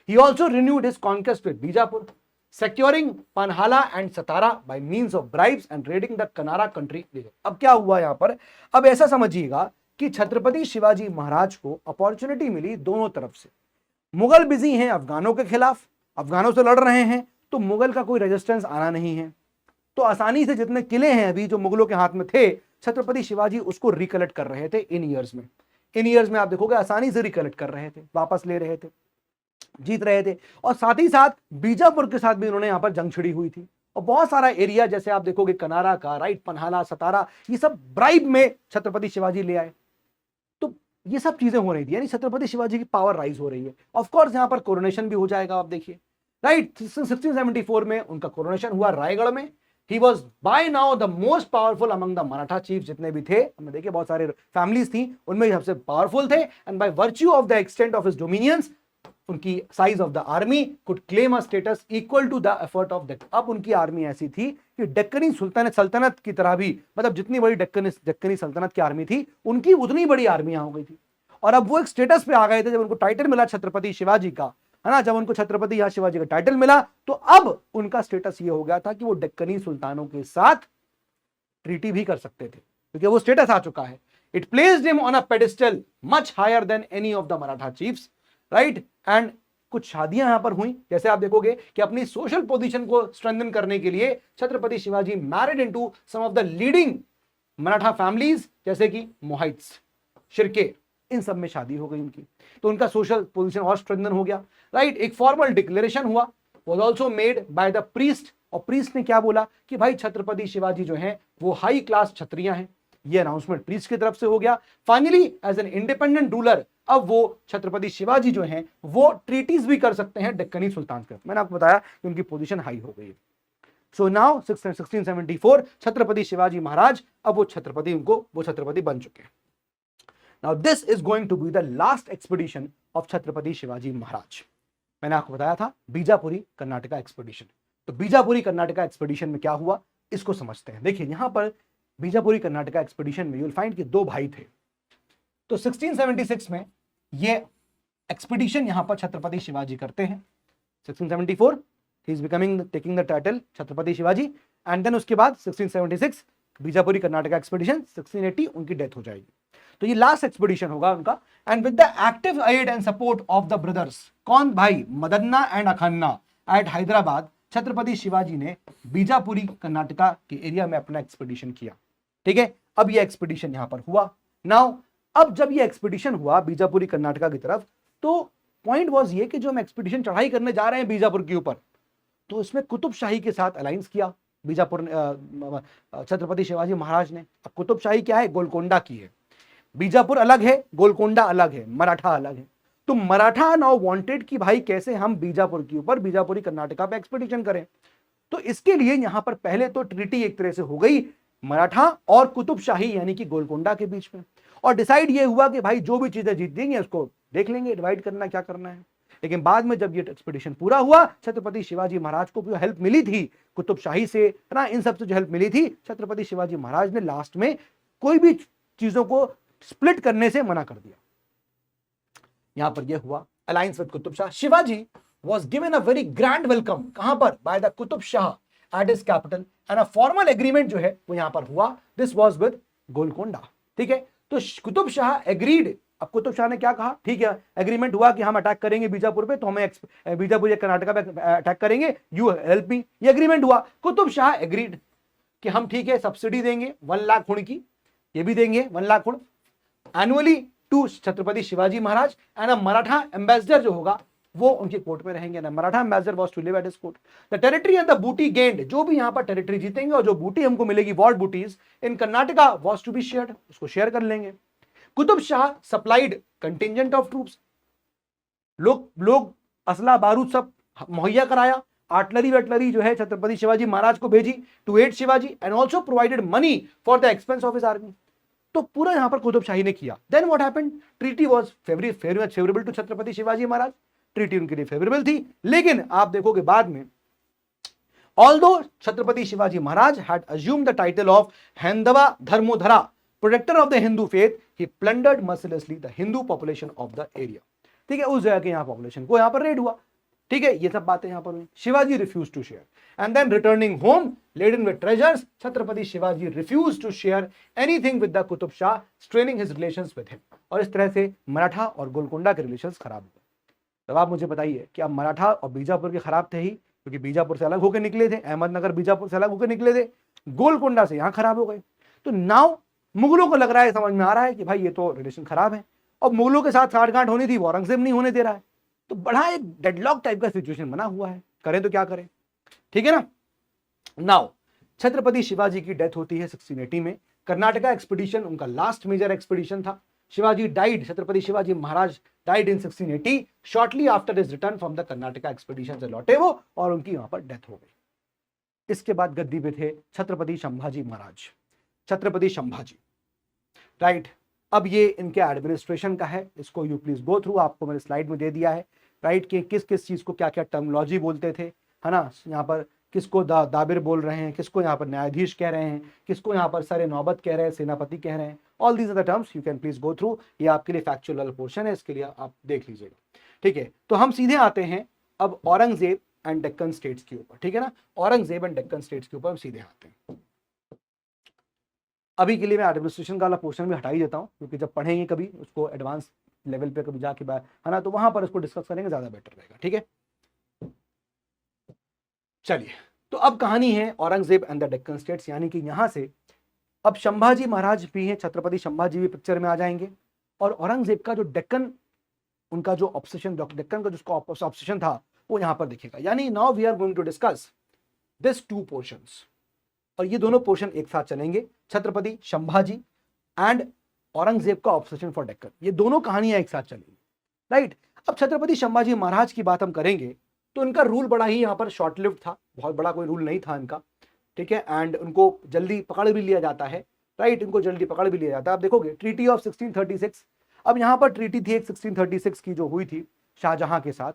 He also renewed his conquest with Bijapur, securing Panhala and Satara by means of bribes and raiding the Kanara country। अब क्या हुआ यहां पर, अब ऐसा समझिएगा कि छत्रपति शिवाजी महाराज को अपॉर्चुनिटी मिली दोनों तरफ से। मुगल बिजी हैं अफगानों के खिलाफ, अफगानों से लड़ रहे हैं, तो मुगल का कोई रेजिस्टेंस आना नहीं है, तो आसानी से जितने किले हैं अभी जो मुगलों के हाथ में थे, छत्रपति शिवाजी उसको रिकलेक्ट कर रहे थे इन ईयर्स में आप देखोगे आसानी से रिकलेक्ट कर रहे थे, वापस ले रहे थे, जीत रहे थे। और साथ ही साथ बीजापुर के साथ भी उन्होंने यहां पर जंग छिड़ी हुई थी, और बहुत सारा एरिया जैसे आप देखोगे कनारा का, राइट, पन्हाला, सतारा, ये सब ब्राइब में छत्रपति शिवाजी ले आए। तो ये सब चीजें हो रही थी, यानी छत्रपति शिवाजी की पावर राइज हो रही है। ऑफ कोर्स यहां पर कोरोनेशन भी हो जाएगा, आप देखिए, राइट। 1674 में उनका कोरोनेशन हुआ रायगढ़ में, he was by now the most powerful among the Maratha chief, जितने भी थे, हमने देखिए बहुत सारे फैमिलीज थी, उनमें सबसे पावरफुल थे। And by virtue of the extent of his dominions, उनकी size of the army could claim a status equal to the effort of Deccan. अब उनकी आर्मी ऐसी थी कि डेक्कनी सल्तनत की तरह भी, मतलब जितनी बड़ी डेक्कनी सल्तनत की आर्मी थी, उनकी उतनी बड़ी आर्मियां हो गई थी। और अब वो एक स्टेटस पे आ गए थे जब उनको टाइटल मिला छत्रपति शिवाजी का, है ना, जब उनको छत्रपति यहाँ शिवाजी का टाइटल मिला, तो अब उनका स्टेटस ये हो गया था कि वो डेक्कनी सुल्तानों के साथ ट्रीटी भी कर सकते थे, क्योंकि वो स्टेटस आ चुका है। It placed him on a pedestal much higher than any of the Maratha chiefs, right. And कुछ शादियां यहां पर हुई, जैसे आप देखोगे कि अपनी सोशल पोजीशन को स्ट्रेंथन करने के लिए Chhatrapati Shivaji married into some of the leading Maratha families, जैसे कि मोहित्स, शिर्के, इन सब में शादी हो गई उनकी, तो उनका सोशल पोजीशन और स्ट्रेंथन हो गया, राइट। एक फॉर्मल डिक्लेरेशन हुआ, was also made by the priest, और प्रीस्ट ने क्या बोला कि भाई छत्रपति शिवाजी जो हैं वो हाई क्लास क्षत्रिय हैं, ये अनाउंसमेंट प्रीस्ट की तरफ से हो गया। Finally as an independent ruler, अब वो छत्रपति शिवाजी जो हैं वो ट्रीटीज भी कर सकते हैं डेक्कनी सुल्तान के। मैंने आपको बताया कि उनकी पोजीशन हाई हो गई है। सो नाउ 1674 छत्रपति शिवाजी महाराज, अब वो छत्रपति बन चुके हैं। Now this is going to be the last expedition of Chhatrapati Shivaji Maharaj. मैंने आपको बताया था बीजापुरी कर्नाटका एक्सपीडिशन, तो बीजापुरी कर्नाटका एक्सपीडिशन में क्या हुआ इसको समझते हैं। देखिए यहां पर बीजापुरी कर्नाटका एक्सपीडिशन में यू विल फाइंड कि दो भाई थे। तो 1676 में ये एक्सपीडिशन यहां पर छत्रपति शिवाजी करते हैं। 1674 he is becoming taking the title Chhatrapati Shivaji, and then उसके बाद 1676 बीजापुरी कर्नाटका एक्सपीडिशन, 1680 उनकी डेथ हो जाएगी। तो ये लास्ट एक्सपीडिशन होगा उनका। And with the active aid and support of the brothers, कौन भाई, मदन्ना एंड अखन्ना एट हैदराबाद, छत्रपति शिवाजी ने बीजापुरी कर्नाटका के एरिया में अपना एक्सपीडिशन किया। ठीक है, अब ये एक्सपीडिशन यहां पर हुआ। नाउ अब जब ये एक्सपीडिशन हुआ बीजापुरी कर्नाटका की तरफ, तो पॉइंट वाज ये कि जो हम एक्सपीडिशन चढ़ाई करने जा रहे हैं बीजापुर के ऊपर, तो इसमें कुतुब शाही के साथ अलायंस किया बीजापुर छत्रपति शिवाजी महाराज ने। अब कुतुब शाही क्या है, गोलकोंडा की है। बीजापुर अलग है, गोलकोंडा अलग है, मराठा अलग है। तो मराठा नाउ वांटेड कि भाई कैसे हम बीजापुर के ऊपर बीजापुरी कर्नाटका पे एक्सपीडिशन करें। तो इसके लिए यहां पर पहले तो ट्रीटी एक तरह से हो गई मराठा और कुतुब शाही यानी कि गोलकोंडा के बीच में, और डिसाइड ये हुआ कि भाई जो भी चीजें जीत देंगे उसको देख लेंगे डिवाइड करना क्या करना है। लेकिन बाद में जब ये एक्सपीडिशन पूरा हुआ, छत्रपति शिवाजी महाराज को जो हेल्प मिली थी कुतुब शाही से, ना इन सब से जो हेल्प मिली थी, छत्रपति शिवाजी महाराज ने लास्ट में कोई भी चीजों को स्प्लिट करने से मना कर दिया। यहां पर यह हुआ alliance with Qutub Shah. Shivaji was given a very grand welcome, कहां पर, by the Qutub Shah at his capital, and a formal agreement जो है वो यहां पर हुआ, this was with गोलकोंडा। ठीक है, तो कुतुब शाह एग्रीड। अब कुतुब शाह ने क्या कहा, ठीक है एग्रीमेंट हुआ कि हम अटैक करेंगे बीजापुर पे, तो हमें बीजापुर या कर्नाटका पे अटैक करेंगे, यू हेल्प मी, ये एग्रीमेंट हुआ। कुतुब शाह एग्रीड कि हम ठीक है सब्सिडी देंगे 1 लाख हुण की, ये भी देंगे 1 lakh hun annually to Chhatrapati Shivaji Maharaj, and a Maratha ambassador जो होगा वो उनके कोर्ट में रहेंगे ना। Maratha ambassador was to live at his court. The territory and the booty gained, जो भी यहां पर टेरिटरी जीतेंगे और जो बूटी हमको मिलेगी war booties in Karnataka was to be shared, उसको शेयर कर लेंगे। Qutub Shah supplied contingent of troops, लोग असला बारूद सब मुहैया कराया। आर्टलरी वेटलरी जो है छत्रपति शिवाजी महाराज को भेजी to aid Shivaji, and also provided money for the expense of his army. तो पूरा यहां पर कुतुब शाही ने किया। Then what happened, treaty was favourable to Chhatrapati Shivaji Maharaj, treaty उनके लिए फेवरेबल थी। लेकिन आप देखोगे बाद में, although Chhatrapati Shivaji Maharaj had assumed the title of Haindava Dharmodhara, protector of the Hindu faith, he plundered mercilessly the Hindu population of the area. ठीक है, उस जगह के यहां पॉपुलेशन को यहां पर रेड हुआ। ठीक है, ये सब बातें यहां पर हुई। Shivaji refuse to share, and then returning home laden with treasures, Chhatrapati Shivaji refuse to share anything with the Qutub Shah, straining his relations with him. और इस तरह से मराठा और गोलकोंडा के रिलेशंस खराब हुए। तब आप मुझे बताइए कि अब मराठा और बीजापुर के खराब थे ही, क्योंकि बीजापुर से अलग होकर निकले थे, अहमदनगर बीजापुर से अलग होकर निकले थे, गोलकोंडा से यहां खराब हो गए। तो नाउ मुगलों को लग रहा है, समझ में आ रहा है कि भाई ये तो रिलेशन खराब है, और मुगलों के साथ साठगांठ होनी थी, वो औरंगजेब नहीं होने दे रहा है, तो बड़ा एक डेडलॉक टाइप का सिचुएशन बना हुआ है, करें तो क्या करें। ठीक है ना। नाउ छत्रपति शिवाजी की डेथ होती है 1680 में। कर्नाटका एक्सपीडिशन उनका लास्ट मेजर एक्सपीडिशन था। Shivaji died, Chhatrapati Shivaji Maharaj died in 1680 shortly after his return from the Karnataka expedition से लौटे वो, और उनकी वहां पर डेथ हो गई। इसके बाद गद्दी पे थे छत्रपति संभाजी महाराज, छत्रपति संभाजी, राइट। अब ये इनके एडमिनिस्ट्रेशन का है, इसको यू प्लीज गो थ्रू, आपको मैंने स्लाइड में दे दिया है, राइट, कि किस किस चीज को क्या क्या टर्मिनोलॉजी बोलते थे, है ना। यहाँ पर किसको दाबिर बोल रहे हैं, किसको यहाँ पर न्यायाधीश कह रहे हैं, किसको यहाँ पर सरे नौबत कह रहे हैं, सेनापति कह रहे हैं, all these are the terms, you can please go through, ये आपके लिए फैक्चुअल पोर्शन है, इसके लिए आप देख लीजिएगा, ठीक है। तो हम सीधे आते हैं अब औरंगजेब एंड डेक्कन स्टेट्स के ऊपर, ठीक है ना, औरंगजेब एंड डेक्कन स्टेट्स के ऊपर हम सीधे आते हैं। अभी के लिए मैं एडमिनिस्ट्रेशन वाला पोर्शन भी हटा ही देता हूँ, क्योंकि जब पढ़ेंगे कभी उसको एडवांस लेवल पे कभी जाके है ना, तो वहां पर उसको डिस्कस करेंगे, ज्यादा बेटर रहेगा, ठीक है। चलिए, तो अब कहानी है Aurangzeb and the Deccan states, यानी कि यहां से अब संभाजी महाराज भी हैं, छत्रपति संभाजी भी पिक्चर में आ जाएंगे, और औरंगजेब का जो डेक्कन, उनका जो ऑब्सेशन, डेक्कन का जिसका ऑब्सेशन था वो यहां पर दिखेगा। यानी now we are going to discuss this two portions, और ये दोनों पोर्शन एक साथ चलेंगे, छत्रपति संभाजी एंड औरंगजेब का ऑब्सेशन फॉर डेक्कन, ये दोनों कहानियां एक साथ चलेंगी, राइट। अब छत्रपति संभाजी महाराज की बात हम करेंगे तो इनका रूल बड़ा ही यहाँ पर शॉर्ट लिव्ड था, बहुत बड़ा कोई रूल नहीं था इनका, ठीक है, एंड उनको जल्दी पकड़ भी लिया जाता है, राइट, इनको जल्दी पकड़ भी लिया जाता है। आप देखोगे ट्रीटी ऑफ 1636, अब यहाँ पर ट्रीटी थी एक 1636 की जो हुई थी शाहजहां के साथ,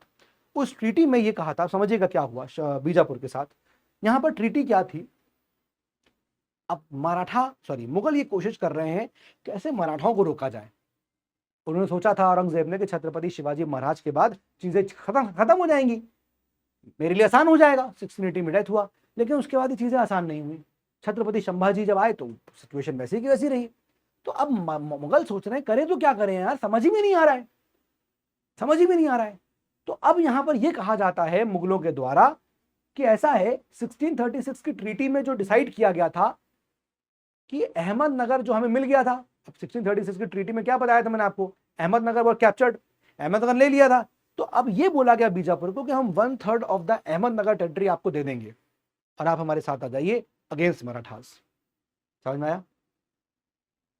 उस ट्रीटी में ये कहा था, समझिएगा क्या हुआ बीजापुर के साथ, यहाँ पर ट्रीटी क्या थी, अब मुगल ये कोशिश कर रहे हैं कैसे मराठाओं को रोका जाए। उन्होंने सोचा था औरंगजेब ने कि छत्रपति शिवाजी महाराज के बाद चीजें खत्म हो जाएंगी, मेरे लिए आसान हो जाएगा, 1680 में डेथ हुआ, लेकिन उसके बाद ये चीजें आसान नहीं हुई। छत्रपति संभाजी जब आए तो सिचुएशन वैसी की वैसी रही। तो अब मुगल सोच रहे हैं करें तो क्या करें यार, समझ ही में नहीं आ रहा है, समझ ही में नहीं आ रहा है। तो अब यहां पर यह कहा जाता है मुगलों के द्वारा कि ऐसा है, 1636 की ट्रीटी में जो डिसाइड किया गया था कि अहमदनगर जो हमें मिल गया था, अब 1636 की ट्रीटी में क्या बताया था मैंने आपको, अहमदनगर वो कैप्चर्ड, अहमदनगर ले लिया था, तो अब ये बोला गया बीजापुर को कि हम 1/3 ऑफ द अहमदनगर टेरिटरी आपको दे देंगे और आप हमारे साथ आ जाइए अगेंस्ट मराठास। समझ में आया?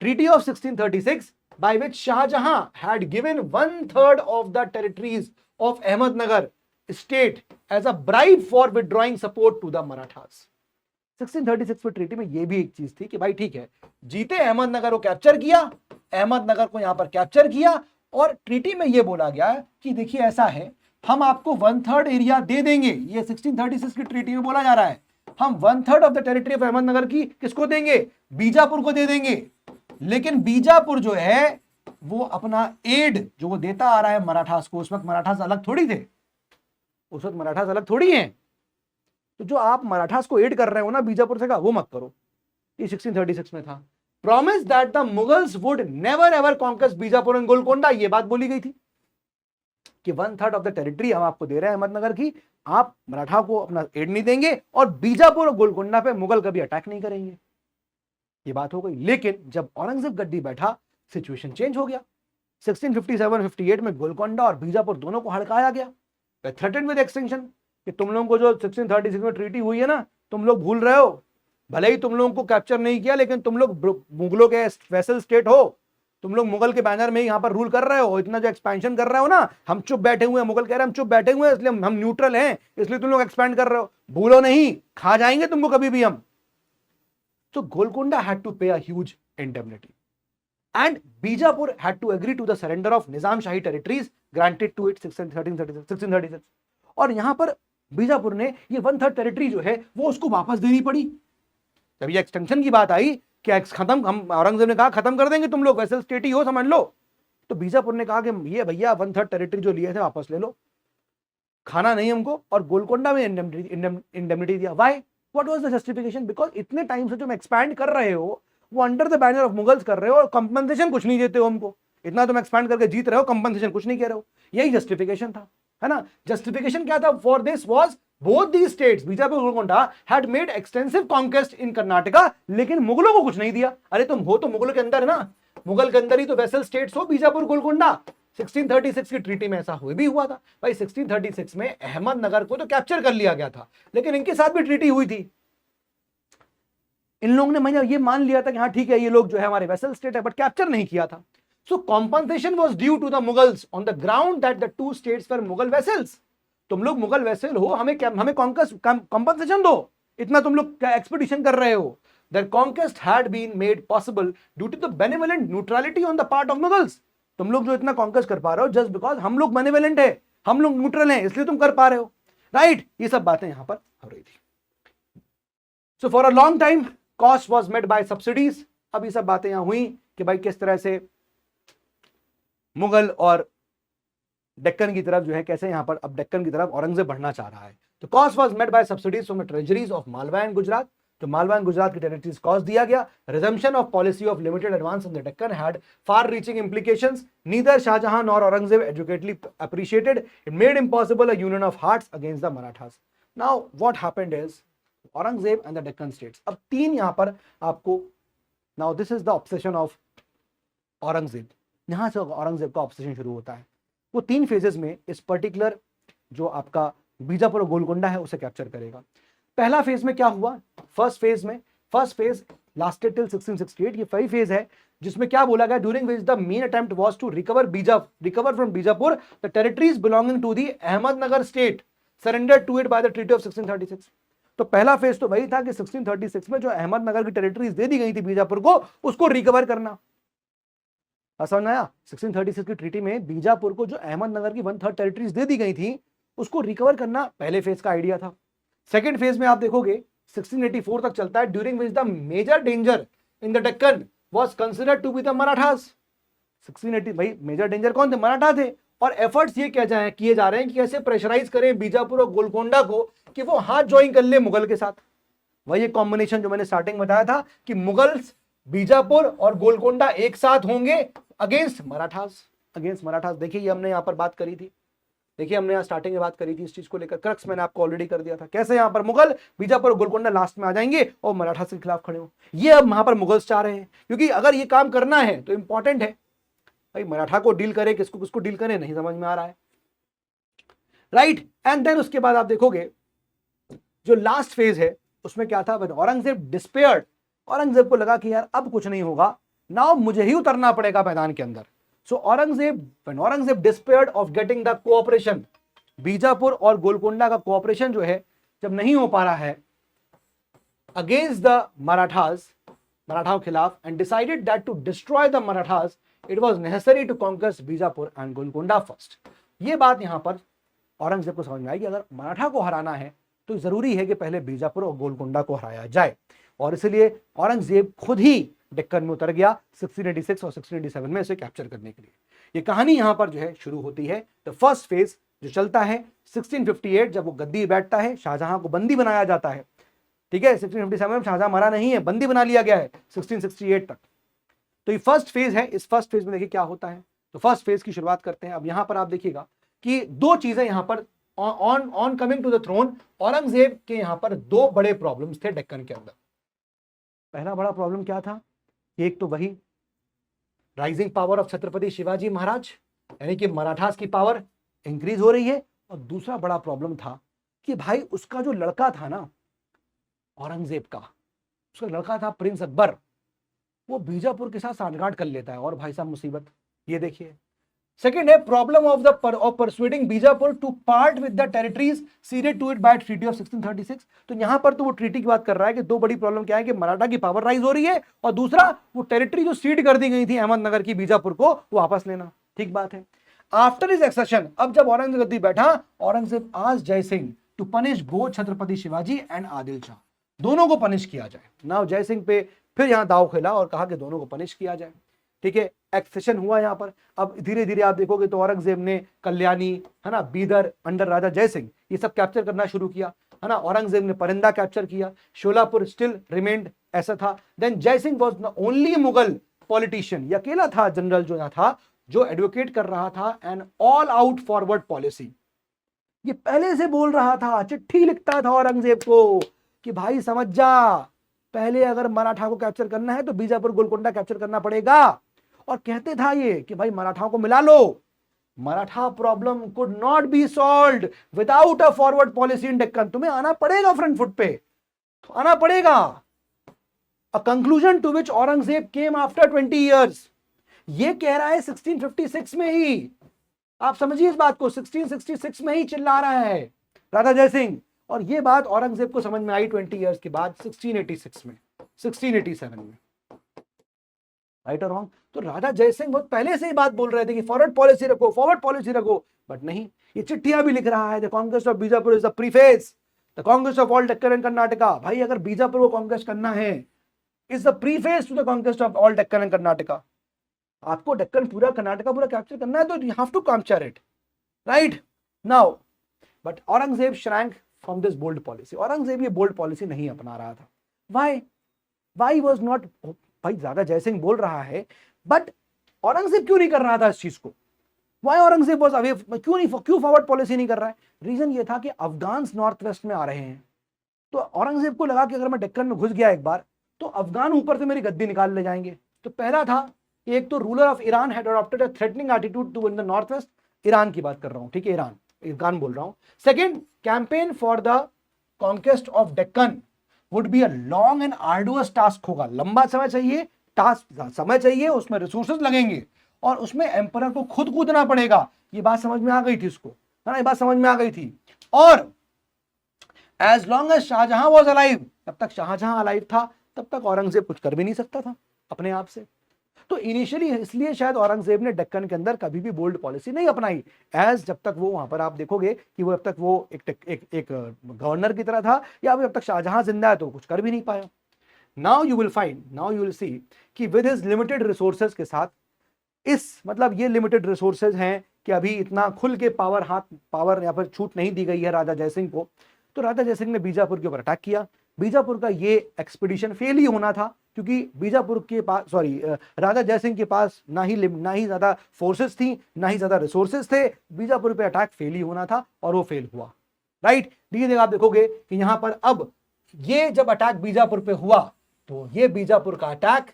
Treaty of 1636 by which Shahjahan had given 1/3 of the territories of Ahmednagar state as a bribe for withdrawing support to the Marathas। 1636 में ट्रीटी में यह भी एक चीज थी कि भाई ठीक है, जीते अहमदनगर को कैप्चर किया, अहमदनगर को यहां पर कैप्चर किया, और ट्रीटी में यह बोला गया कि देखिए ऐसा है, हम आपको 1/3 एरिया दे देंगे, ये 1636 की ट्रीटी में बोला जा रहा है, हम 1/3 of the territory of Ahmednagar की किसको देंगे, बीजापुर को दे देंगे। लेकिन बीजापुर जो है वो अपना एड जो वो देता आ रहा है मराठास को, उस वक्त मराठास अलग थोड़ी थे, उस वक्त मराठास अलग थोड़ी हैं, तो जो आप मराठास को एड कर रहे हो ना बीजापुर से का, वो मत करो। ये 1636 में था। Promise that the Mughals would never ever conquest Bijapur and Golconda, ये बात बोली गई थी कि 1/3 ऑफ द टेरिटरी हम आपको दे रहे हैं अहमदनगर की, आप मराठा को अपना एड नहीं देंगे और बीजापुर और गोलकोंडा पे मुगल कभी अटैक नहीं करेंगे, ये बात हो गई। लेकिन जब औरंगजेब गद्दी बैठा सिचुएशन चेंज हो गया। 1657-58 में गोलकोंडा और बीजापुर दोनों को हड़काया गया, थ्रेटेंड विद एक्सटेंशन, कि तुम लोगों को जो 1636 में ट्रीटी हुई है ना, तुम लोग भूल रहे हो, भले ही तुम लोगों को कैप्चर नहीं किया, लेकिन तुम लोग मुगलों के वैसल स्टेट हो, तुम लोग मुगल के बैनर में यहाँ पर रूल कर रहे हो, इतना जो एक्सपेंशन कर रहे हो ना, हम चुप बैठे हुए हैं, मुगल कह रहे हैं हम चुप बैठे हुए हैं, इसलिए हम न्यूट्रल हैं, इसलिए तुम लोग एक्सपेंड कर रहे हो, भूलो नहीं, खा जाएंगे तुमको कभी भी हम। So Golconda had to pay a huge indemnity, and Bijapur had to agree to the surrender of Nizam Shahi territories granted to it 1636। और यहां पर बीजापुर ने ये 1/3 टेरिटरी जो है वो उसको वापस देनी पड़ी। जब ये एक्सटेंशन की बात आई कि खत्म, हम औरंगजेब ने कहा खत्म कर देंगे, तुम लोग वैसे स्टेट ही हो समझ लो, तो बीजापुर ने कहा कि ये भैया 1/3 टेरिटरी जो लिए थे वापस ले लो, खाना नहीं हमको, और गोलकोंडा में इंडेमनिटी दिया। Why? What was the justification? Because इतने टाइम से जो तुम एक्सपैंड कर रहे हो वो under the banner of Mughals कर रहे हो और कंपनसेशन कुछ नहीं देते हो हमको, इतना तुम एक्सपैंड करके जीत रहे हो, कंपनसेशन कुछ नहीं कह रहे हो, यही जस्टिफिकेशन था, है ना। जस्टिफिकेशन क्या था for this was both the states Bijapur और Golconda had made extensive conquest in Karnataka, लेकिन मुगलों को कुछ नहीं दिया। अरे तुम हो तो मुगलों के अंदर ना, मुगल के अंदर ही तो वेसल स्टेट्स हो बीजापुर गोलकोंडा। 1636 की ट्रीटी में ऐसा हुए भी हुआ था भाई, 1636 में अहमदनगर को तो कैप्चर कर लिया गया था, लेकिन इनके साथ भी ट्रीटी हुई थी। इन लोगों ने मैंने ये मान लिया था कि हाँ ठीक है ये लोग जो है हमारे वेसल स्टेट है, बट कैप्चर नहीं किया था। So compensation was due to the Mughals on the ground that the two states were Mughal vassals. तुम लोग मुगल वेसल हो, हमें कॉम्पनसेशन दो। इतना तुम लोग एक्सपेडिशन कर रहे हो। Their conquest had been made possible due to the benevolent neutrality on the part of Mughals. तुम लोग जो इतना कॉन्कस्ट कर पा रहे हो जस्ट बिकॉज हम लोग बेनिवलेंट है, हम लोग न्यूट्रल हैं, इसलिए तुम कर पा रहे हो, राइट? ये सब बातें यहां पर हो रही थी। So for a long time cost was made by subsidies. अब ये सब बातें यहां हुई कि भाई किस तरह से मुगल और डेक्कन की तरफ जो है, कैसे यहां पर अब डेक्कन की तरफ औरंगजेब बढ़ना चाह रहा है। तो cost was made by subsidies from the treasuries of Malwa and Gujarat. तो मालवा एंड गुजरात की टेरिटरीज कॉस्ट दिया गया। Resumption of policy of limited advance in the Deccan had far reaching implications. Neither Shahjahan nor Aurangzeb adequately appreciated it, made impossible a union of hearts against the Marathas. Now what happened is Aurangzeb and the Deccan states. अब तीन यहां पर आपको, now this is the obsession of Aurangzeb. यहां से औरंगजेब का obsession शुरू होता है। वो तीन फेजेस में इस पर्टिकुलर जो आपका बीजापुर और गोलकोंडा है उसे कैप्चर करेगा। पहला फेज में क्या हुआ? First phase lasted till 1668। ये वही फेज है जिसमें क्या बोला गया, during which the main attempt was to recover from Bijapur the territories belonging to the Ahmednagar state surrendered to it by the treaty of 1636। तो पहला फेज तो वही था कि 1636 में जो अहमदनगर की टेरिटरीज दे दी गई थी बीजापुर को, उसको रिकवर करना। समझ आया? 1636 की ट्रीटी में बीजापुर को जो अहमदनगर की 1/3 टेरिटरीज दे दी गई थी, उसको रिकवर करना पहले फेज का आइडिया था। सेकेंड फेज में आप देखोगे 1684 तक चलता है, during which the major danger in the Deccan was considered to be the Marathas. 1680 भाई मेजर डेंजर कौन थे? मराठा थे। और एफर्ट्स ये किए जा रहे हैं कि कैसे प्रेशराइज करें बीजापुर और गोलकोंडा को कि वो हाथ ज्वाइन कर ले मुगल के साथ। वही एक कॉम्बिनेशन जो मैंने स्टार्टिंग में बताया था कि मुगल्स बीजापुर और गोलकोंडा एक साथ होंगे अगेंस्ट मराठास। देखिए ये हमने यहां पर बात करी थी, देखिए हमने यहाँ स्टार्टिंग में बात करी थी इस चीज को लेकर, क्रक्स मैंने आपको ऑलरेडी कर दिया था, कैसे यहाँ पर मुगल बीजापुर और गोलकोंडा लास्ट में आ जाएंगे और मराठा के खिलाफ खड़े हो। ये अब वहां पर मुगल्स चाह रहे हैं, क्योंकि अगर ये काम करना है तो इंपॉर्टेंट है भाई, मराठा को डील करे, किसको डील करे, नहीं समझ में आ रहा है, राइट? एंड देन उसके बाद आप देखोगे जो लास्ट फेज है उसमें क्या था, औरंगजेब डिस्पेयर्ड। औरंगजेब को लगा कि यार अब कुछ नहीं होगा, नाउ मुझे ही उतरना पड़ेगा मैदान के अंदर। So when Aurangzeb despaired of getting the cooperation, Bijapur और गोलकोंडा का कोऑपरेशन जो है जब नहीं हो पा रहा है अगेंस्ट द मराठाओं के खिलाफ, and decided that to destroy the Marathas it was necessary to conquer Bijapur and Golconda first. ये बात यहां पर औरंगजेब को समझ में आई कि अगर मराठा को हराना है तो जरूरी है कि पहले बीजापुर और गोलकोंडा को हराया जाए, और इसलिए औरंगजेब खुद ही डेक्कन में उतर गया 1686 और 1687 में इसे कैप्चर करने के लिए। ये कहानी यहां पर जो है शुरू होती है। द फर्स्ट फेज जो चलता है 1658, जब वो गद्दी बैठता है, शाहजहां को बंदी बनाया जाता है, ठीक है? 1657 में शाहजहां मरा नहीं है, बंदी बना लिया गया है 1668 तक। तो ये फर्स्ट फेज है। इस फर्स्ट फेज में देखिए क्या होता है। तो फर्स्ट फेज की शुरुआत करते हैं। अब यहां पर आप देखिएगा कि दो चीजें यहां पर on coming to the throne, Aurangzeb के यहां पर दो बड़े प्रॉब्लम्स थे डेक्कन के अंदर। पहला बड़ा प्रॉब्लम क्या था? एक तो वही rising power of Chhatrapati Shivaji Maharaj, यानी कि मराठास की पावर इंक्रीज हो रही है, और दूसरा बड़ा प्रॉब्लम था कि भाई उसका जो लड़का था ना औरंगजेब का, उसका लड़का था प्रिंस अकबर, वो बीजापुर के साथ सांठगांठ कर लेता है, और भाई साहब मुसीबत ये देखिए। सेकेंड है problem of persuading Bijapur to part with the territories ceded to it by treaty of 1636। तो यहां पर तो वो ट्रीटी की बात कर रहा है कि दो बड़ी प्रॉब्लम क्या है कि मराठा की पावर राइज हो रही है, और दूसरा वो टेरिटरी जो सीड कर दी गई थी अहमदनगर की बीजापुर को, वो वापस लेना। ठीक बात है। आफ्टर हिज एक्सेशन, अब जब औरंगजेब गद्दी बैठा, Aurangzeb asked Jai Singh to punish both Chhatrapati Shivaji and Adil Shah, दोनों को पनिश किया जाए। नाउ जय सिंह पे फिर यहां दाव खेला और कहा कि दोनों को पनिश किया जाए। ठीक है, एक्सेशन हुआ यहां पर। अब धीरे धीरे आप देखोगे तो औरंगजेब ने कल्याणी, है ना, बीदर अंडर राजा जय सिंह, ये सब कैप्चर करना शुरू किया, है ना। औरंगजेब ने परिंदा कैप्चर किया, शोलापुर स्टिल रिमेन्ड, ऐसा था। देन जय Singh was the only Mughal politician, ये अकेला था जनरल जो था जो एडवोकेट कर रहा था an all out forward policy. ये पहले से बोल रहा था, चिट्ठी लिखता था औरंगजेब को कि भाई समझ जा, पहले अगर मराठा को कैप्चर करना है तो बीजापुर गोलकोंडा कैप्चर करना पड़ेगा, और कहते था ये कि भाई मराठाओं को मिला लो। Maratha problem could not be solved without a forward policy in Deccan. तुम्हें आना पड़ेगा फ्रंट फुट पे, तो आना पड़ेगा। A conclusion to which Aurangzeb came after 20 years. ये कह रहा है 1656 में ही, आप समझिए इस बात को, 1666 में ही चिल्ला रहा है राजा जय सिंह, और ये बात औरंगजेब को समझ में आई 20 ईयर्स के बाद 1686 में, 1687 में, राइट और रॉन्ग। तो राजा जयसिंह बहुत पहले से ही बात बोल रहे थे कि फॉरवर्ड पॉलिसी रखो, फॉरवर्ड पॉलिसी रखो, बट नहीं, ये चिट्ठियां भी लिख रहा है, the conquest of Bijapur is the preface, the conquest of all Deccan and Karnataka. भाई अगर बीजापुर को कॉन्क्वेस्ट करना है, is the preface to the conquest of all Deccan and Karnataka. आपको डेक्कन पूरा, कर्नाटका पूरा कैप्चर करना है तो you have to capture it, right now. But Aurangzeb shrank from this bold policy. Aurangzeb ये बोल्ड पॉलिसी नहीं अपना रहा था। वाई वॉज नॉट, भाई राजा जयसिंह बोल रहा है, बट औरंगजेब क्यों नहीं कर रहा था इस चीज को? वाई औरंगजेब वॉज अवे, क्यों फॉरवर्ड पॉलिसी नहीं कर रहा है? रीजन ये था कि अफगान नॉर्थ वेस्ट में आ रहे हैं, तो औरंगजेब को लगा कि अगर मैं डेक्कन में घुस गया एक बार तो अफगान ऊपर से मेरी गद्दी निकाल ले जाएंगे। तो पहला था कि एक तो ruler of Iran had adopted a threatening attitude to in the north west, Iran की बात कर रहा हूं, ठीक है, ईरान बोल रहा हूं। Second, campaign for the conquest of Deccan would be a long and arduous task होगा, लंबा समय चाहिए, समय चाहिए, उसमें रिसोर्सेज लगेंगे और उसमें एम्परर को खुद कूदना पड़ेगा। ये बात समझ में आ गई थी उसको, है ना, ये बात समझ में आ गई थी। और as long as Shahjahan was alive, तब तक शाहजहां अलाइव था तब तक औरंगजेब कुछ कर भी नहीं सकता था अपने आप से। तो इनिशियली इसलिए शायद औरंगजेब ने डेक्कन के अंदर कभी भी बोल्ड पॉलिसी नहीं अपनाई, एज जब तक वो वहां पर आप देखोगे कि वो जब तक वो एक गवर्नर की तरह था, या जब तक शाहजहां जिंदा है तो कुछ कर भी नहीं पाया। नाउ यू विल सी कि विद हिज लिमिटेड रिसोर्सेज के साथ, इस मतलब ये लिमिटेड रिसोर्सेज हैं कि अभी इतना खुल के पावर यहाँ पर छूट नहीं दी गई है राजा जयसिंह को। तो राजा जयसिंह ने बीजापुर के ऊपर अटैक किया। बीजापुर का ये एक्सपीडिशन फेल ही होना था, क्योंकि बीजापुर के पास, राजा जयसिंह के पास ना ही ज्यादा फोर्सेस थी, ना ही ज्यादा रिसोर्सेज थे। बीजापुर पे अटैक फेल ही होना था और वो फेल हुआ, राइट। धीरे आप देखोगे कि यहां पर अब ये जब अटैक बीजापुर पे हुआ तो ये बीजापुर का अटैक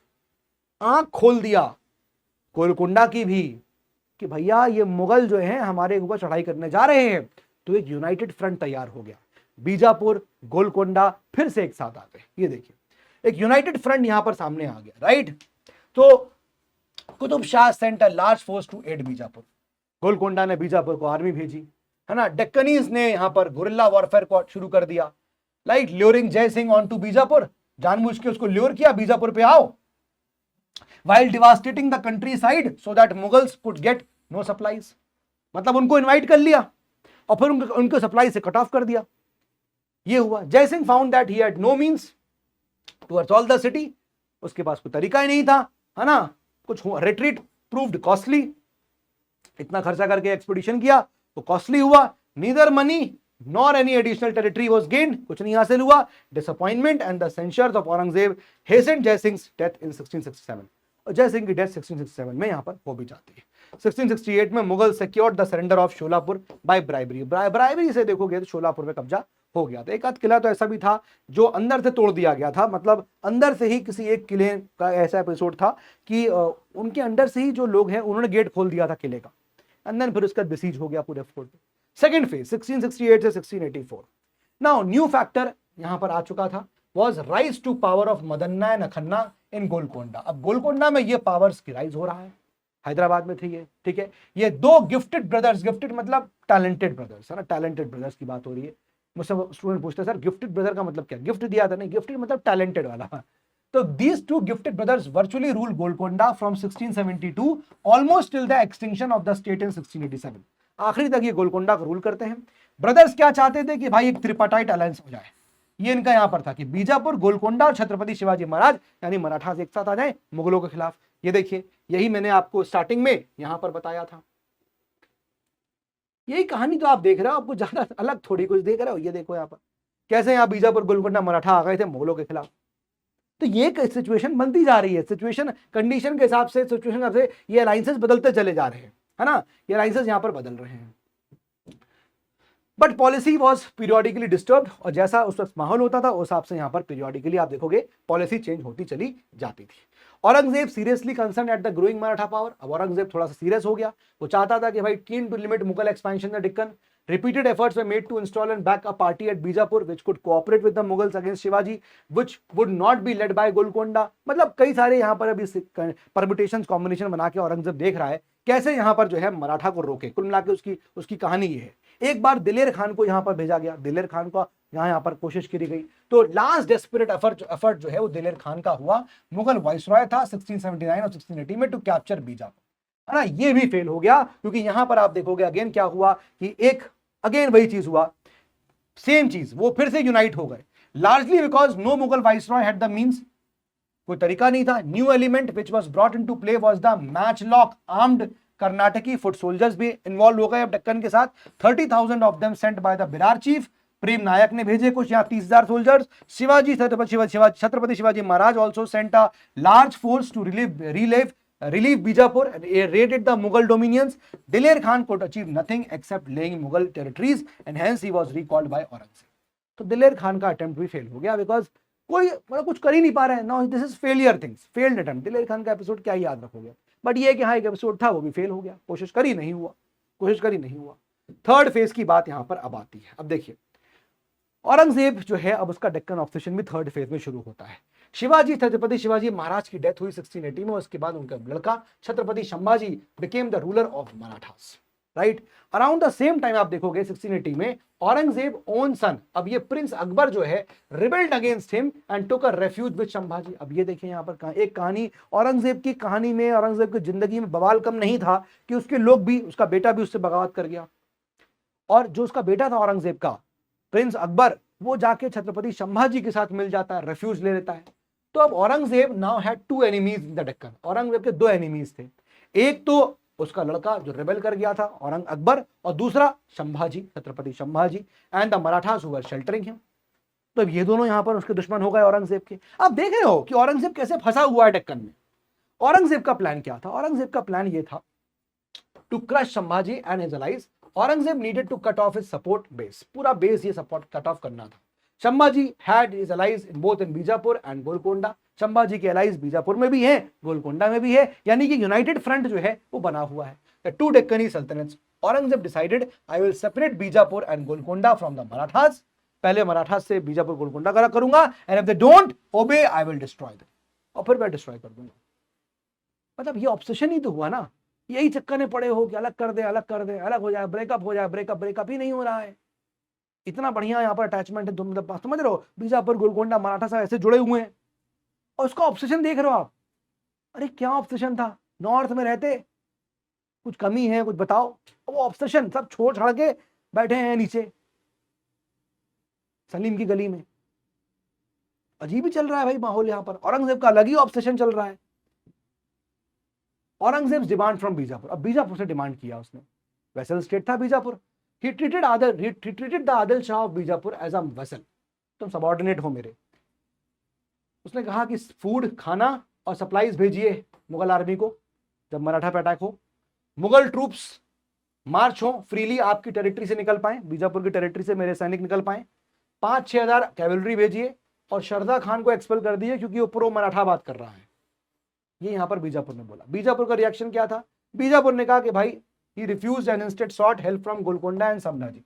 आंख खोल दिया गोलकुंडा की भी कि भैया ये मुगल जो हैं हमारे ऊपर चढ़ाई करने जा रहे हैं। तो एक यूनाइटेड फ्रंट तैयार हो गया, बीजापुर गोलकुंडा फिर से एक साथ आ गए। ये देखिए एक यूनाइटेड फ्रंट यहां पर सामने आ गया, राइट। तो Qutb Shah sent a large force to aid Bijapur. Golconda ने बीजापुर को आर्मी भेजी, है ना। डेक्कनीज ने यहां पर गुरिल्ला वॉरफेयर को शुरू कर दिया, right, luring Jaisingh on to Bijapur, जानबूझ के उसको ल्योर किया बीजापुर पे आओ, while devastating the countryside so that Mughals could get no supplies। मतलब उनको इनवाइट कर लिया और फिर उनको सप्लाई से कट ऑफ कर दिया। ये हुआ। Jaisingh found that he had no means to assault the city, उसके पास कोई तरीका ही नहीं था, है ना, कुछ रिट्रीट प्रूव्ड कॉस्टली, इतना खर्चा करके एक्सपीडिशन किया तो कॉस्टली हुआ। Neither money nor any additional territory was gained, कुछ नहीं हासिल हुआ। Disappointment and the censures of Aurangzeb hastened Jaisingh's death in 1667। और जयसिंह की डेथ 1667 में यहां पर हो भी जाती है। 1668 में Mughal secured the surrender of Sholapur by bribery. Bribery से देखोगे तो शोलापुर में कब्जा हो गया था। एक आध किला तो ऐसा भी था जो अंदर से तोड़ दिया गया था, मतलब अंदर से ही किसी एक किले का ऐसा एपिसोड था कि उनके अंदर से ही जो लोग हैं उन्होंने गेट खोल दिया था किले का, अंदर फिर उसका डिसीज हो गया पूरे फोर्ट पे। सेकेंड फेज 1668 से 1684। नाउ न्यू फैक्टर यहां पर आ चुका था, was rise to power of Madanna and Akhanna in Golconda. अब गोलकोंडा में ये पावर्स की राइज हो रहा है, हैदराबाद में थी ये, ठीक है। ये दो गिफ्टेड ब्रदर्स, गिफ्टेड मतलब टैलेंटेड ब्रदर्स, है ना, टैलेंटेड ब्रदर्स की बात हो रही है। मुझसे स्टूडेंट पूछते हैं सर गिफ्टेड ब्रदर का मतलब क्या, गिफ्ट दिया था नहीं, गिफ्टेड मतलब टैलेंटेड वाला। तो these two gifted brothers virtually ruled Golconda from 1672 almost till the extinction of the state in 1687। आखिरी तक ये गोलकोंडा को रूल करते हैं। ब्रदर्स क्या चाहते थे कि भाई एक त्रिपार्टाइट अलायंस हो जाए, ये इनका यहां पर था कि बीजापुर, गोलकोंडा और छत्रपति शिवाजी महाराज यानी मराठा एक साथ आ जाए मुगलों के खिलाफ। ये देखिए यही मैंने आपको स्टार्टिंग में यहां पर बताया था। यही कहानी तो आप देख रहे हो, आपको ज्यादा अलग थोड़ी कुछ देख रहे हो। ये देखो यहां पर कैसे यहां बीजापुर गोलकोंडा मराठा आ गए थे मुगलों के खिलाफ। तो ये सिचुएशन बनती जा रही है, सिचुएशन कंडीशन के हिसाब से, सिचुएशन से ये अलायंसेस बदलते चले जा रहे हैं, है ना, ये अलायंसेस यहां पर बदल रहे हैं। But policy was periodically disturbed, और जैसा उस वक्त माहौल होता था उस हिसाब से यहां पर पीरियोडिकली आप देखोगे पॉलिसी चेंज होती चली जाती थी। Aurangzeb seriously concern at the growing Maratha power. अब औरंगजेब थोड़ा सा सीरियस हो गया, वो चाहता था कि भाई keen to limit Mughal expansion the Deccan. Repeated efforts were made to install and back a party at Bijapur which could cooperate with the Mughals against Shivaji, which would not be led by Golconda। मतलब कई सारे यहाँ पर अभी permutations combination बना के औरंगजेब देख रहा है कैसे यहाँ पर जो है मराठा को रोके। कुल मिला के उसकी कहानी ये है। एक बार दिलेर खान को यहाँ पर भेजा गया, दिलेर खान का यहाँ पर कोशिश करी गई। तो लास्ट डेस्परेट एफर्ट जो है वो दिलेर खान का हुआ, मुगल वाइसरॉय था 1679 और 1680 में, टू कैप्चर बीजापुर, है ना। ये भी फेल हो गया, क्योंकि यहां पर आप देखोगे अगेन क्या हुआ कि एक अगेन वही चीज हुआ, सेम चीज, वो फिर से यूनाइट हो गए, largely because no Mughal viceroy had the means, कोई तरीका नहीं था। New element which was brought into play was the matchlock armed Karnataki foot soldiers भी इन्वॉल्व हो गए अब डेक्कन के साथ। 30,000 of them sent by the Berar chief, Prem Nayak ने भेजे कुछ, यहाँ 30,000 soldiers. Shivaji Chhatrapati Shivaji Maharaj also sent a large force to relieve Bijapur and raided the Mughal dominions. Diler Khan could achieve nothing except laying Mughal territories, and hence he was recalled by Aurangzeb. तो दिलेर खान का attempt भी fail हो गया, because कोई मतलब कुछ कर ही नहीं पा रहे हैं। No, this is failure things, failed attempt. Diler Khan का एपिसोड क्या ही याद रखोगे, बट ये कि हाँ एक एपिसोड था वो भी फेल हो गया, कोशिश करी नहीं हुआ। थर्ड फेज की बात यहां पर अब आती है। अब देखिए औरंगजेब जो है, अब उसका डेक्कन ऑब्सेशन भी थर्ड फेज में शुरू होता है। शिवाजी छत्रपति शिवाजी महाराज की डेथ हुई 1680 में, उसके बाद उनका लड़का Chhatrapati Sambhaji became the ruler of Marathas, right. Around the same time आप देखोगे 1680 में औरंगजेब ओन सन, अब ये प्रिंस अकबर जो है, rebelled against him and took a refuge with Sambhaji. अब ये देखिए यहाँ पर एक कहानी औरंगजेब की कहानी में, औरंगजेब की जिंदगी में बवाल कम नहीं था कि उसके लोग भी, उसका बेटा भी उससे बगावत कर गया, और जो उसका बेटा था औरंगजेब का प्रिंस अकबर, वो जाके छत्रपति संभाजी के साथ मिल जाता है, रेफ्यूज ले लेता है। तो अब Aurangzeb now had two enemies in the Deccan. Aurangzeb के दो एनिमीज थे, एक तो उसका लड़का जो रेबेल कर गया था औरंग अकबर, और दूसरा Sambhaji, Chhatrapati Sambhaji and the Marathas who were sheltering him. तो ये दोनों यहां पर उसके दुश्मन हो गए औरंगजेब के। अब देख रहे हो कि औरंगजेब कैसे फंसा हुआ है डेक्कन में। औरंगजेब का प्लान क्या था? औरंगजेब का प्लान ये था to crush Sambhaji and his allies. Aurangzeb needed to cut off his support base, पूरा बेस ये सपोर्ट कट ऑफ करना था। Sambhaji had his allies in both in Bijapur and Golconda. Sambhaji के अलाइज बीजापुर में भी है, गोलकोंडा में भी है, यानी कि यूनाइटेड फ्रंट जो है वो बना हुआ है। The two Deccani sultanates, Aurangzeb decided I will separate Bijapur and Golconda from the Marathas. पहले मराठास से बीजापुर गोलकोंडा करूंगा, एंड इफ दे डोंट ओबे आई विल डिस्ट्रॉय देम, और फिर मैं डिस्ट्रॉय कर दूंगा। मतलब ये ऑब्सेशन ही तो हुआ ना, यही चक्कर में पड़े हो कि अलग कर दे, अलग हो जाए, ब्रेकअप हो जाए, ब्रेकअप ही नहीं हो रहा है। इतना बढ़िया यहाँ पर अटैचमेंट है, तुम समझ रहे हो, बीजापुर गोलकोंडा मराठा साहब ऐसे जुड़े हुए हैं, और उसका ऑब्सेशन देख रहे हो आप। अरे क्या ऑब्सेशन था, नॉर्थ में रहते, कुछ कमी है कुछ बताओ। वो ऑब्सेशन सब छोड़ छाड़ के बैठे हैं नीचे सलीम की गली में। अजीब ही चल रहा है भाई माहौल यहाँ पर। औरंगजेब का अलग ही ऑब्सेशन चल रहा है। औरंगजेब डिमांड फ्रॉम बीजापुर, अब बीजापुर से डिमांड किया उसने, वेसल स्टेट था Bijapur. he treated the Adil Shah of Bijapur as a vassal, तुम सबऑर्डिनेट हो मेरे। उसने कहा कि फूड, खाना और सप्लाईज भेजिए मुगल आर्मी को जब मराठा पे अटैक हो, मुगल ट्रूप्स मार्च हो फ्रीली, आपकी टेरिटरी से निकल पाए, बीजापुर की टेरिटरी से मेरे सैनिक निकल पाए। 5-6 हजार कैवलरी भेजिए, और शरदा खान को एक्सपेल कर दिए क्योंकि वो प्रो मराठा बात कर रहा है। ये यहां पर बीजापुर ने बोला। बीजापुर का रिएक्शन क्या था? बीजापुर ने कहा कि भाई he refused and instead sought help from Golconda and Sambhaji.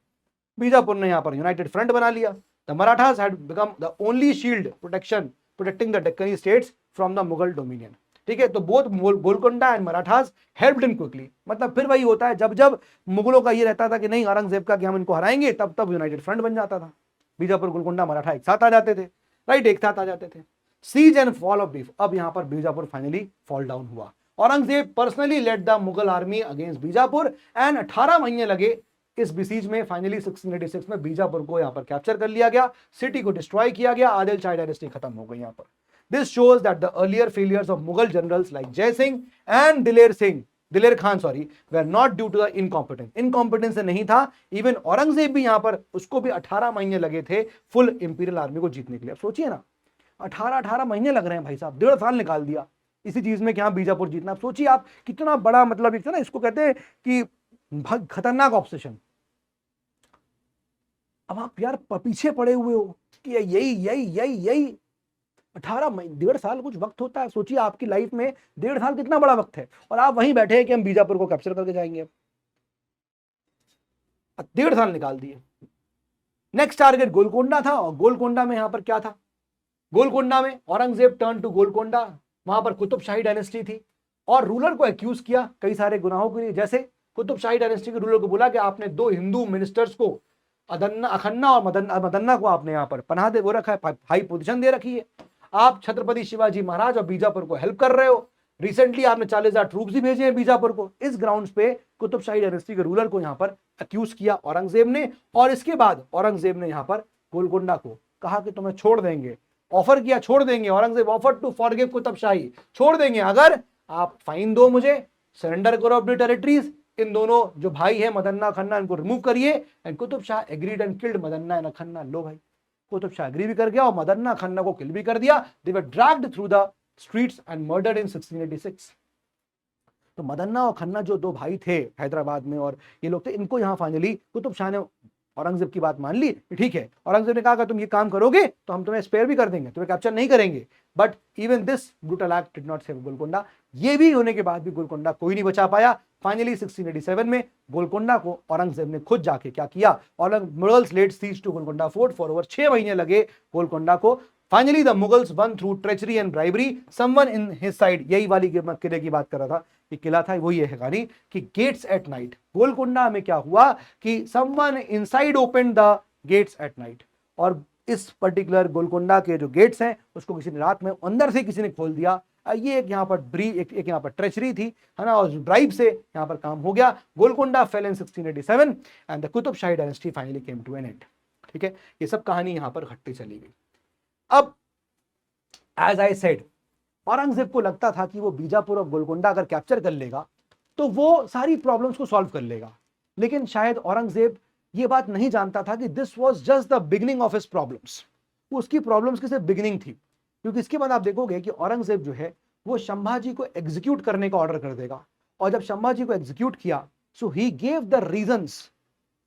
Bijapur ने यहाँ पर यूनाइटेड फ्रंट बना लिया। The Marathas had become the only shield protecting the Deccani states from the Mughal dominion. ठीक है, तो both Golconda and Marathas helped him quickly. मतलब फिर वही होता है, जब जब मुगलों का ये रहता था कि नहीं औरंगजेब का कि हम इनको हराएंगे, तब तब यूनाइटेड फ्रंट बन जाता था। बीजापुर गोलकोंडा मराठा एक साथ आ जाते थे, राइट, एक साथ आ जाते थे। Siege and fall of beef, अब यहाँ पर बीजापुर फाइनली फॉल डाउन हुआ। Aurangzeb personally led the Mughal army against Bijapur and 18 महीने लगे इस बिसीज में। फाइनली 1686 में बीजापुर को यहाँ पर कैप्चर कर लिया गया, सिटी को डिस्ट्रॉय किया गया, आदिल शाह डायनेस्टी खत्म हो गई यहाँ पर। This shows that the earlier failures of Mughal generals like जय सिंह एंड दिलेर Khan were not due to the incompetence से नहीं था। इवन औरंगजेब भी यहाँ पर, उसको भी 18 महीने लगे थे फुल इंपीरियल आर्मी को जीतने के लिए। अब सोचिए ना, 18 महीने लग रहे हैं भाई साहब, 1.5 साल निकाल दिया इसी चीज में कि हाँ बीजापुर जीतना। अब सोचिए आप कितना बड़ा, मतलब एक ना इसको कहते हैं कि खतरनाक ऑब्सेशन। अब आप यार पीछे पड़े हुए हो कि यही 1.5 साल कुछ वक्त होता है। सोचिए आपकी लाइफ में 1.5 साल कितना बड़ा वक्त है, और आप वहीं बैठे हैं कि हम बीजापुर को कैप्चर करके जाएंगे। अब 1.5 साल निकाल दिए। नेक्स्ट टारगेट गोलकोंडा था, और गोलकोंडा में यहां पर क्या था? गोलकोंडा में औरंगजेब टर्न टू गोलकोंडा, वहां पर कुतुब शाही डायनेस्टी थी, और रूलर को एक्यूज किया कई सारे गुनाहों के लिए। जैसे कुतुब शाही डायनेस्टी के रूलर को बोला कि आपने 2 हिंदू मिनिस्टर्स को अदन्ना अखन्ना और मदन्ना को आपने यहाँ पर पनाह दे वो रखा है, हाई पोजीशन दे रखी है। आप छत्रपति शिवाजी महाराज और बीजापुर को हेल्प कर रहे हो। रिसेंटली आपने 40,000 ट्रूप्स भी भेजे हैं बीजापुर को। इस ग्राउंड्स पे कुतुबशाही डायनेस्टी के रूलर को यहाँ पर अक्यूज किया औरंगजेब ने, और इसके बाद औरंगजेब ने यहाँ पर गोलकोंडा को कहा कि तुम्हें छोड़ देंगे, ऑफर किया छोड़ देंगे। Aurangzeb offer to forgive Qutbshahi, छोड़ देंगे अगर आप फाइन दो, मुझे सरेंडर करो अपनी टेरिटरीज। इन दोनों जो भाई है मदन्ना खन्ना इनको रिमूव करिए। And Qutub Shah agreed and killed Madanna and Khanna. लो भाई, कुतुब शाह एग्री भी कर गया और मदन्ना खन्ना को किल भी कर दिया। They were dragged through the streets and murdered in 1686। तो मदन्ना और खन्ना जो दो भाई थे हैदराबाद में और ये लोग थे, इनको यहाँ फाइनली कुतुब शाह ने औरंगजेब की बात मान ली, ठीक है। औरंगजेब ने कहा कि तुम ये काम करोगे तो हम तुम्हें स्पेयर भी कर देंगे, तुम्हें कैप्चर नहीं करेंगे। But even this brutal act did not save Golconda. ये भी होने के बाद भी गोलकोंडा कोई नहीं बचा पाया। फाइनली 1687 में गोलकोंडा को औरंगजेब ने खुद जाके क्या किया, Mughals led siege to Golconda fort for over 6 महीने लगे गोलकोंडा को। Finally the Mughals won through treachery and bribery someone in his side. यही वाली किले की बात कर रहा था कि किला था वही है कहानी कि गेट्स एट नाइट। गोलकोंडा में क्या हुआ कि someone inside open the gates at night, और इस पर्टिकुलर गोलकोंडा के जो गेट्स हैं उसको किसी ने रात में अंदर से किसी ने खोल दिया। ये एक यहाँ पर एक यहाँ पर ट्रेचरी थी, है ना, और ब्राइब से यहाँ पर काम हो गया। Golconda fell in 1687 and the Qutb Shahi dynasty finally came to an end. ठीक है, ये सब कहानी यहाँ पर घटती चली गई। अब एज आई सेड, औरंगजेब को लगता था कि वो बीजापुर और गोलकोंडा अगर कैप्चर कर लेगा तो वो सारी प्रॉब्लम्स को सॉल्व कर लेगा। लेकिन शायद औरंगजेब ये बात नहीं जानता था कि this was just the beginning of his problems. वो उसकी प्रॉब्लम्स की सिर्फ बिगिनिंग थी, क्योंकि इसके बाद आप देखोगे कि औरंगजेब जो है वो संभाजी को एग्जीक्यूट करने का ऑर्डर कर देगा। और जब संभाजी को एग्जीक्यूट किया, सो ही गेव द रीजंस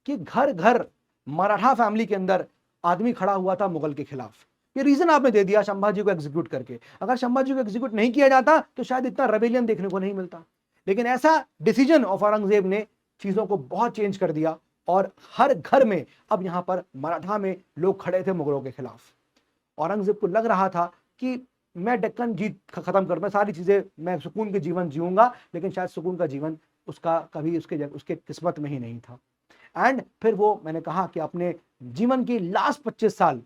कि घर घर मराठा फैमिली के अंदर आदमी खड़ा हुआ था मुगल के खिलाफ। ये रीजन आपने दे दिया संभाजी को एग्जीक्यूट करके। अगर संभाजी को एग्जीक्यूट नहीं किया जाता तो शायद इतना रेबेलियन देखने को नहीं मिलता। लेकिन ऐसा डिसीजन ऑफ औरंगजेब ने चीजों को बहुत चेंज कर दिया, और हर घर में अब यहां पर मराठा में लोग खड़े थे मुगलों के खिलाफ। औरंगजेब को लग रहा था कि मैं डेक्कन जीत खत्म कर, मैं सारी चीजें, मैं सुकून के जीवन जीऊंगा, लेकिन शायद सुकून का जीवन उसका कभी उसके किस्मत में ही नहीं था। एंड फिर वो, मैंने कहा कि अपने जीवन की लास्ट 25 साल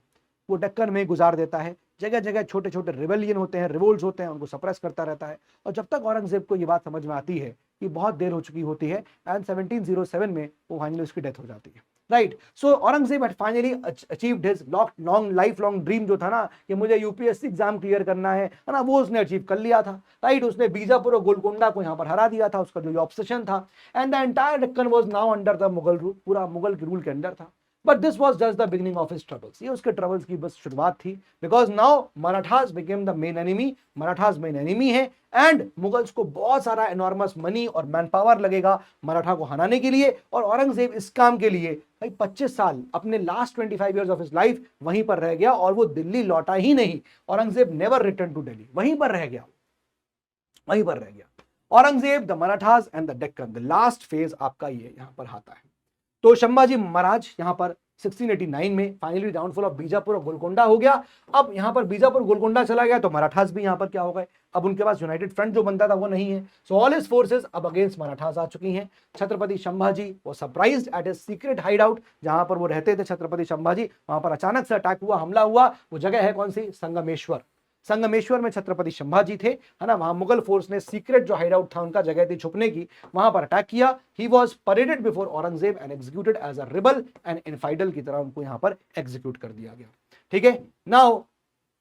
वो डेक्कन में गुजार देता है। जगह जगह छोटे छोटे रिबेलियन होते हैं, रिवोल्ट्स होते हैं, उनको सप्रेस करता रहता है। और जब तक औरंगजेब को ये बात समझ में आती है कि बहुत देर हो चुकी होती है, एंड 1707 में वो फाइनली उसकी डेथ हो जाती है। Right, so Aurangzeb had finally achieved his long life long dream जो था ना कि मुझे यूपीएससी एग्जाम क्लियर करना है ना, वो उसने अचीव कर लिया था। राइट, उसने बीजापुर और गोलकोंडा को यहाँ पर हरा दिया था, उसका जो ऑब्सेशन था। And the entire Deccan was now under the Mughal rule, पूरा मुगल के रूल के अंदर था। But this was just the beginning of his troubles. ये उसके ट्रबल्स की बस शुरुआत थी, because now Marathas became the main enemy. Marathas main enemy है, एंड मुगल्स को बहुत सारा एनॉर्मस मनी और मैन पावर लगेगा मराठा को हराने के लिए। और औरंगजेब इस काम के लिए भाई 25 साल, अपने last 25 years of his life वहीं पर रह गया, और वो दिल्ली लौटा ही नहीं। Aurangzeb never return to Delhi, वहीं पर रह गया, वहीं पर रह गया। Aurangzeb, the Marathas and the Deccan, the last phase आपका ये यहां पर आता है। तो संभाजी महाराज यहां पर 1689 में फाइनली डाउनफॉल ऑफ बीजापुर और गोलकोंडा हो गया। अब यहां पर बीजापुर गोलकोंडा चला गया तो मराठास भी यहां पर क्या हो गए, अब उनके पास यूनाइटेड फ्रंट जो बनता था वो नहीं है। सो ऑल हिज फोर्सेस अब अगेंस्ट मराठास आ चुकी हैं। छत्रपति संभाजी वो surprised at his secret hide out, जहां पर वो रहते थे छत्रपति संभाजी, वहां पर अचानक से अटैक हुआ, हमला हुआ। वो जगह है कौन सी, संगमेश्वर। संगमेश्वर में छत्रपति संभाजी थे, है ना, वहां मुगल फोर्स ने सीक्रेट जो हाइड आउट था उनका जगह थी छुपने की, वहां पर अटैक किया। He was paraded before Aurangzeb and executed as a rebel and infidel की तरह उनको यहां पर एग्जीक्यूट कर दिया गया। ठीक है, now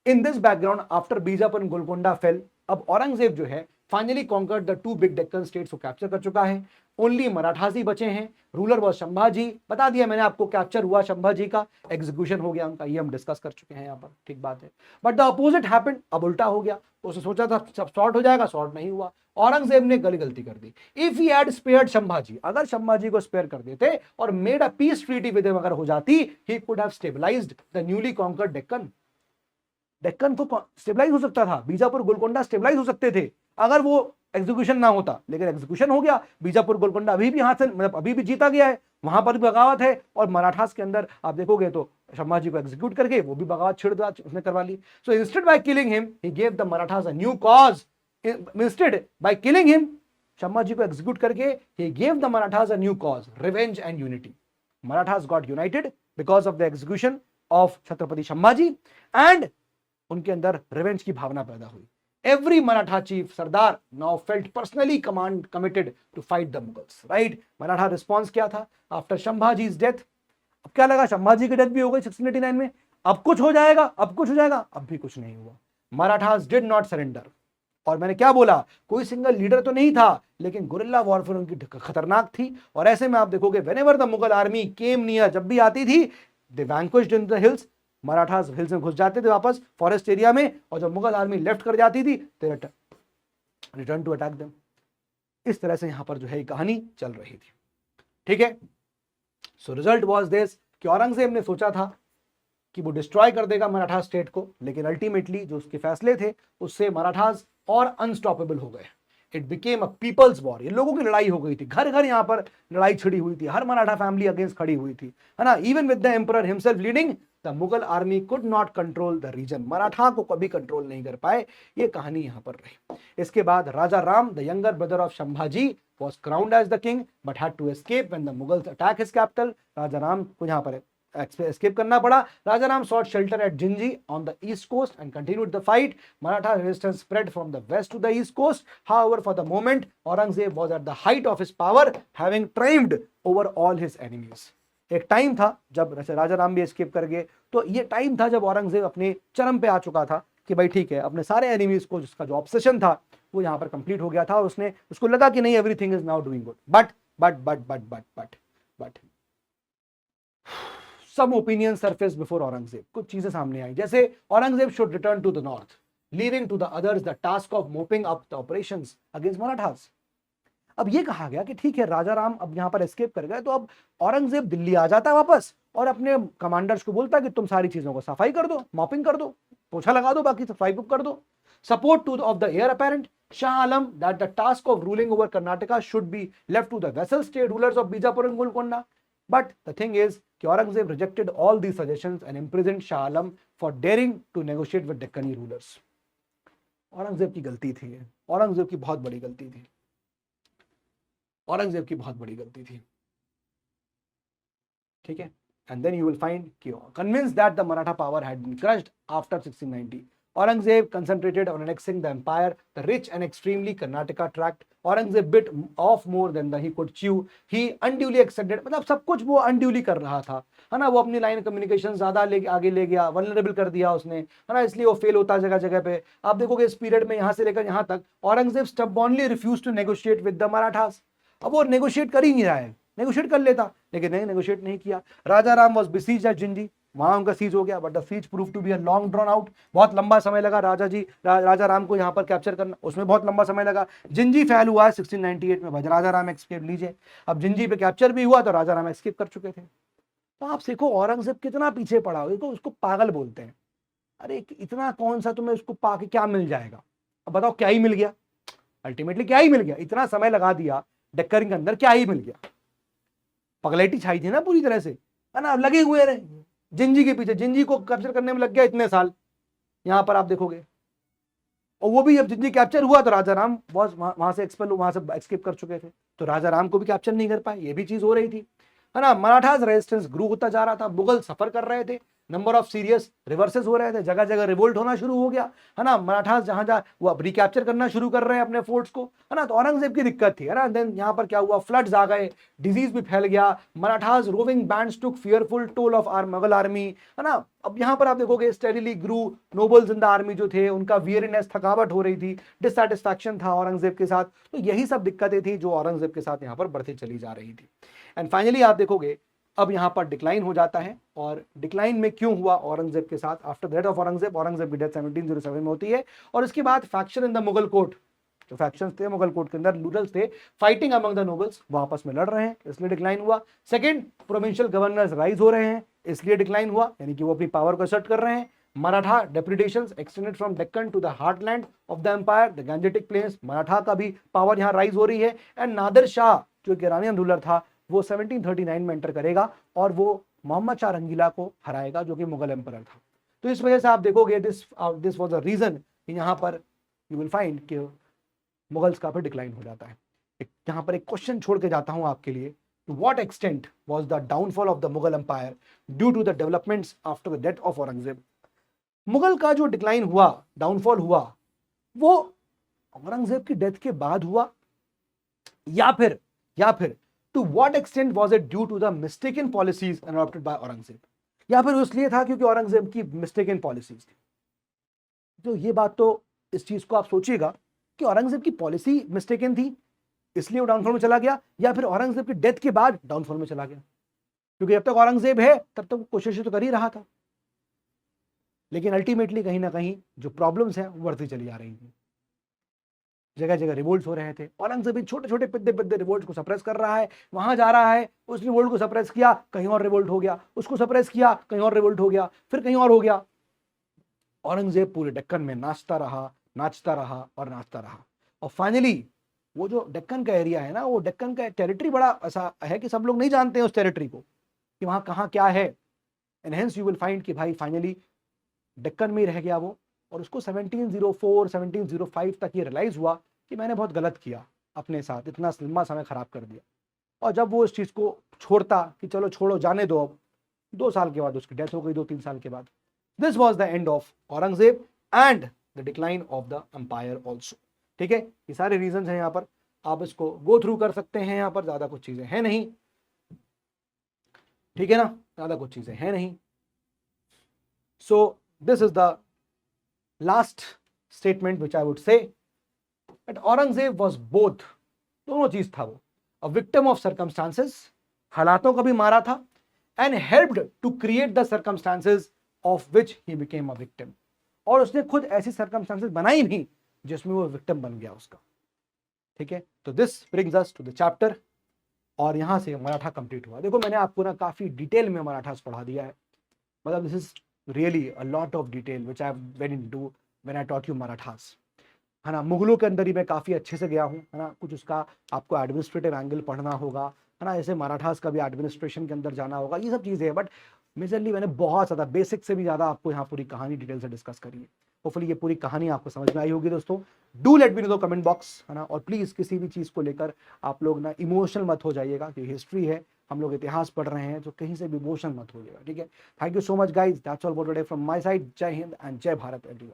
in this background after Bijapur and Golconda fell, अब औरंगजेब जो है finally conquered the 2 big Deccan states को कैप्चर कर चुका है। ओनली मराठास ही बचे हैं। रूलर वॉज संभाजी, बता दिया मैंने आपको, कैप्चर हुआ संभाजी का, एग्जीक्यूशन हो गया उनका, ये हम डिस्कस कर चुके हैं यहाँ पर, ठीक बात है। बट द अपोजिट हैपेंड, अब उल्टा हो गया। उसने सोचा था सब सॉर्ट हो जाएगा, सॉर्ट नहीं हुआ। औरंगजेब ने गलती कर दी। If he had spared Sambhaji, अगर संभाजी को स्पेयर कर देते और made a peace treaty with him अगर हो जाती, he could have stabilised the newly conquered Deccan. Deccan को स्टेबलाइज हो सकता था, बीजापुर गोलकोंडा स्टेबलाइज हो सकते थे अगर वो एग्जीक्यूशन ना होता, लेकिन एग्जीक्यूशन हो गया। बीजापुर गोलकोंडा अभी भी हाथ से, मतलब अभी भी जीता गया है, वहां पर भी बगावत है। और मराठास के अंदर आप देखोगे तो संभाजी को एग्जीक्यूट करके वो भी बगावत छिड़ उसने करवा ली। So instead by killing him he gave the Marathas a new cause. Instead by killing him, Sambhaji को एग्जीक्यूट करके he gave the Marathas a new cause, revenge and unity. Marathas got united because of the execution of Chhatrapati Sambhaji and उनके अंदर revenge की भावना पैदा हुई. Every Maratha chief Sardar now felt personally committed to fight the Mughals. Right? Maratha response क्या था after Shambhaji's death? अब क्या लगा, संभाजी की डेथ भी हो गई 1689 में, अब कुछ हो जाएगा, अब कुछ हो जाएगा, अब भी कुछ नहीं हुआ. Marathas did not surrender. और मैंने क्या बोला, कोई सिंगल लीडर तो नहीं था, लेकिन गुरिल्ला वॉरफेयर उनकी खतरनाक थी. और ऐसे में आप देखोगे whenever the Mughal army came near, जब भी आती थी, they vanished in the hills. Marathas hills में घुस जाते थे वापस फॉरेस्ट एरिया में, और जब मुगल आर्मी लेफ्ट कर जाती थी तो रिटर्न टू अटैक देम. इस तरह से यहां पर जो है कहानी चल रही थी. ठीक है. सो रिजल्ट वाज दिस कि औरंगजेब ने सोचा था कि वो डिस्ट्रॉय कर देगा मराठा स्टेट को, लेकिन अल्टीमेटली जो उसके फैसले थे उससे मराठास और अनस्टॉपेबल हो गए. It became a people's war. ये लोगों की लड़ाई हो गई थी, घर घर यहां पर लड़ाई छिड़ी हुई थी, हर मराठा फैमिली अगेंस्ट खड़ी हुई थी, है ना. Even with the emperor himself leading, the Mughal army could not control the region. Maratha को कभी कंट्रोल नहीं कर पाए. ये कहानी यहां पर रही. इसके बाद Raja Ram, the younger brother of Sambhaji, was crowned as the king but had to escape when the Mughals attacked his capital. राजा राम को यहां पर escape करना पड़ा. Raja Ram sought shelter at Jinji on the east coast and continued the fight. Maratha resistance spread from the west to the east coast. However, for the moment, Aurangzeb was at the height of his power, having triumphed over all his enemies. एक time था जब राजा राम भी escape कर गए, तो ये time था जब औरंगजेब अपने चरम पे आ चुका था कि भाई ठीक है, अपने सारे एनिमीज को, जिसका जो ऑब्सेशन था वो यहाँ पर कंप्लीट हो गया था, और उसको लगा कि नहीं, everything is now doing good. But some opinions surfaced before Aurangzeb. कुछ चीजें सामने आई, जैसे Aurangzeb should return to the north, leaving to the others the task of mopping up the operations against Marathas. अब ये कहा गया कि ठीक है, राजा राम अब यहाँ पर एस्केप कर गए, तो अब औरंगजेब दिल्ली आ जाता वापस और अपने कमांडर्स को बोलता कि तुम सारी चीजों को सफाई कर दो, मॉपिंग कर दो, पोछा लगा दो, बाकी सफाई कर दो. Support to of the heir apparent Shah Alam that the task of ruling over Karnataka should be left to the vassal state rulers of Bijapur and Golconda. But the thing is कि Aurangzeb rejected all these suggestions and imprisoned Shah Alam for daring to negotiate with Deccani rulers. Aurangzeb की गलती थी, औरंगजेब की बहुत बड़ी गलती थी, औरंगजेब की बहुत बड़ी गलती थी. ठीक है. And then you will find कि convinced that the Maratha power had been crushed after 1690. Aurangzeb concentrated on annexing the empire, the rich and extremely Karnataka tract. Aurangzeb bit off more than he could chew. He unduly extended, मतलब सब कुछ वो unduly कर रहा था, है ना. वो अपनी लाइन कम्युनिकेशन ज्यादा आगे ले गया, वल्नरेबल कर दिया उसने, है ना. इसलिए वो फेल होता जगह जगह पे. आप देखोगे इस पीरियड में यहाँ से लेकर यहाँ तक Aurangzeb stubbornly refuse to negotiate with the Marathas. अब वो नेगोशिएट कर ही नहीं रहा है, नेगोशिएट कर लेता, लेकिन नहीं, नेगोशिएट नहीं किया. Raja Ram was besieged at Gingee, वहां उनका सीज हो गया, but the siege prove to be a long drawn out. बहुत लंबा समय लगा राजा राम को यहाँ पर कैप्चर करना, उसमें बहुत लंबा समय लगा. जिंजी फेल हुआ है 1698 में, राजा राम एस्केप लीजिए. अब जिंजी पे कैप्चर भी हुआ तो राजा राम एस्केप कर चुके थे. तो आप देखो औरंगजेब कितना पीछे पड़ा हो. देखो उसको पागल बोलते हैं. अरे इतना कौन सा तुम्हें उसको पाके क्या मिल जाएगा. अब बताओ क्या ही मिल गया, अल्टीमेटली क्या ही मिल गया. इतना समय लगा दिया डेक्कन के अंदर, क्या ही मिल गया. पगलेटी छाई थी ना पूरी तरह से, है ना. लगे हुए रहे जिंजी के पीछे, जिंजी को कैप्चर करने में लग गया इतने साल. यहां पर आप देखोगे, और वो भी जब जिंजी कैप्चर हुआ तो राजा राम वहां से एक्सपेल, वहां से एस्केप कर चुके थे, तो राजा राम को भी कैप्चर नहीं कर पाए. ये भी चीज हो रही थी, है ना. मराठास रेजिस्टेंस ग्रू होता जा रहा था, मुगल सफर कर रहे थे, नंबर ऑफ सीरियस रिवर्सेस हो रहे थे, जगह जगह रिवोल्ट होना शुरू हो गया, है ना. मराठास जहां जहां वो रिकैप्चर करना शुरू कर रहे हैं अपने फोर्ट्स को, है ना. तो औरंगजेब की दिक्कत थी, है ना. देन यहाँ पर क्या हुआ, फ्लड्स आ गए, डिजीज भी फैल गया. Marathas roving bands took fearful toll of our Mughal army, है ना. अब यहाँ पर आप देखोगे steadily grew, nobles in the army जो थे उनका वीयरनेस, थकावट हो रही थी, डिससैटिस्फैक्शन था औरंगजेब के साथ. तो यही सब दिक्कतें थी जो औरंगजेब के साथ यहाँ पर बढ़ती चली जा रही थी. एंड फाइनली आप देखोगे अब यहाँ पर डिक्लाइन हो जाता है. और डिक्लाइन में क्यों हुआ औरंगजेब के साथ, after the death of Aurangzeb की डेथ 1707 में होती है. और इसके बाद faction in the Mughal court, जो फैक्शंस थे मुगल कोर्ट के अंदर, लूडल्स थे, फाइटिंग अमंग द नोबल्स, वो आपस में लड़ रहे हैं, इसलिए डिक्लाइन हुआ. सेकंड, प्रोविंशियल गवर्नर्स राइज हो रहे हैं, इसलिए डिक्लाइन हुआ, यानी कि वो अपनी पावर को असर्ट कर रहे हैं. Maratha deputations extended from Deccan to the heartland of the empire, the Gangetic plains, Maratha का भी पावर यहाँ राइज हो रही है. एंड नादिर शाह जो एक ईरानियन रूलर था, वो 1739 में एंटर करेगा और वो मोहम्मद शाह रंगीला को हराएगा जो कि मुगल एम्परर था. तो इस वजह से आप देखोगे दिस वाज अ रीजन, यहाँ पर यू विल फाइंड कि मुगल्स का फिर डिक्लाइन हो जाता है. यहाँ पर एक क्वेश्चन छोड़ के जाता हूँ आपके लिए to what extent was the downfall of the Mughal Empire due to the developments after the death of Aurangzeb? Mughal का जो डिक्लाइन हुआ, डाउनफॉल हुआ, वो औरंगजेब की डेथ के बाद हुआ या फिर to what extent was it due to the mistaken policies adopted by Aurangzeb, या फिर इसलिए था क्योंकि औरंगजेब की मिस्टेकन पॉलिसीज थी। तो ये बात, तो इस चीज को आप सोचिएगा कि औरंगजेब की पॉलिसी मिस्टेकन थी इसलिए वो डाउनफॉल में चला गया, या फिर औरंगजेब की डेथ के बाद डाउनफॉल में चला गया, क्योंकि जब तक औरंगजेब है तब तक कोशिश तो कर ही रहा था, लेकिन अल्टीमेटली कहीं ना कहीं जो प्रॉब्लम्स हैं वो बढ़ती चली जा रही थी। जगह जगह रिवोल्ट्स हो रहे थे, औरंगजेब इन छोटे छोटे पिद्दे पिद्दे रिवोल्ट को सप्रेस कर रहा है, वहां जा रहा है, उस रिवोल्ट को सप्रेस किया, कहीं और रिवोल्ट हो गया, उसको सप्रेस किया, कहीं और रिवोल्ट हो गया, फिर कहीं और हो गया। औरंगजेब पूरे डेक्कन में नाचता रहा और नाचता रहा, और फाइनली वो जो डेक्कन का एरिया है ना, वो डेक्कन का टेरिटरी बड़ा ऐसा है कि सब लोग नहीं जानते हैं उस टेरिटरी को कि वहां कहाँ क्या है, and hence you will find कि भाई फाइनली डेक्कन में ही रह गया वो, और उसको 1704 1705 तक ये रियलाइज हुआ कि मैंने बहुत गलत किया, अपने साथ इतना लंबा समय खराब कर दिया। और जब वो इस चीज़ को छोड़ता कि चलो छोड़ो जाने दो, अब 2 साल के बाद उसकी डेथ हो गई, 2-3 साल के बाद। This was the end of Aurangzeb and the decline of the empire also. ठीक है, ये सारे रीजन हैं यहाँ पर, आप इसको गो थ्रू कर सकते हैं, यहाँ पर ज़्यादा कुछ चीज़ें हैं नहीं, ठीक है ना, ज़्यादा कुछ चीज़ें हैं नहीं। So this is the last statement which I would say, that Aurangzeb was both, दोनों चीज था वो, अ विक्टिम ऑफ सर्कमस्टांसेस, हालातों को भी मारा था, and helped to create the circumstances of which he became a victim, और उसने खुद ऐसी सर्कमस्टांसेस बनाई भी जिसमें वो विक्टिम बन गया उसका। ठीक है, तो this brings us to the chapter, और यहां से मराठा कंप्लीट हुआ। देखो मैंने आपको ना काफी डिटेल में मराठास पढ़ा दिया है, मतलब this is really a lot of detail which I went into when I taught you Marathas, है ना। मुगलों के अंदर ही मैं काफ़ी अच्छे से गया हूँ, है ना, कुछ उसका आपको एडमिनिस्ट्रेटिव एंगल पढ़ना होगा, है ना, जैसे मराठास का भी एडमिनिस्ट्रेशन के अंदर जाना होगा, ये सब चीज़ें हैं, बट मेजरली मैंने बहुत ज़्यादा बेसिक से भी ज़्यादा आपको यहाँ पूरी कहानी डिटेल से डिस्कस करी है। होपफुली ये पूरी कहानी आपको समझ में आई होगी दोस्तों। Do let me know the comment box, है ना, और प्लीज़ किसी भी चीज़ को लेकर आप लोग ना इमोशनल मत हो जाइएगा, क्योंकि हिस्ट्री है, हम लोग इतिहास पढ़ रहे हैं, तो कहीं से भी इमोशनल मत हो जाएगा। ठीक है, thank you so much guys, that's all for today from my side. जय हिंद एंड जय भारत एवरीवन।